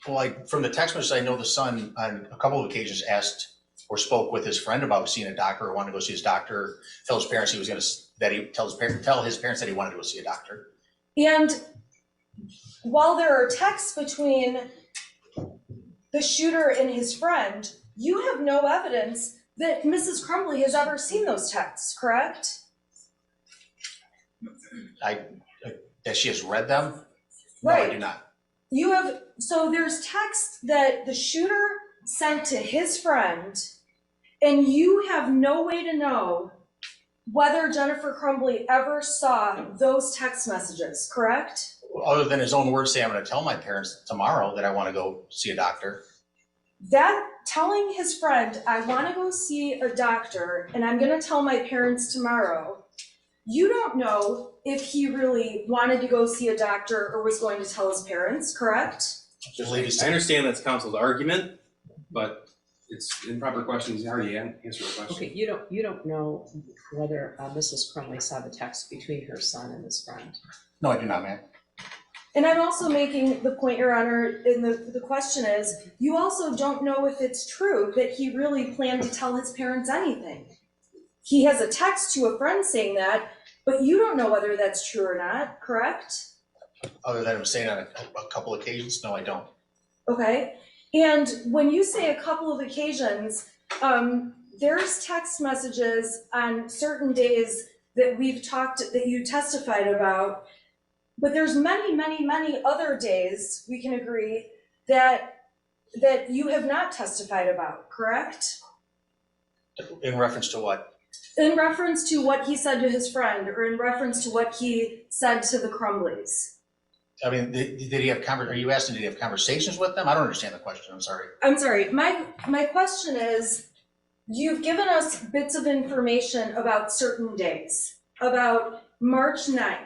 Well, from the text message, I know the son on a couple of occasions asked or spoke with his friend about seeing a doctor or wanted to go see his doctor, tell his parents tell his parents that he wanted to go see a doctor. And while there are texts between the shooter and his friend, you have no evidence that Mrs. Crumbley has ever seen those texts, correct? That she has read them? No, I Right. do not. You have, so there's text that the shooter sent to his friend, and you have no way to know whether Jennifer Crumbley ever saw those text messages, correct? Other than his own words say, I'm going to tell my parents tomorrow that I want to go see a doctor. That telling his friend, I want to go see a doctor and I'm going to tell my parents tomorrow, you don't know if he really wanted to go see a doctor or was going to tell his parents, correct? I understand that's counsel's argument, but it's improper questions. You already answered the question. Okay, you don't know whether Mrs. Crumbley saw the text between her son and his friend. No, I do not, ma'am. And I'm also making the point, Your Honor, and the question is, you also don't know if it's true that he really planned to tell his parents anything. He has a text to a friend saying that, but you don't know whether that's true or not, correct? Other than him saying on a couple occasions, no, I don't. Okay, and when you say a couple of occasions, there's text messages on certain days that you testified about, but there's many, many, many other days, we can agree, that you have not testified about, correct? In reference to what? In reference to what he said to his friend, or in reference to what he said to the Crumbleys. I mean, did he have are you asking, did he have conversations with them? I don't understand the question, I'm sorry. I'm sorry, my question is, you've given us bits of information about certain days, about March 9th,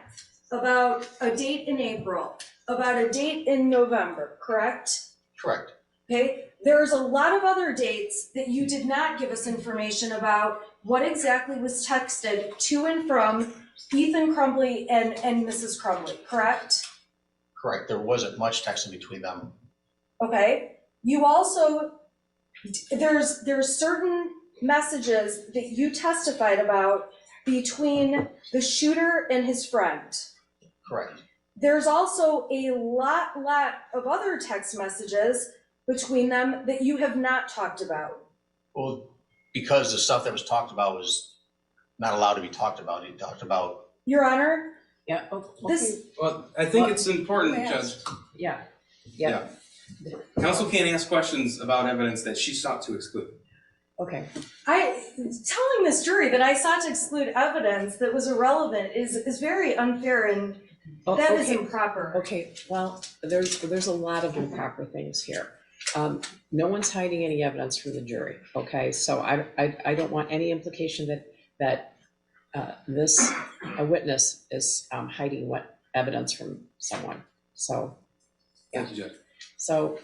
about a date in April, about a date in November, correct? Correct. Okay, there's a lot of other dates that you did not give us information about what exactly was texted to and from Ethan Crumbley and Mrs. Crumbley, correct? Correct, there wasn't much texting between them. Okay, you also, there's certain messages that you testified about between the shooter and his friend. Correct. There's also a lot of other text messages between them that you have not talked about. Well, because the stuff that was talked about was not allowed to be talked about. He talked about. Your Honor, Yeah, okay. this, Well, I think it's important, Judge. Yeah. Counsel can't ask questions about evidence that she sought to exclude. Okay, telling this jury that I sought to exclude evidence that was irrelevant is very unfair, and that is improper. Okay, well, there's a lot of improper things here. No one's hiding any evidence from the jury, okay? So I don't want any implication that a witness is hiding what evidence from someone. So, Thank you, Judge. so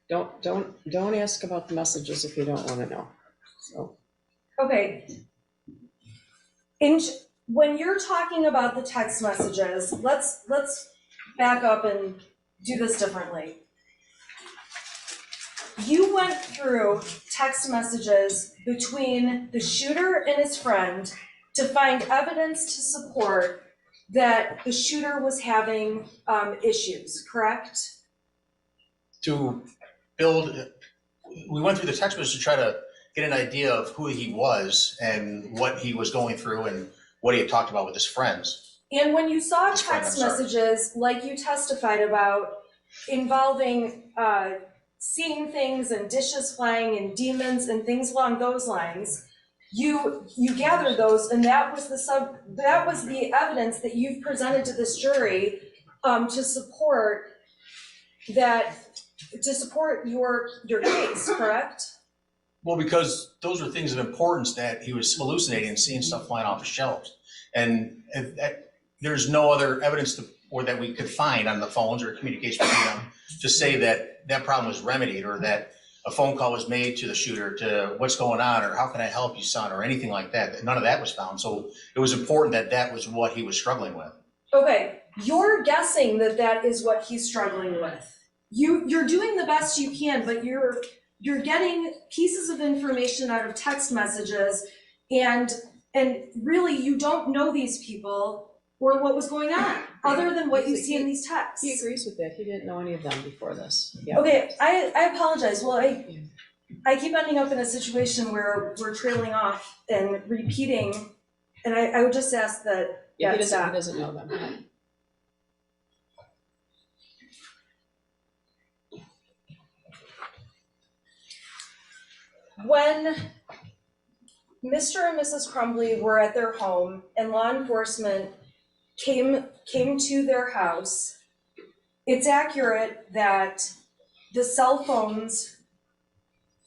don't ask about the messages if you don't want to know. So, Okay. When you're talking about the text messages, let's back up and do this differently. You went through text messages between the shooter and his friend to find evidence to support that the shooter was having issues, correct? To build, we went through the text message to try to get an idea of who he was and what he was going through and what he had talked about with his friends. And when you saw His friend, text I'm sorry. messages, like you testified about, involving seeing things and dishes flying and demons and things along those lines, you gathered those, and that was the evidence that you've presented to this jury to support your case, correct? Well, because those are things of importance, that he was hallucinating and seeing stuff flying off the shelves. And there's no other evidence or that we could find on the phones or communication between them to say that that problem was remedied, or that a phone call was made to the shooter to what's going on, or how can I help you, son, or anything like that. None of that was found. So it was important that that was what he was struggling with. Okay, you're guessing that that is what he's struggling with. You're doing the best you can, but you're getting pieces of information out of text messages, and really you don't know these people or what was going on, other than what you see in these texts. He agrees with that. He didn't know any of them before this. Yeah. Okay, I apologize. Well, I keep ending up in a situation where we're trailing off and repeating, and I would just ask that. Yeah, he stop. doesn't know them. When Mr. and Mrs. Crumbley were at their home and law enforcement came to their house, it's accurate that the cell phones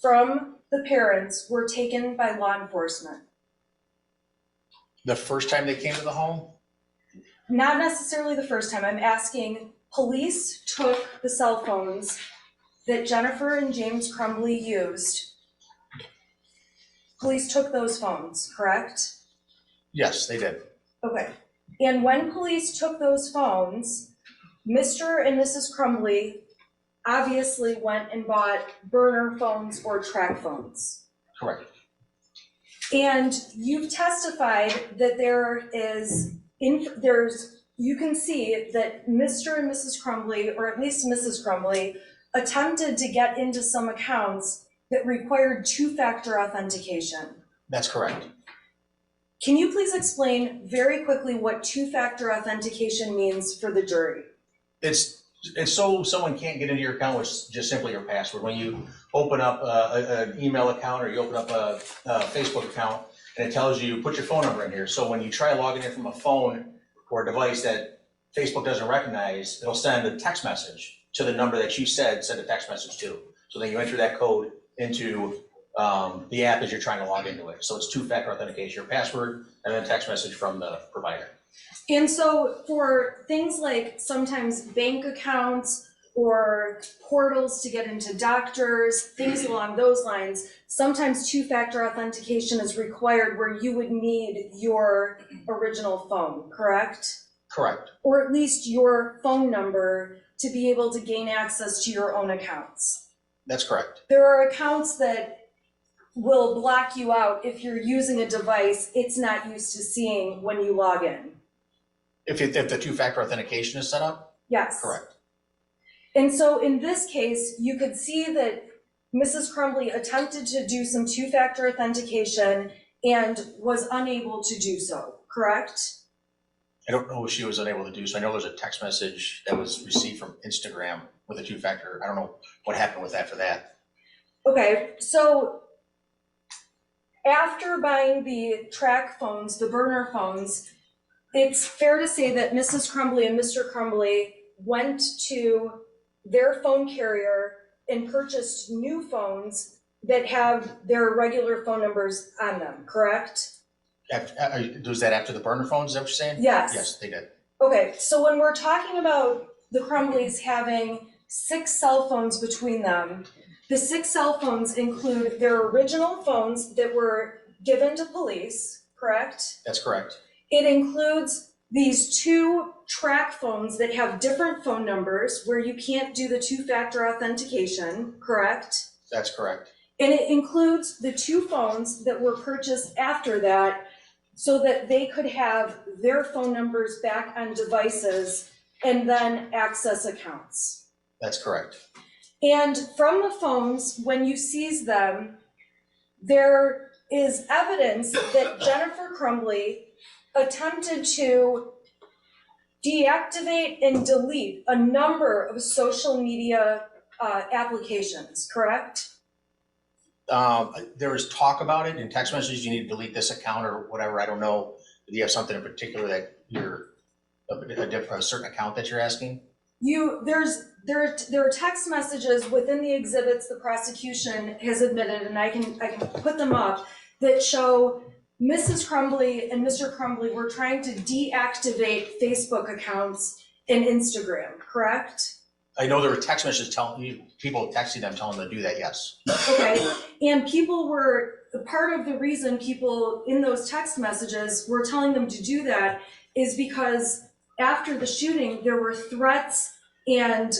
from the parents were taken by law enforcement. The first time they came to the home? Not necessarily the first time. I'm asking, police took the cell phones that Jennifer and James Crumbley used. Police took those phones, correct? Yes, they did. Okay. And when police took those phones, Mr. and Mrs. Crumbley obviously went and bought burner phones or track phones. Correct. And you've testified that you can see that Mr. and Mrs. Crumbley, or at least Mrs. Crumbley, attempted to get into some accounts that required two-factor authentication. That's correct. Can you please explain very quickly what two-factor authentication means for the jury? It's so someone can't get into your account with just simply your password. When you open up an email account, or you open up a Facebook account, and it tells you, put your phone number in here. So when you try logging in from a phone or a device that Facebook doesn't recognize, it'll send a text message to the number that you send a text message to. So then you enter that code into the app as you're trying to log into it. So it's two-factor authentication, your password, and then a text message from the provider. And so for things like sometimes bank accounts or portals to get into doctors, things along those lines, sometimes two-factor authentication is required where you would need your original phone, correct? Correct. Or at least your phone number to be able to gain access to your own accounts. That's correct. There are accounts that will block you out if you're using a device it's not used to seeing when you log in. If the two-factor authentication is set up? Yes. Correct. And so in this case, you could see that Mrs. Crumbley attempted to do some two-factor authentication and was unable to do so, correct? I don't know what she was unable to do. So I know there's a text message that was received from Instagram with a two-factor. I don't know what happened with after that. Okay, so after buying the track phones, the burner phones, it's fair to say that Mrs. Crumbley and Mr. Crumbley went to their phone carrier and purchased new phones that have their regular phone numbers on them, correct? Was that after the burner phones, is that what you're saying? Yes. Yes, they did. Okay, so when we're talking about the Crumbleys having 6 cell phones between them, the 6 cell phones include their original phones that were given to police, correct? That's correct. It includes these 2 track phones that have different phone numbers where you can't do the two-factor authentication, correct? That's correct. And it includes the 2 phones that were purchased after that so that they could have their phone numbers back on devices and then access accounts. That's correct. And from the phones, when you seize them, there is evidence that Jennifer Crumbley attempted to deactivate and delete a number of social media applications, correct? There was talk about it in text messages, you need to delete this account or whatever, I don't know. Do you have something in particular that you're, a certain account that you're asking? There are text messages within the exhibits the prosecution has admitted, and I can put them up, that show Mrs. Crumbley and Mr. Crumbley were trying to deactivate Facebook accounts and Instagram, correct? I know there were text messages people texting them telling them to do that, yes. Okay, and part of the reason people in those text messages were telling them to do that is because after the shooting, there were threats and,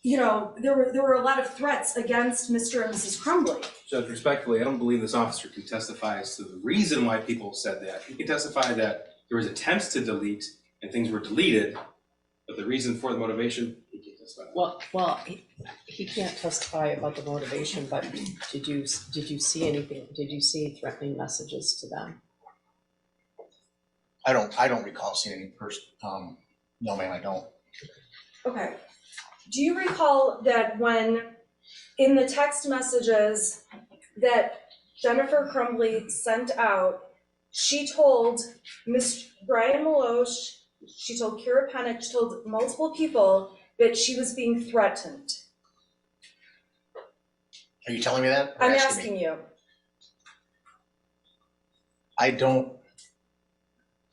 there were a lot of threats against Mr. and Mrs. Crumbley. Judge, respectfully, I don't believe this officer can testify as to the reason why people said that. He can testify that there was attempts to delete and things were deleted, but the reason for the motivation, he can't testify. Well, he can't testify about the motivation, but did you see anything? Did you see threatening messages to them? I don't recall seeing any person, no ma'am, I don't. Okay. Do you recall that when in the text messages that Jennifer Crumbley sent out, she told Ms. Brian Maloche, she told Kira Pennick, she told multiple people that she was being threatened? Are you telling me that? I'm asking you. I don't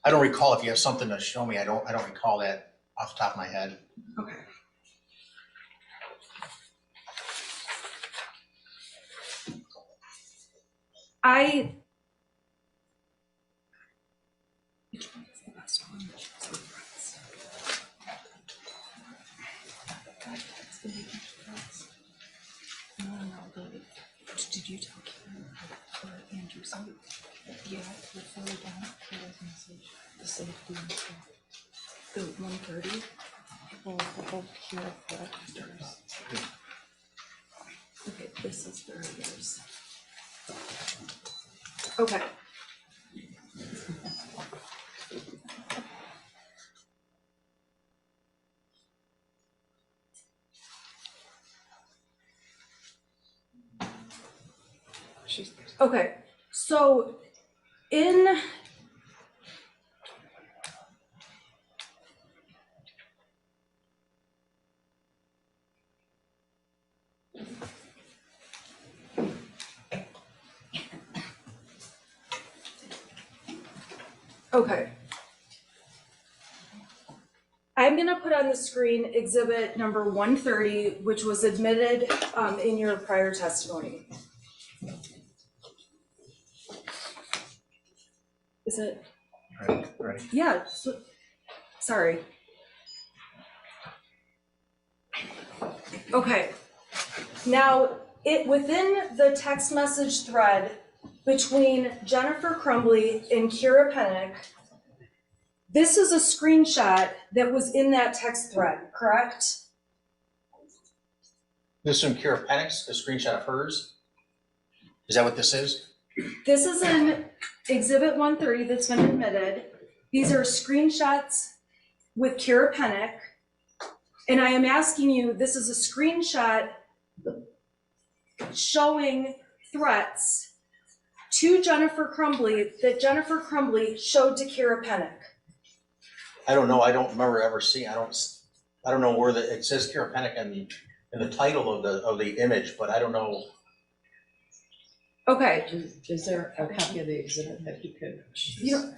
recall. If you have something to show me, I don't recall that off the top of my head. Okay. Did you tell Karen or Andrew something? Yeah, the further down, Kara's message, the safety and stuff. The 130, people hold Kira for extras. Okay, this is for yours. Okay. Okay, so in okay. I'm gonna put on the screen exhibit number 130, which was admitted in your prior testimony. Is it? Right. Yeah, sorry. Okay, now within the text message thread between Jennifer Crumbley and Kira Pennick, this is a screenshot that was in that text thread, correct? This is from Kira Pennick's, a screenshot of hers? Is that what this is? This is in exhibit 130 that's been admitted. These are screenshots with Kira Pennick. And I am asking you, this is a screenshot showing threats to Jennifer Crumbley that Jennifer Crumbley showed to Kira Pennick. I don't know. I don't remember ever seeing. I don't know where it says Kira Pennick in the title of the image, but I don't know. Okay. Is there a copy of the exhibit that you could? Did you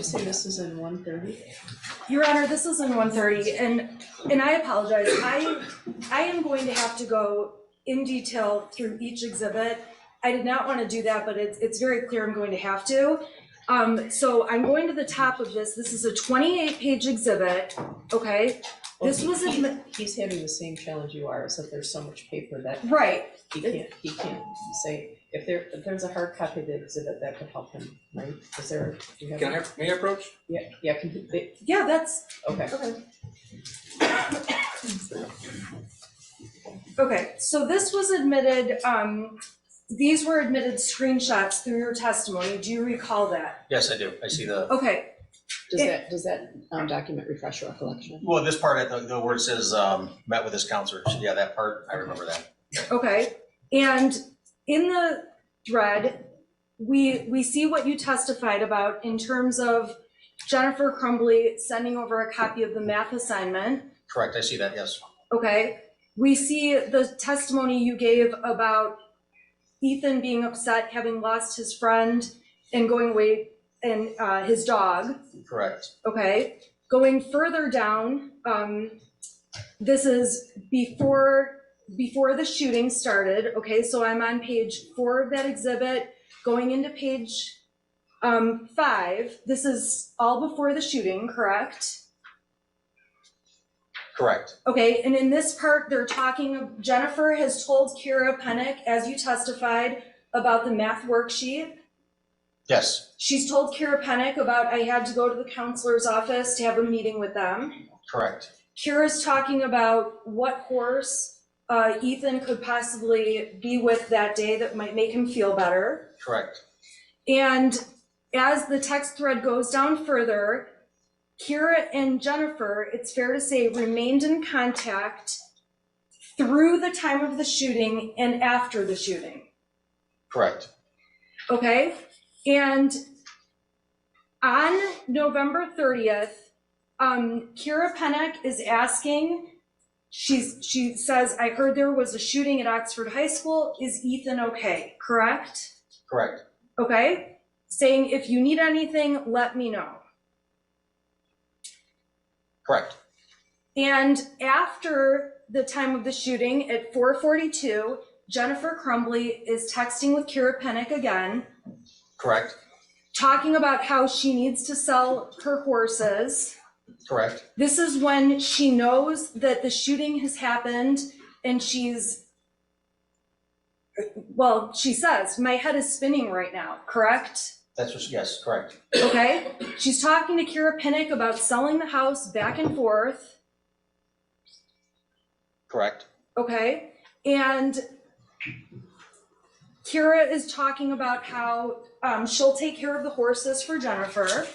say this is in 130? Your Honor, this is in 130, and I apologize. I am going to have to go in detail through each exhibit. I did not want to do that, but it's very clear I'm going to have to. So I'm going to the top of this. This is a 28-page exhibit, okay? This was He's having the same challenge you are, is that there's so much paper that right. he can't say, if there's a hard copy of the exhibit that could help him, right? Is there, do you have? May I approach? Yeah, Yeah, that's, okay. okay, so this was admitted, these were admitted screenshots through your testimony. Do you recall that? Yes, I do. I see the, Okay, Does that document refresh your recollection? well, this part, the word says, met with his counselor. So yeah, that part, I remember that. okay. And in the thread, we see what you testified about in terms of Jennifer Crumbley sending over a copy of the math assignment. Correct, I see that, yes. Okay. We see the testimony you gave about Ethan being upset, having lost his friend and going away, and his dog. Correct. Okay. Going further down, this is before the shooting started. Okay, so I'm on page 4 of that exhibit, going into page 5. This is all before the shooting, correct? Correct. Okay, and in this part, they're talking, Jennifer has told Kira Pennick, as you testified, about the math worksheet. Yes, She's told Kira Pennick about, I had to go to the counselor's office to have a meeting with them. correct. Kira's talking about what horse Ethan could possibly be with that day that might make him feel better. Correct. And as the text thread goes down further, Kira and Jennifer, it's fair to say, remained in contact through the time of the shooting and after the shooting. Correct. Okay? And on November 30th, Kira Pennick is asking, she says, I heard there was a shooting at Oxford High School. Is Ethan okay? Correct? Correct. Okay? Saying, if you need anything, let me know. Correct. And after the time of the shooting at 4:42, Jennifer Crumbley is texting with Kira Pennick again, Correct. talking about how she needs to sell her horses. Correct. This is when she knows that the shooting has happened and she's, well, she says, my head is spinning right now, correct? That's what, yes, correct. Okay, she's talking to Kira Pennick about selling the house back and forth. Correct. Okay, and Kira is talking about how she'll take care of the horses for Jennifer.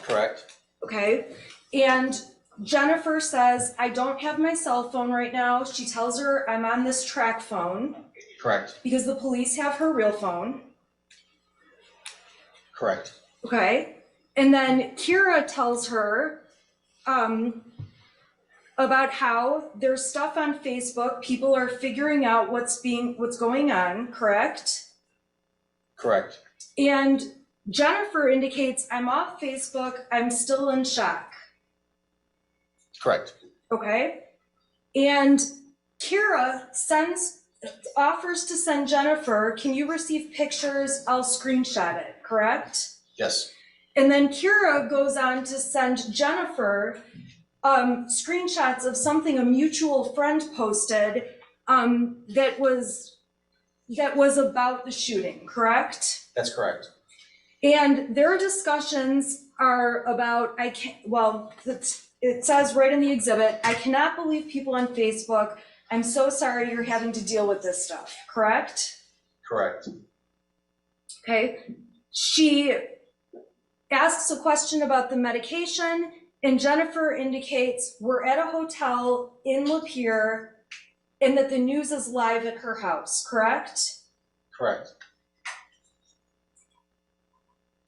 Correct. Okay, and Jennifer says, I don't have my cell phone right now. She tells her I'm on this track phone Correct. because the police have her real phone. Correct. Okay, and then Kira tells her about how there's stuff on Facebook. People are figuring out what's going on, correct? Correct. And Jennifer indicates, I'm off Facebook, I'm still in shock. Correct. Okay? And Kira offers to send Jennifer, can you receive pictures? I'll screenshot it, correct? Yes. And then Kira goes on to send Jennifer screenshots of something a mutual friend posted that was about the shooting, correct? That's correct. And their discussions are about, it says right in the exhibit, I cannot believe people on Facebook. I'm so sorry you're having to deal with this stuff, correct? Correct. Okay. She asks a question about the medication, and Jennifer indicates we're at a hotel in Lapeer and that the news is live at her house, correct? Correct.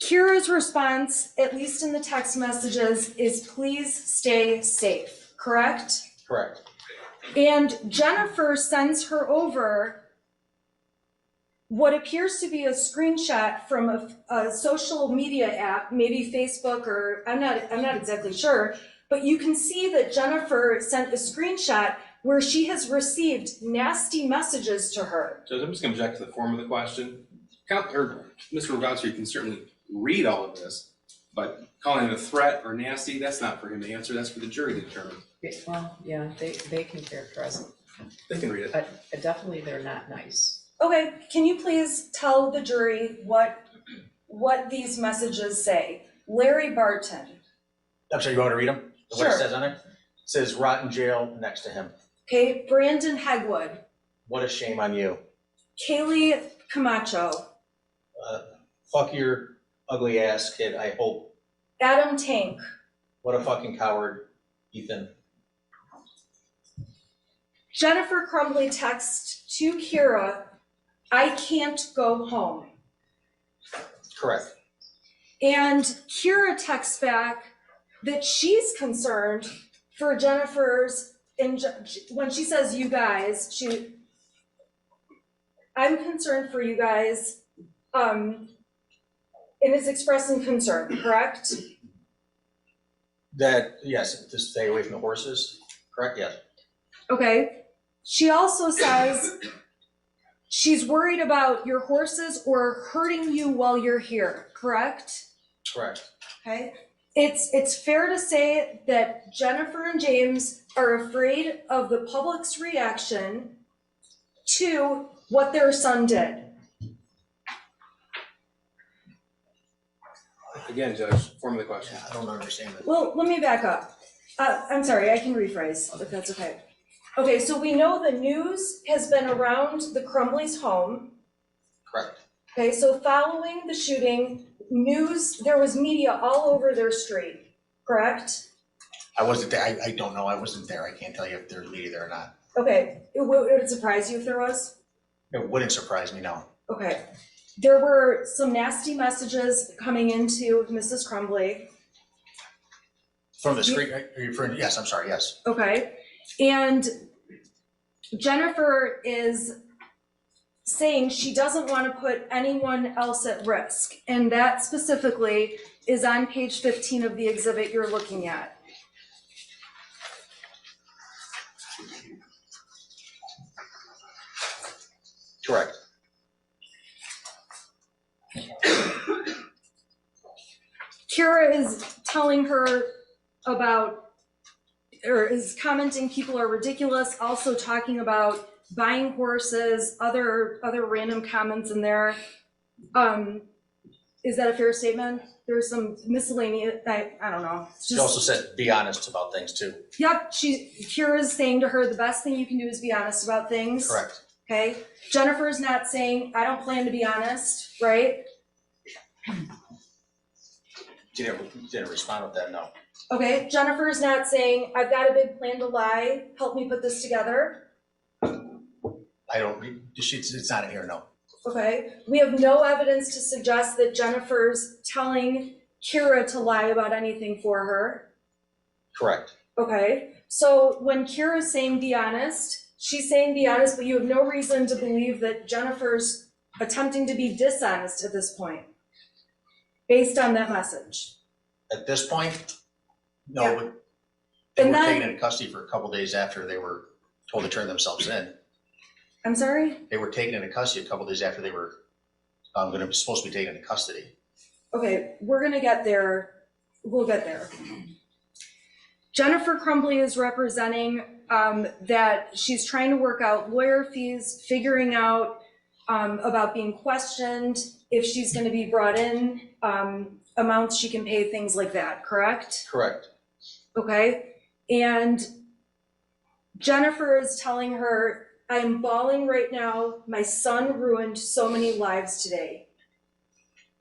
Kira's response, at least in the text messages, is please stay safe, correct? Correct. And Jennifer sends her over what appears to be a screenshot from a social media app, maybe Facebook, or I'm not exactly sure, but you can see that Jennifer sent a screenshot where she has received nasty messages to her. Judge, I'm just going to object to the form of the question. Mr. Rogowski can certainly read all of this, But calling it a threat or nasty, that's not for him to answer, that's for the jury to determine. Well, yeah, they can characterize them, They can read it. but definitely they're not nice. Okay, can you please tell the jury what these messages say? Larry Barton. I'm sorry, you want me to read them? What Sure. it says on it? It says rotten jail next to him. Okay, Brandon Hegwood. What a shame on you. Kaylee Camacho. Fuck your ugly ass kid, I hope. Adam Tank. What a fucking coward, Ethan. Jennifer Crumbley text to Kira, I can't go home. Correct. And Kira texts back that she's concerned for Jennifer's, when she says you guys, I'm concerned for you guys, and is expressing concern, correct? That, yes, to stay away from the horses, correct, yes. Okay. She also says she's worried about your horses or hurting you while you're here, correct? Correct. Okay. It's fair to say that Jennifer and James are afraid of the public's reaction to what their son did. Again, Judge, form of the question. I don't understand that. Well, let me back up. I'm sorry, I can rephrase if that's okay. Okay, so we know the news has been around the Crumbley's home. Correct. Okay, so following the shooting, there was media all over their street, correct? I wasn't there, I don't know, I wasn't there, I can't tell you if there's media there or not. Okay, it would surprise you if there was? It wouldn't surprise me, no. Okay. There were some nasty messages coming into Mrs. Crumbley. From the screen, are you referring to, yes, I'm sorry, yes. Okay, and Jennifer is saying she doesn't want to put anyone else at risk, and that specifically is on page 15 of the exhibit you're looking at. Correct. Kira is telling her about, or is commenting people are ridiculous, also talking about buying horses, other random comments in there. Is that a fair statement? There's some miscellaneous, I don't know. It's She just, also said, be honest about things too. yep, Kira's saying to her, the best thing you can do is be honest about things. Correct. Okay, Jennifer's not saying, I don't plan to be honest, right? Didn't respond with that, no. Okay, Jennifer's not saying, I've got a big plan to lie, help me put this together. It's not in here, no. Okay, we have no evidence to suggest that Jennifer's telling Kira to lie about anything for her. Correct. Okay, so when Kira's saying be honest, she's saying be honest, but you have no reason to believe that Jennifer's attempting to be dishonest at this point, based on that message. At this point, no, Yeah. but they And were then- taken into custody for a couple days after they were told to turn themselves in. I'm sorry? They were taken into custody a couple days after they were supposed to be taken into custody. Okay, we're gonna get there, we'll get there. Jennifer Crumbley is representing that she's trying to work out lawyer fees, figuring out about being questioned, if she's gonna be brought in, amounts she can pay, things like that, correct? Correct. Okay, and Jennifer is telling her, I'm bawling right now, my son ruined so many lives today.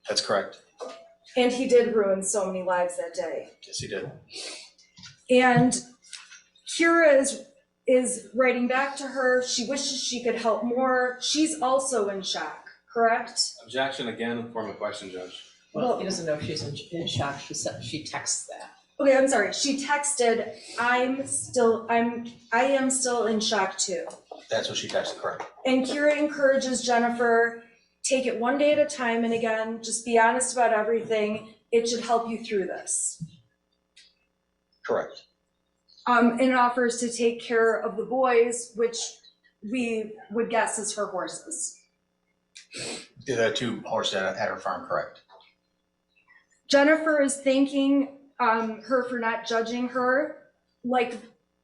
That's correct. And he did ruin so many lives that day. Yes, he did. And Kira is writing back to her, she wishes she could help more. She's also in shock, correct? Objection again, form of question, Judge. Well, he doesn't know if she's in shock, she texts that. Okay, I'm sorry, she texted, I am still in shock too. That's what she texted, correct. And Kira encourages Jennifer, take it one day at a time, and again, just be honest about everything. It should help you through this. Correct. And it offers to take care of the boys, which we would guess is her horses. The two horses at her farm, correct. Jennifer is thanking her for not judging her, like,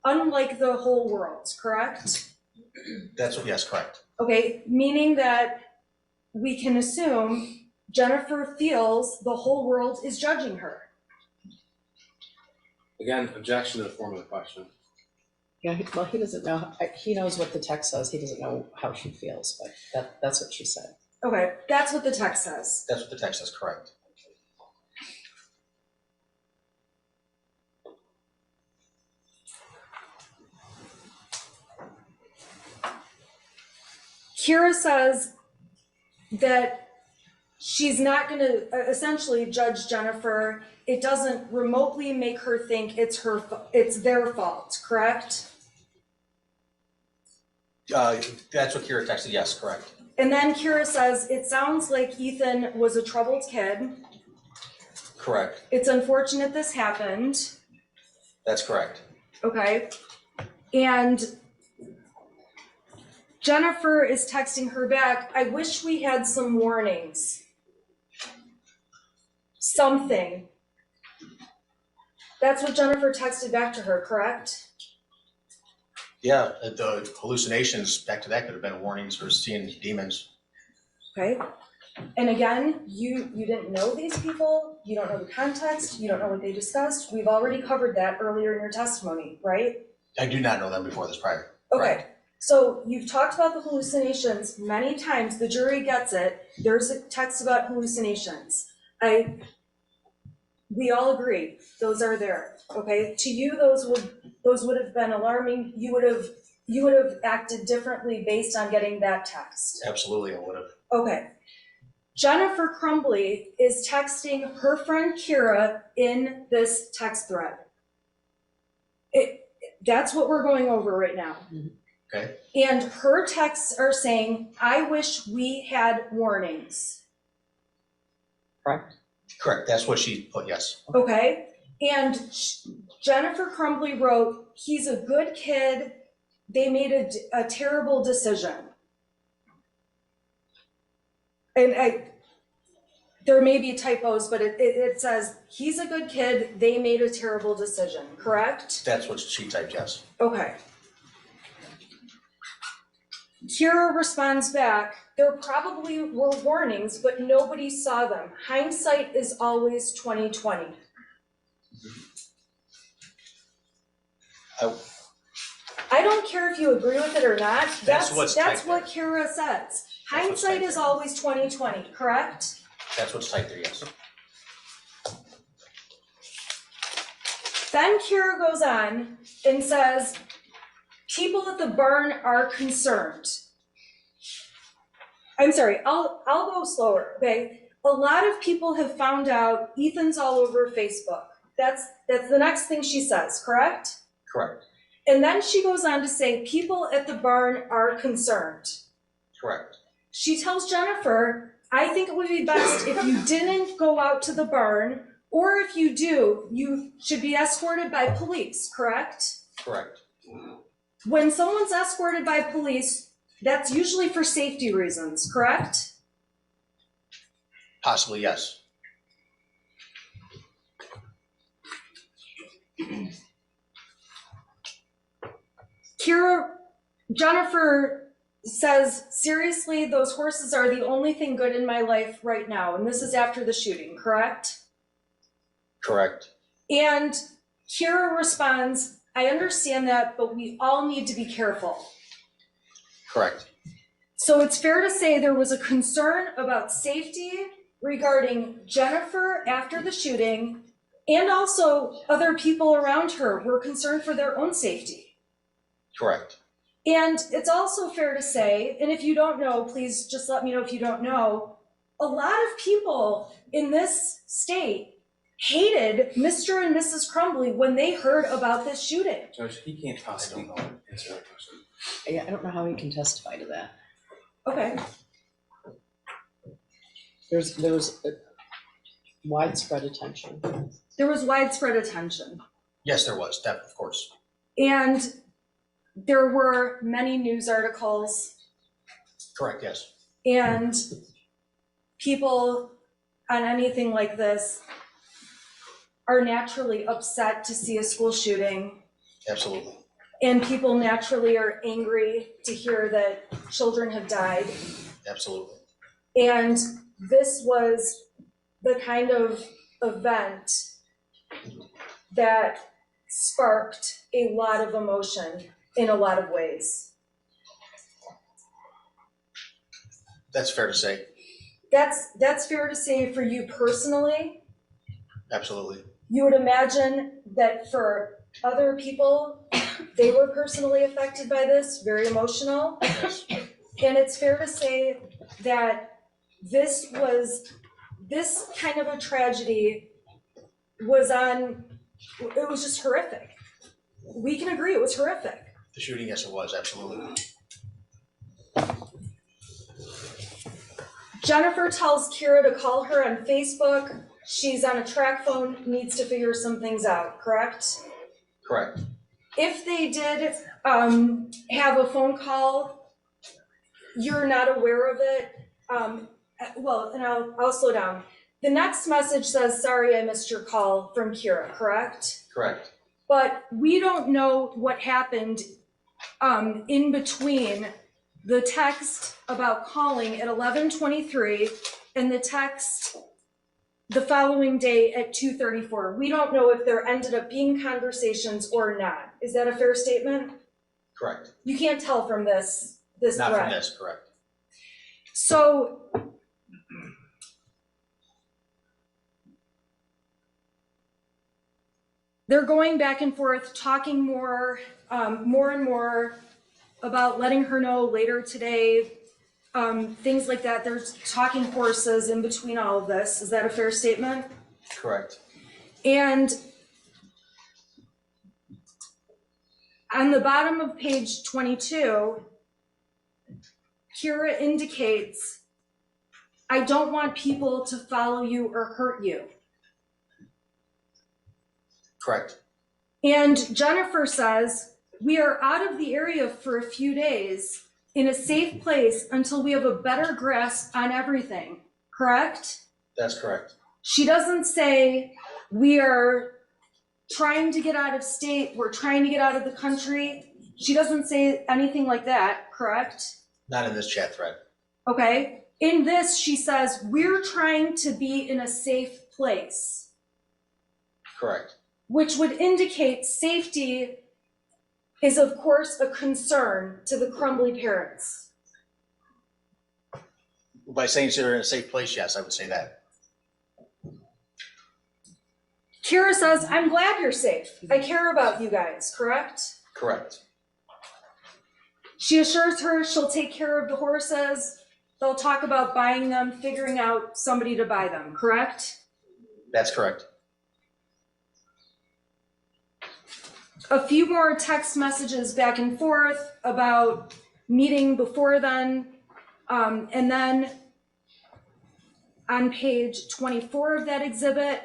unlike the whole world, correct? That's what, yes, correct. Okay, meaning that we can assume Jennifer feels the whole world is judging her. Again, objection to the form of the question. Yeah, well, he doesn't know, he knows what the text says, he doesn't know how she feels, but that's what she said. Okay, that's what the text says. That's what the text says, correct. Kira says that she's not going to essentially judge Jennifer. It doesn't remotely make her think it's their fault, correct? That's what Kira texted, yes, correct. And then Kira says, it sounds like Ethan was a troubled kid. Correct. It's unfortunate this happened. That's correct. Okay. And Jennifer is texting her back, I wish we had some warnings. Something. That's what Jennifer texted back to her, correct? Yeah, the hallucinations, back to that, could have been warnings for seeing demons. Okay. And again, you didn't know these people, you don't know the context, you don't know what they discussed. We've already covered that earlier in your testimony, right? I do not know them before this prior. Okay. Correct. So you've talked about the hallucinations many times, the jury gets it. There's a text about hallucinations. We all agree, those are there, okay? To you, those would have been alarming. You would have acted differently based on getting that text. Absolutely, I would have. Okay. Jennifer Crumbley is texting her friend Kira in this text thread. That's what we're going over right now. Okay. And her texts are saying, I wish we had warnings. Correct? Correct, that's what she put, yes. Okay? And Jennifer Crumbley wrote, he's a good kid. They made a terrible decision. And there may be typos, but it says, he's a good kid. They made a terrible decision, correct? That's what she typed, yes. Okay. Kira responds back, there probably were warnings, but nobody saw them. Hindsight is always 20/20. I don't care if you agree with it or not. That's what Kira says. Hindsight is always 20/20, correct? That's what's typed there, yes. Then Kira goes on and says, people at the barn are concerned. I'm sorry, I'll go slower, okay? A lot of people have found out Ethan's all over Facebook. That's the next thing she says, correct? Correct. And then she goes on to say, people at the barn are concerned. Correct. She tells Jennifer, I think it would be best if you didn't go out to the barn, or if you do, you should be escorted by police, correct? Correct. When someone's escorted by police, that's usually for safety reasons, correct? Possibly, yes. Jennifer says, seriously, those horses are the only thing good in my life right now. And this is after the shooting, correct? Correct. And Kira responds, I understand that, but we all need to be careful. Correct. So it's fair to say there was a concern about safety regarding Jennifer after the shooting, and also other people around her were concerned for their own safety. Correct. And it's also fair to say, and if you don't know, please just let me know if you don't know, a lot of people in this state hated Mr. and Mrs. Crumbley when they heard about this shooting. Judge, he can't possibly answer that question. Yeah, I don't know how he can testify to that. Okay. There was widespread attention. There was widespread attention. Yes, there was, that, of course. And there were many news articles. Correct, yes. And people on anything like this are naturally upset to see a school shooting, Absolutely. and people naturally are angry to hear that children have died. Absolutely. And this was the kind of event that sparked a lot of emotion in a lot of ways. That's fair to say. That's fair to say for you personally. Absolutely. You would imagine that for other people, they were personally affected by this, very emotional. Yes. And it's fair to say that this kind of a tragedy it was just horrific. We can agree it was horrific. The shooting, yes, it was, absolutely. Jennifer tells Kira to call her on Facebook. She's on a track phone, needs to figure some things out, correct? Correct. If they did have a phone call, you're not aware of it. Well, and I'll slow down. The next message says, "Sorry, I missed your call," from Kira, correct? Correct. But we don't know what happened in between the text about calling at 11:23 and the text the following day at 2:34. We don't know if there ended up being conversations or not. Is that a fair statement? Correct. You can't tell from this Not thread. from this, correct. So they're going back and forth, talking more and more about letting her know later today, things like that. There's talking horses in between all of this. Is that a fair statement? Correct. And on the bottom of page 22, Kira indicates, "I don't want people to follow you or hurt you." Correct. And Jennifer says, "We are out of the area for a few days in a safe place until we have a better grasp on everything," correct? That's correct. She doesn't say, "We are trying to get out of state, we're trying to get out of the country." She doesn't say anything like that, correct? Not in this chat thread. Okay. In this, she says, "We're trying to be in a safe place," Correct. which would indicate safety is, of course, a concern to the Crumbley parents. By saying they're in a safe place, yes, I would say that. Kira says, "I'm glad you're safe. I care about you guys," correct? Correct. She assures her she'll take care of the horses. They'll talk about buying them, figuring out somebody to buy them, correct? That's correct. A few more text messages back and forth about meeting before then. And then on page 24 of that exhibit,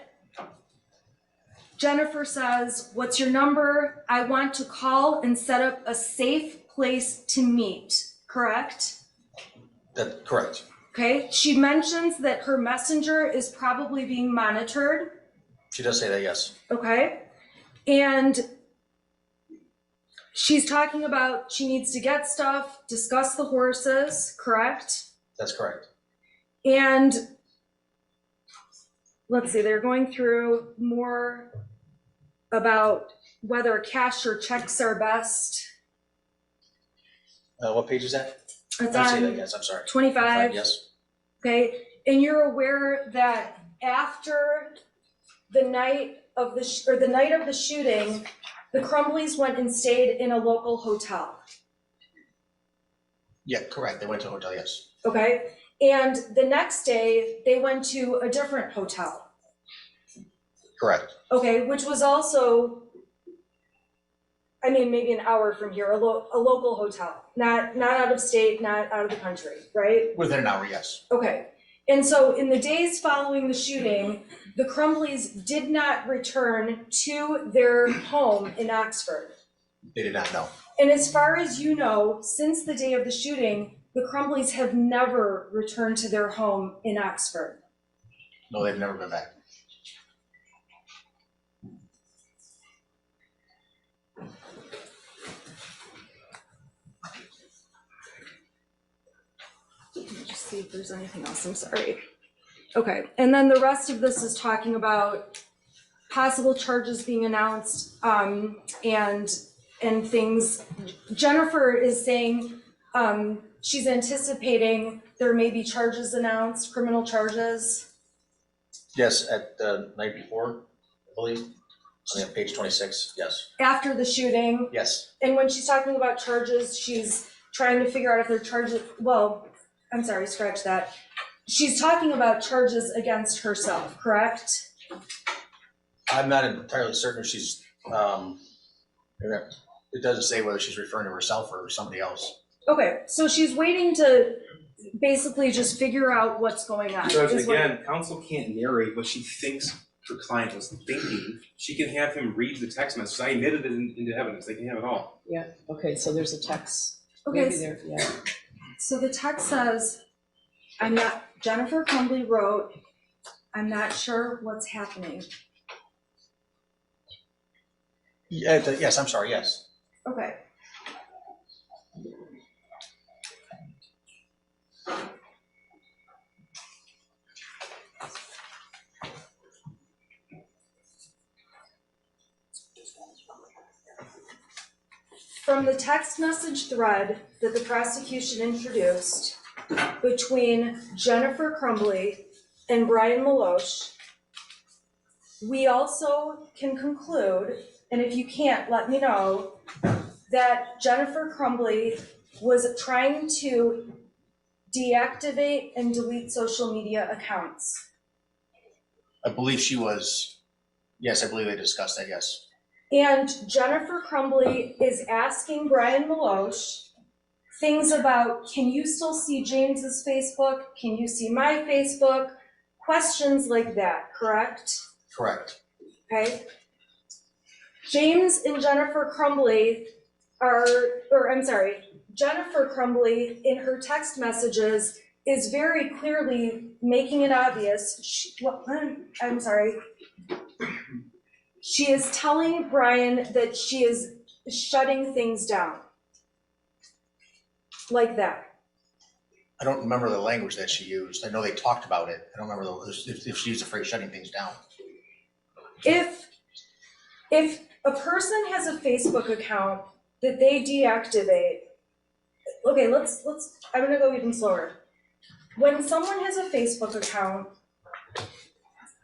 Jennifer says, "What's your number? I want to call and set up a safe place to meet," correct? That's correct. Okay, she mentions that her messenger is probably being monitored, She does say that, yes. okay? And she's talking about she needs to get stuff, discuss the horses, correct? That's correct. And let's see, they're going through more about whether cash or checks are best. What page is that? It's I see that, on yes, I'm sorry. 25. Yes. Okay, and you're aware that after the night of the shooting, the Crumbleys went and stayed in a local hotel. Yeah, correct. They went to a hotel, yes. Okay, and the next day they went to a different hotel. Correct. Okay, which was also, I mean, maybe an hour from here, a local hotel, not out of state, not out of the country, right? Within an hour, yes. Okay, and so in the days following the shooting, the Crumbleys did not return to their home in Oxford. They did not know. And as far as you know, since the day of the shooting, the Crumbleys have never returned to their home in Oxford. No, they've never been back. see if there's anything else, I'm sorry. Okay, and then the rest of this is talking about possible charges being announced, and things. Jennifer is saying, she's anticipating there may be charges announced, criminal charges. Yes, at the night before, I believe, on page 26, yes. After the shooting. Yes, And when she's talking about charges, she's trying to figure out if they're charges, well, I'm sorry, scratch that. She's talking about charges against herself, correct? I'm not entirely certain if she's, it doesn't say whether she's referring to herself or somebody else. Okay, so she's waiting to basically just figure out what's going on. Judge, is what- again, counsel can't narrate what she thinks her client was thinking. She can have him read the text message. I admitted it into evidence. They can have it all. Yeah, okay, so there's a text, Okay, maybe there, yeah. so the text says, Jennifer Crumbley wrote, "I'm not sure what's happening." Yes, I'm sorry, yes. Okay. From the text message thread that the prosecution introduced between Jennifer Crumbley and Brian Maloche, we also can conclude, and if you can't, let me know, that Jennifer Crumbley was trying to deactivate and delete social media accounts. I believe she was, yes, I believe they discussed that, yes. And Jennifer Crumbley is asking Brian Maloche things about, can you still see James's Facebook? Can you see my Facebook? Questions like that, correct? Correct. Okay. James and Jennifer Crumbley Jennifer Crumbley in her text messages is very clearly making it obvious. She is telling Brian that she is shutting things down. Like that. I don't remember the language that she used. I know they talked about it. I don't remember if she was afraid of shutting things down. If a person has a Facebook account that they deactivate, okay, I'm gonna go even slower. When someone has a Facebook account,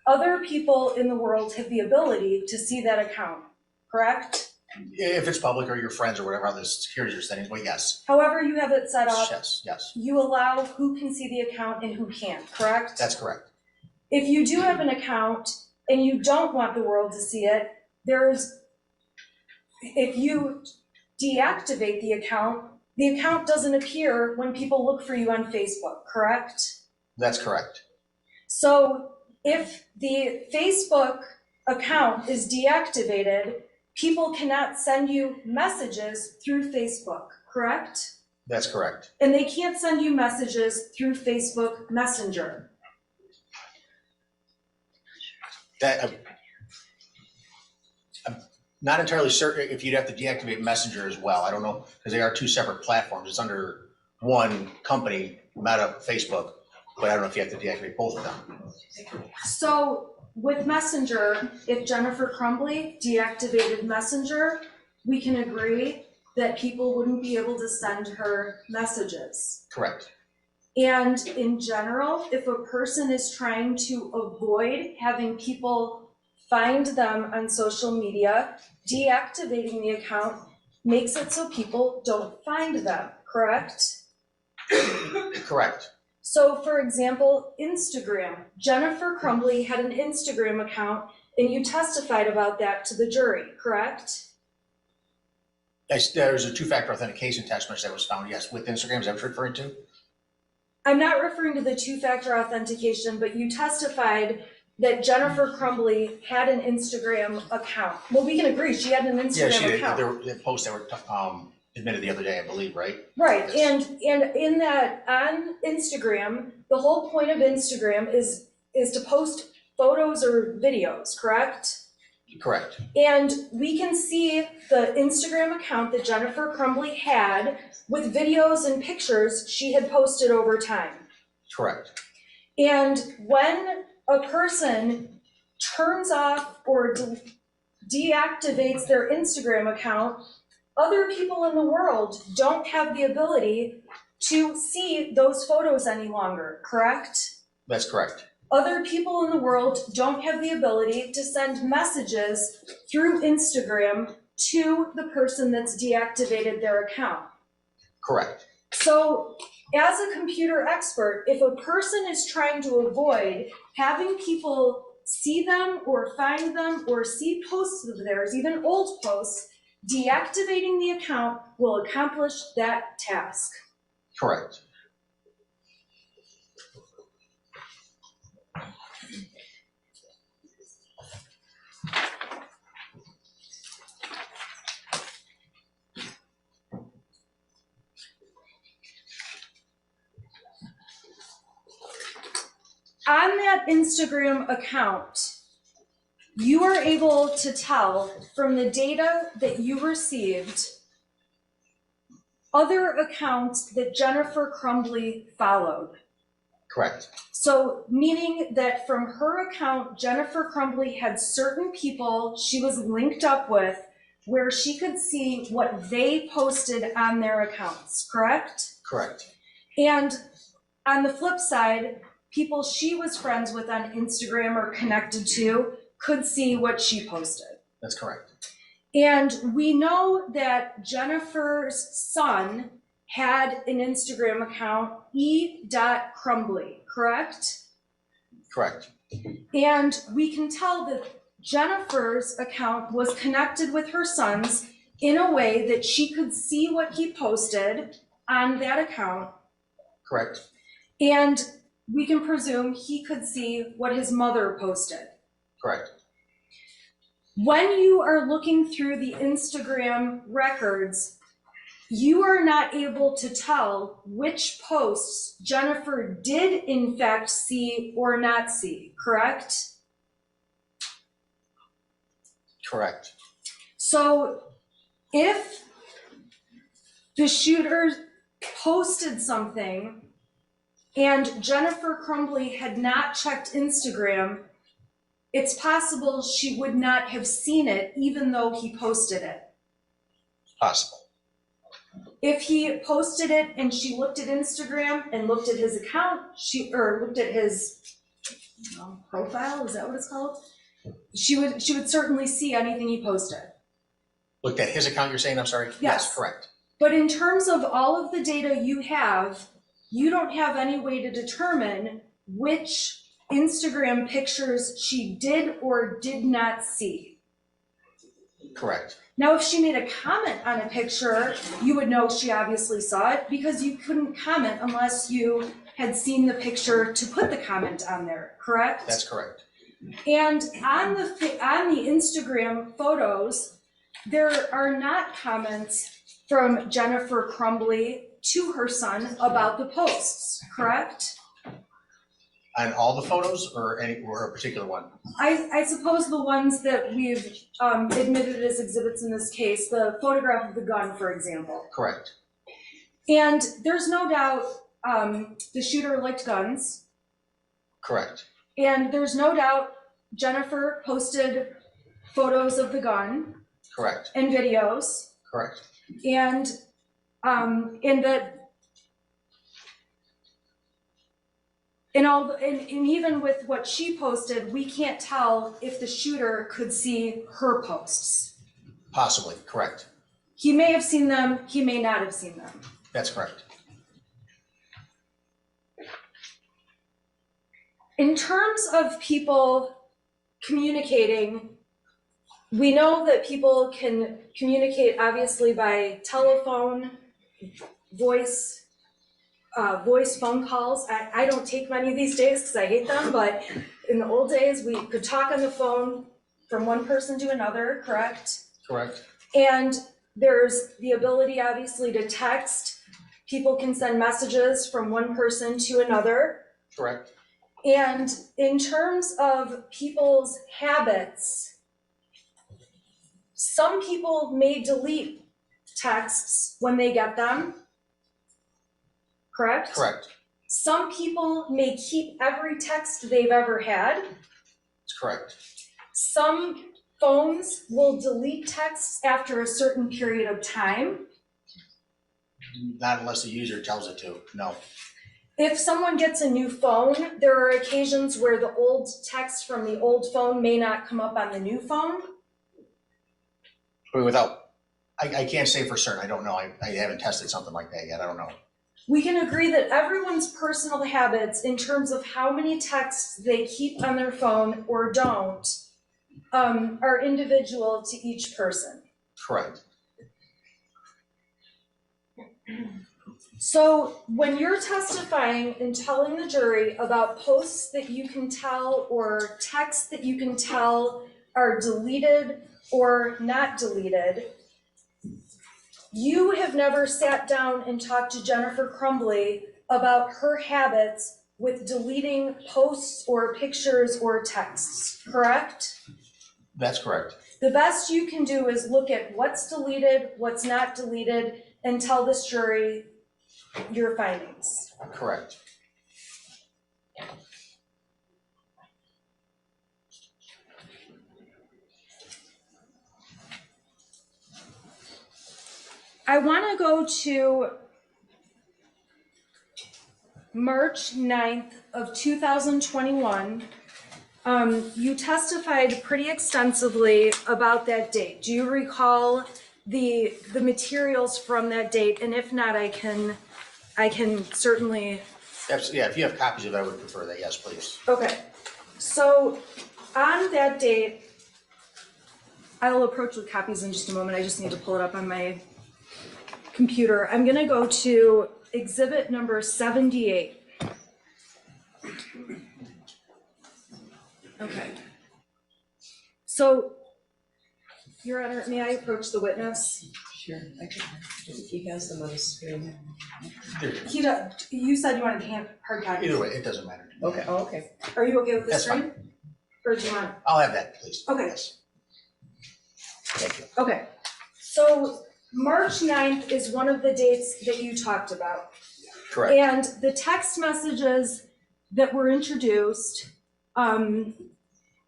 other people in the world have the ability to see that account, correct? If it's public or your friends or whatever other security you're setting, well, yes. However you have it set up, Yes, you allow who can see the account and who can't, correct? that's correct. If you do have an account and you don't want the world to see it, if you deactivate the account doesn't appear when people look for you on Facebook, correct? That's correct. So if the Facebook account is deactivated, people cannot send you messages through Facebook, correct? That's correct. And they can't send you messages through Facebook Messenger. I'm not entirely certain if you'd have to deactivate Messenger as well. I don't know, because they are two separate platforms. It's under one company, Meta, Facebook, but I don't know if you have to deactivate both of them. So with Messenger, if Jennifer Crumbley deactivated Messenger, we can agree that people wouldn't be able to send her messages. Correct. And in general, if a person is trying to avoid having people find them on social media, deactivating the account makes it so people don't find them, correct? Correct. So for example, Instagram. Jennifer Crumbley had an Instagram account and you testified about that to the jury, correct? There's a two-factor authentication test message that was found, yes, with Instagram. Is that what you're referring to? I'm not referring to the two-factor authentication, but you testified that Jennifer Crumbley had an Instagram account. Well, we can agree, she had an Instagram account. There were posts that were admitted the other day, I believe, right? Right, Yes. and in that, on Instagram, the whole point of Instagram is to post photos or videos, correct? Correct. And we can see the Instagram account that Jennifer Crumbley had with videos and pictures she had posted over time. Correct. And when a person turns off or deactivates their Instagram account, other people in the world don't have the ability to see those photos any longer, correct? That's correct. Other people in the world don't have the ability to send messages through Instagram to the person that's deactivated their account. Correct. So, as a computer expert, if a person is trying to avoid having people see them or find them or see posts of theirs, even old posts, deactivating the account will accomplish that task. Correct. On that Instagram account, you are able to tell from the data that you received other accounts that Jennifer Crumbley followed. Correct. So, meaning that from her account, Jennifer Crumbley had certain people she was linked up with where she could see what they posted on their accounts, correct? Correct. And on the flip side, people she was friends with on Instagram or connected to could see what she posted. That's correct. And we know that Jennifer's son had an Instagram account, e.crumbley, correct? Correct. And we can tell that Jennifer's account was connected with her son's in a way that she could see what he posted on that account. Correct. And we can presume he could see what his mother posted. Correct. When you are looking through the Instagram records, you are not able to tell which posts Jennifer did in fact see or not see, correct? Correct. So if the shooter posted something and Jennifer Crumbley had not checked Instagram, it's possible she would not have seen it even though he posted it. Possible. If he posted it and she looked at Instagram and looked at his account, looked at his profile, is that what it's called? She would certainly see anything he posted. Looked at his account, you're saying, I'm sorry? Yes. Correct. But in terms of all of the data you have, you don't have any way to determine which Instagram pictures she did or did not see. Correct. Now, if she made a comment on a picture, you would know she obviously saw it because you couldn't comment unless you had seen the picture to put the comment on there, correct? That's correct. And on the Instagram photos, there are not comments from Jennifer Crumbley to her son about the posts, correct? On all the photos or a particular one? I suppose the ones that we've admitted as exhibits in this case, the photograph of the gun, for example. Correct. And there's no doubt the shooter liked guns. Correct. And there's no doubt Jennifer posted photos of the gun. Correct. And videos. Correct. And even with what she posted, we can't tell if the shooter could see her posts. Possibly, correct. He may have seen them, he may not have seen them. That's correct. In terms of people communicating, we know that people can communicate obviously by telephone, voice phone calls. I don't take many these days because I hate them, but in the old days, we could talk on the phone from one person to another, correct? Correct. And there's the ability, obviously, to text. People can send messages from one person to another. Correct. And in terms of people's habits, some people may delete texts when they get them. Correct? Correct. Some people may keep every text they've ever had. That's correct. Some phones will delete texts after a certain period of time. Not unless the user tells it to, no. If someone gets a new phone, there are occasions where the old text from the old phone may not come up on the new phone. I can't say for certain, I don't know, I haven't tested something like that yet, I don't know. We can agree that everyone's personal habits in terms of how many texts they keep on their phone or don't are individual to each person. Correct. So when you're testifying and telling the jury about posts that you can tell or texts that you can tell are deleted or not deleted, you have never sat down and talked to Jennifer Crumbley about her habits with deleting posts or pictures or texts, correct? That's correct. The best you can do is look at what's deleted, what's not deleted, and tell this jury your findings. Correct. I want to go to March 9th of 2021. You testified pretty extensively about that date. Do you recall the materials from that date? And if not, I can certainly. Yeah, if you have copies of it, I would prefer that, yes, please. Okay, so on that date, I'll approach with copies in just a moment. I just need to pull it up on my computer. I'm gonna go to exhibit number 78. Okay. So, Your Honor, may I approach the witness? Sure, I can. He has them on his screen. You said you wanted hard copies. Either way, it doesn't matter. Okay, oh, okay. Are you okay with the That's screen? Or do you want? I'll have that, please. Okay. Yes. Thank you. Okay, so March 9th is one of the dates that you talked about. Correct. And the text messages that were introduced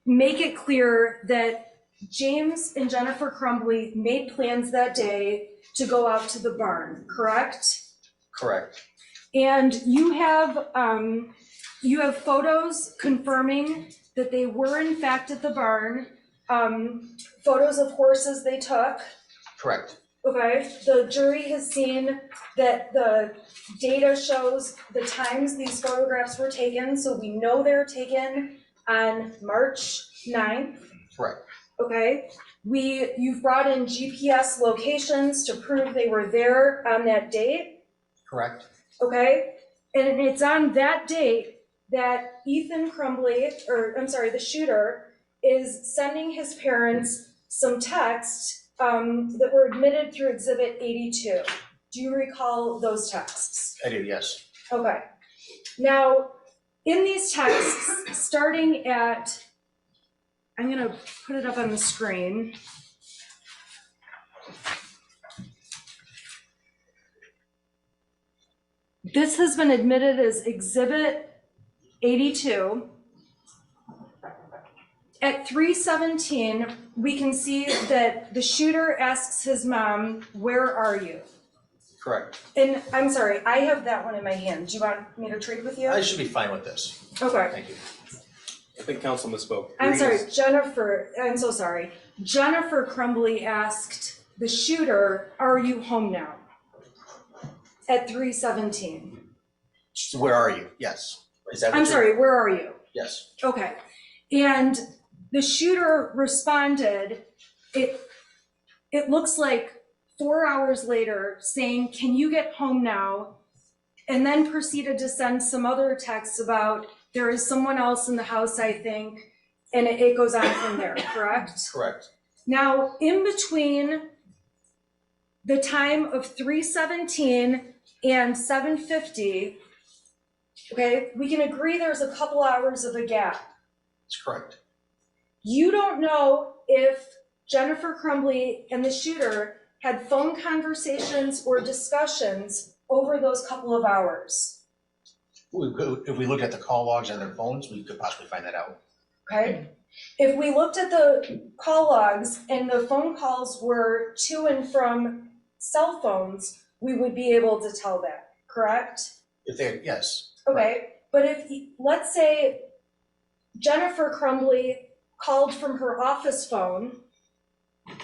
make it clear that James and Jennifer Crumbley made plans that day to go out to the barn, correct? Correct. And you have photos confirming that they were in fact at the barn, photos of horses they took. Correct. Okay, the jury has seen that the data shows the times these photographs were taken, so we know they're taken on March 9th. Correct. Okay, you've brought in GPS locations to prove they were there on that date. Correct. Okay, and it's on that date that Ethan Crumbley, the shooter, is sending his parents some texts that were admitted through Exhibit 82. Do you recall those texts? I do, yes. Okay. Now, in these texts, starting at, I'm going to put it up on the screen. This has been admitted as Exhibit 82. At 3:17, we can see that the shooter asks his mom, "Where are you?" Correct. And I'm sorry, I have that one in my hand. Do you want me to trade with you? I should be fine with this. Okay. Thank you. I think counsel misspoke. I'm sorry, Jennifer, I'm so sorry. Jennifer Crumbley asked the shooter, "Are you home now?" At 3:17. So where are you? Yes. Is that what I'm you're- sorry, where are you? Yes. Okay. And the shooter responded, it looks like 4 hours later, saying, "Can you get home now?" And then proceeded to send some other texts about, "There is someone else in the house, I think," and it goes on from there, correct? Correct. Now, in between the time of 3:17 and 7:50, okay, we can agree there's a couple hours of a gap. That's correct. You don't know if Jennifer Crumbley and the shooter had phone conversations or discussions over those couple of hours. If we look at the call logs on their phones, we could possibly find that out. Okay? If we looked at the call logs and the phone calls were to and from cell phones, we would be able to tell that, correct? If they, yes. Okay, but if, let's say Jennifer Crumbley called from her office phone,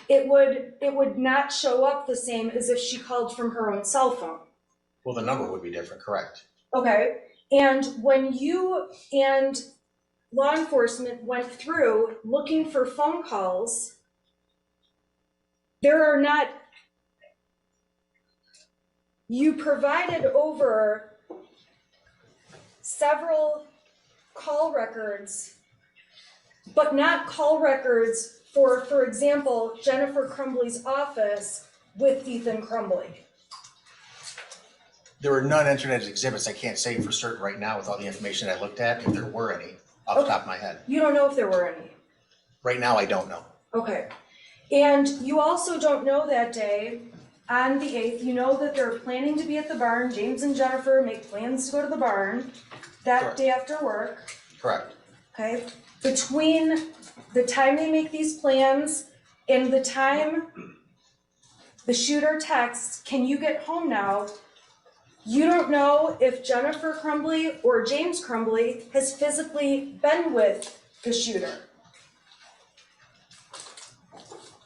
it would not show up the same as if she called from her own cell phone. Well, the number would be different, correct? Okay, and when you and law enforcement went through looking for phone calls, there are not, you provided over several call records, but not call records for example, Jennifer Crumbley's office with Ethan Crumbley. There were none entered as exhibits. I can't say for certain right now with all the information I looked at, if there were any, off the top of my head. You don't know if there were any? Right now, I don't know. Okay. And you also don't know that day, on the 8th, you know that they're planning to be at the barn. James and Jennifer make plans to go to the barn that Correct. day after work. Correct. Okay? Between the time they make these plans and the time the shooter texts, can you get home now? You don't know if Jennifer Crumbley or James Crumbley has physically been with the shooter.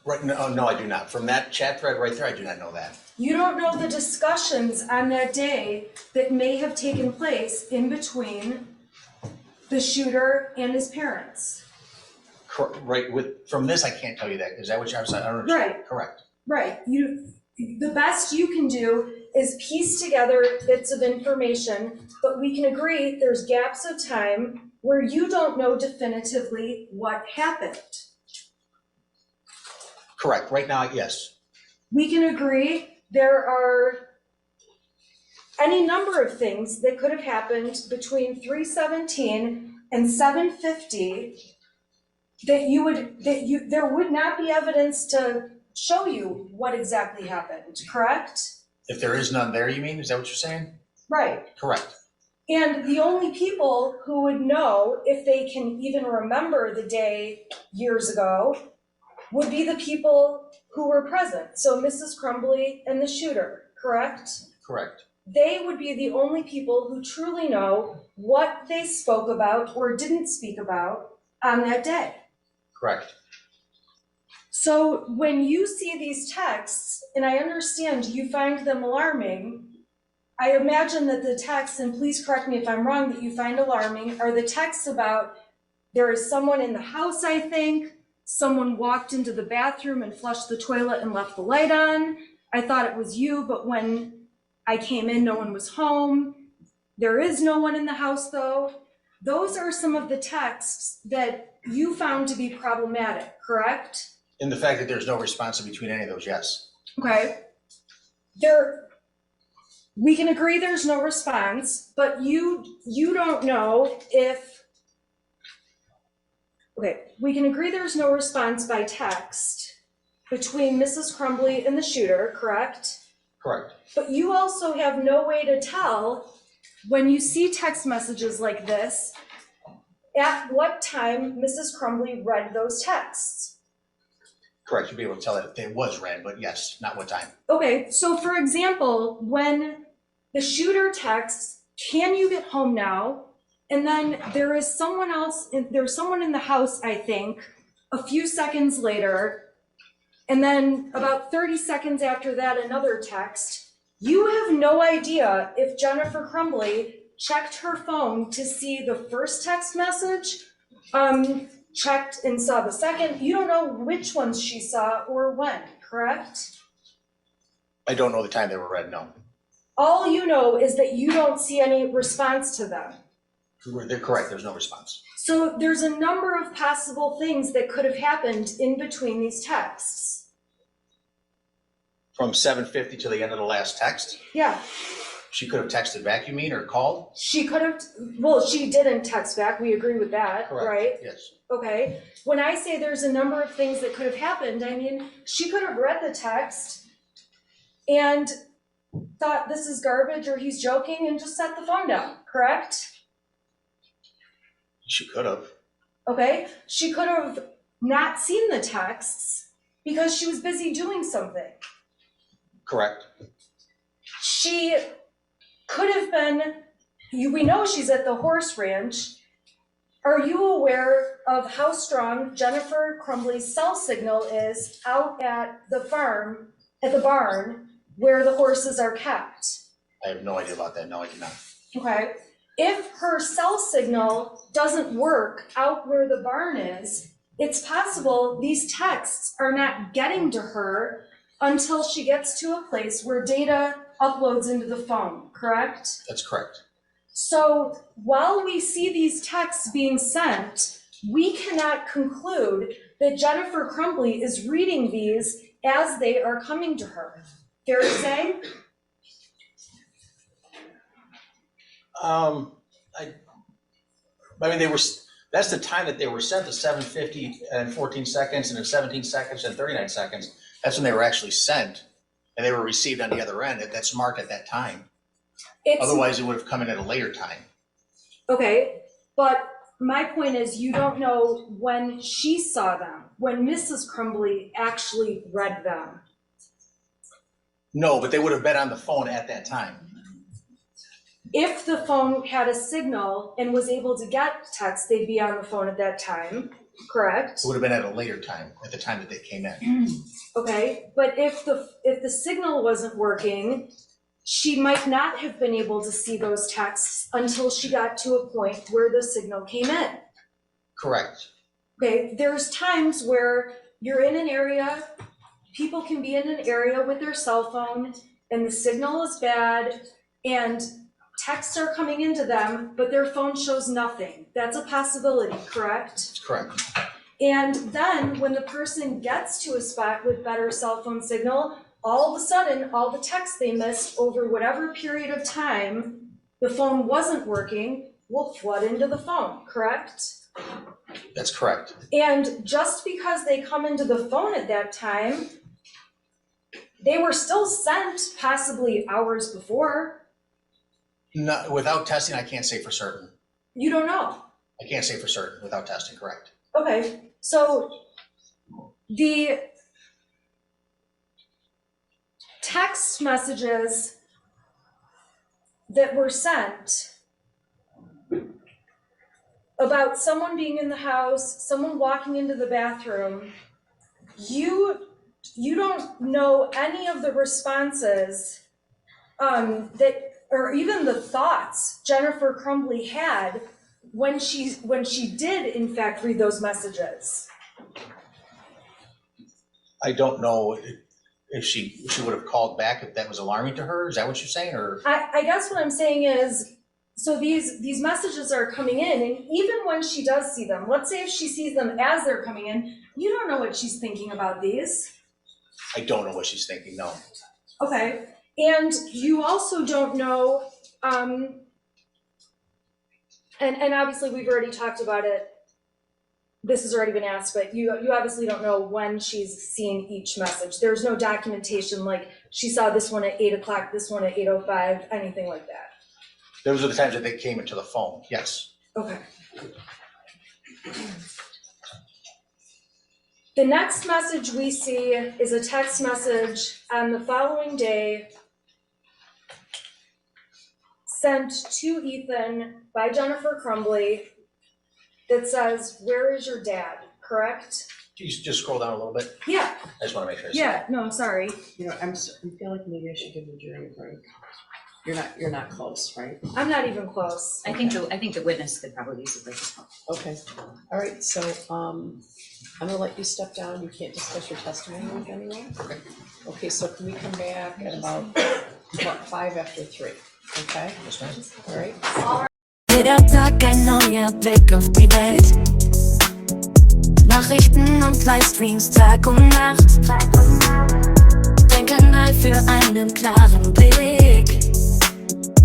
Right, no, I do not. From that chat thread right there, I do not know that. You don't know the discussions on that day that may have taken place in between the shooter and his parents. Right, from this, I can't tell you that. Is that what you're saying? I don't understand. Right. Correct. Right. The best you can do is piece together bits of information, but we can agree there's gaps of time where you don't know definitively what happened. Correct. Right now, yes. We can agree there are any number of things that could have happened between 3:17 and 7:50 that there would not be evidence to show you what exactly happened, correct? If there is none there, you mean? Is that what you're saying? Right. Correct. And the only people who would know if they can even remember the day years ago would be the people who were present. So Mrs. Crumbley and the shooter, correct? Correct. They would be the only people who truly know what they spoke about or didn't speak about on that day. Correct. So when you see these texts, and I understand you find them alarming, I imagine that the texts, and please correct me if I'm wrong, that you find alarming are the texts about there is someone in the house, I think, someone walked into the bathroom and flushed the toilet and left the light on. I thought it was you, but when I came in, no one was home. There is no one in the house though. Those are some of the texts that you found to be problematic, correct? In the fact that there's no response in between any of those, yes. Okay. We can agree there's no response, but you don't know if, okay, we can agree there's no response by text between Mrs. Crumbley and the shooter, correct? Correct. But you also have no way to tell when you see text messages like this, at what time Mrs. Crumbley read those texts. Correct. You'd be able to tell that if it was read, but yes, not what time. Okay, so for example, when the shooter texts, "Can you get home now?" And then there's someone in the house, I think, a few seconds later, and then about 30 seconds after that, another text. You have no idea if Jennifer Crumbley checked her phone to see the first text message, checked and saw the second. You don't know which ones she saw or when, correct? I don't know the time they were read, no. All you know is that you don't see any response to them. They're correct, there's no response. So there's a number of possible things that could have happened in between these texts. From 7:50 to the end of the last text? Yeah, She could have texted back, you mean, or called? she could have, well, she didn't text back, we agree with that, Correct. right? Yes. Okay, when I say there's a number of things that could have happened, I mean, she could have read the text and thought this is garbage or he's joking and just set the phone down, correct? She could have. Okay, she could have not seen the texts because she was busy doing something. Correct. She could have been, we know she's at the horse ranch. Are you aware of how strong Jennifer Crumbley's cell signal is out at the farm, at the barn, where the horses are kept? I have no idea about that. No, I do not. Okay, if her cell signal doesn't work out where the barn is, it's possible these texts are not getting to her until she gets to a place where data uploads into the phone, correct? That's correct. So while we see these texts being sent, we cannot conclude that Jennifer Crumbley is reading these as they are coming to her. Fair to say? I mean, that's the time that they were sent, the 7:50 and 14 seconds, and then 17 seconds and 39 seconds. That's when they were actually sent, and they were received on the other end. That's marked at that time. Otherwise, it would have come in at a later time. Okay, but my point is you don't know when she saw them, when Mrs. Crumbley actually read them. No, but they would have been on the phone at that time. If the phone had a signal and was able to get text, they'd be on the phone at that time, correct? It would have been at a later time, at the time that they came in. Okay, but if the signal wasn't working, she might not have been able to see those texts until she got to a point where the signal came in. Correct. Okay, there's times where you're in an area, people can be in an area with their cell phone and the signal is bad and texts are coming into them, but their phone shows nothing. That's a possibility, correct? Correct. And then when the person gets to a spot with better cell phone signal, all of a sudden, all the texts they missed over whatever period of time the phone wasn't working will flood into the phone, correct? That's correct. And just because they come into the phone at that time, they were still sent possibly hours before. No, without testing, I can't say for certain. You don't know. I can't say for certain without testing, correct. Okay, so the text messages that were sent about someone being in the house, someone walking into the bathroom, you don't know any of the responses that, or even the thoughts Jennifer Crumbley had when she did in fact read those messages. I don't know if she would have called back if that was alarming to her. Is that what you're saying, or? I guess what I'm saying is, so these messages are coming in, and even when she does see them, let's say if she sees them as they're coming in, you don't know what she's thinking about these. I don't know what she's thinking, no. Okay, and you also don't know, and obviously we've already talked about it, this has already been asked, but you obviously don't know when she's seeing each message. There's no documentation like she saw this one at 8 o'clock, this one at 8:05, anything like that. Those are the times that they came into the phone, yes. Okay. The next message we see is a text message on the following day sent to Ethan by Jennifer Crumbley that says, "Where is your dad?" Correct? Can you just scroll down a little bit? Yeah. I just want to make sure I see it. Yeah, no, sorry. You know, I feel like maybe I should give the jury a break. You're not close, right? I'm not even close. I think the witness could probably use a break as well. Okay, all right, so, I'm gonna let you step down, you can't discuss your testimony with anyone? Okay. Okay, so can we come back at about 5 after 3, okay? Yes, ma'am. All right? Jeder Tag ein neuer Blick auf die Welt. Nachrichten und Livestreams Tag und Nacht. Dein Kanal für einen klaren Blick.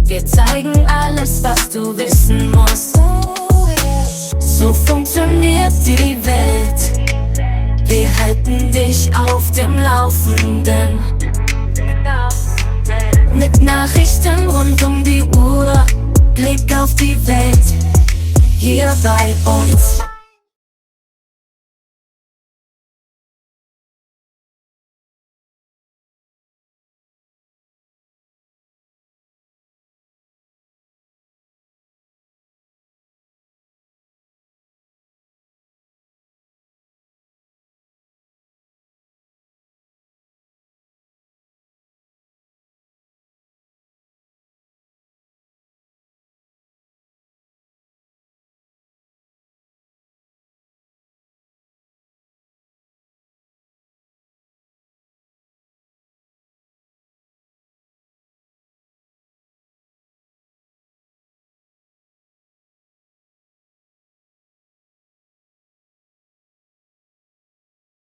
Wir zeigen alles, was du wissen musst. So funktioniert die Welt. Wir halten dich auf dem Laufenden. Mit Nachrichten rund um die Uhr. Blick auf die Welt, hier bei uns.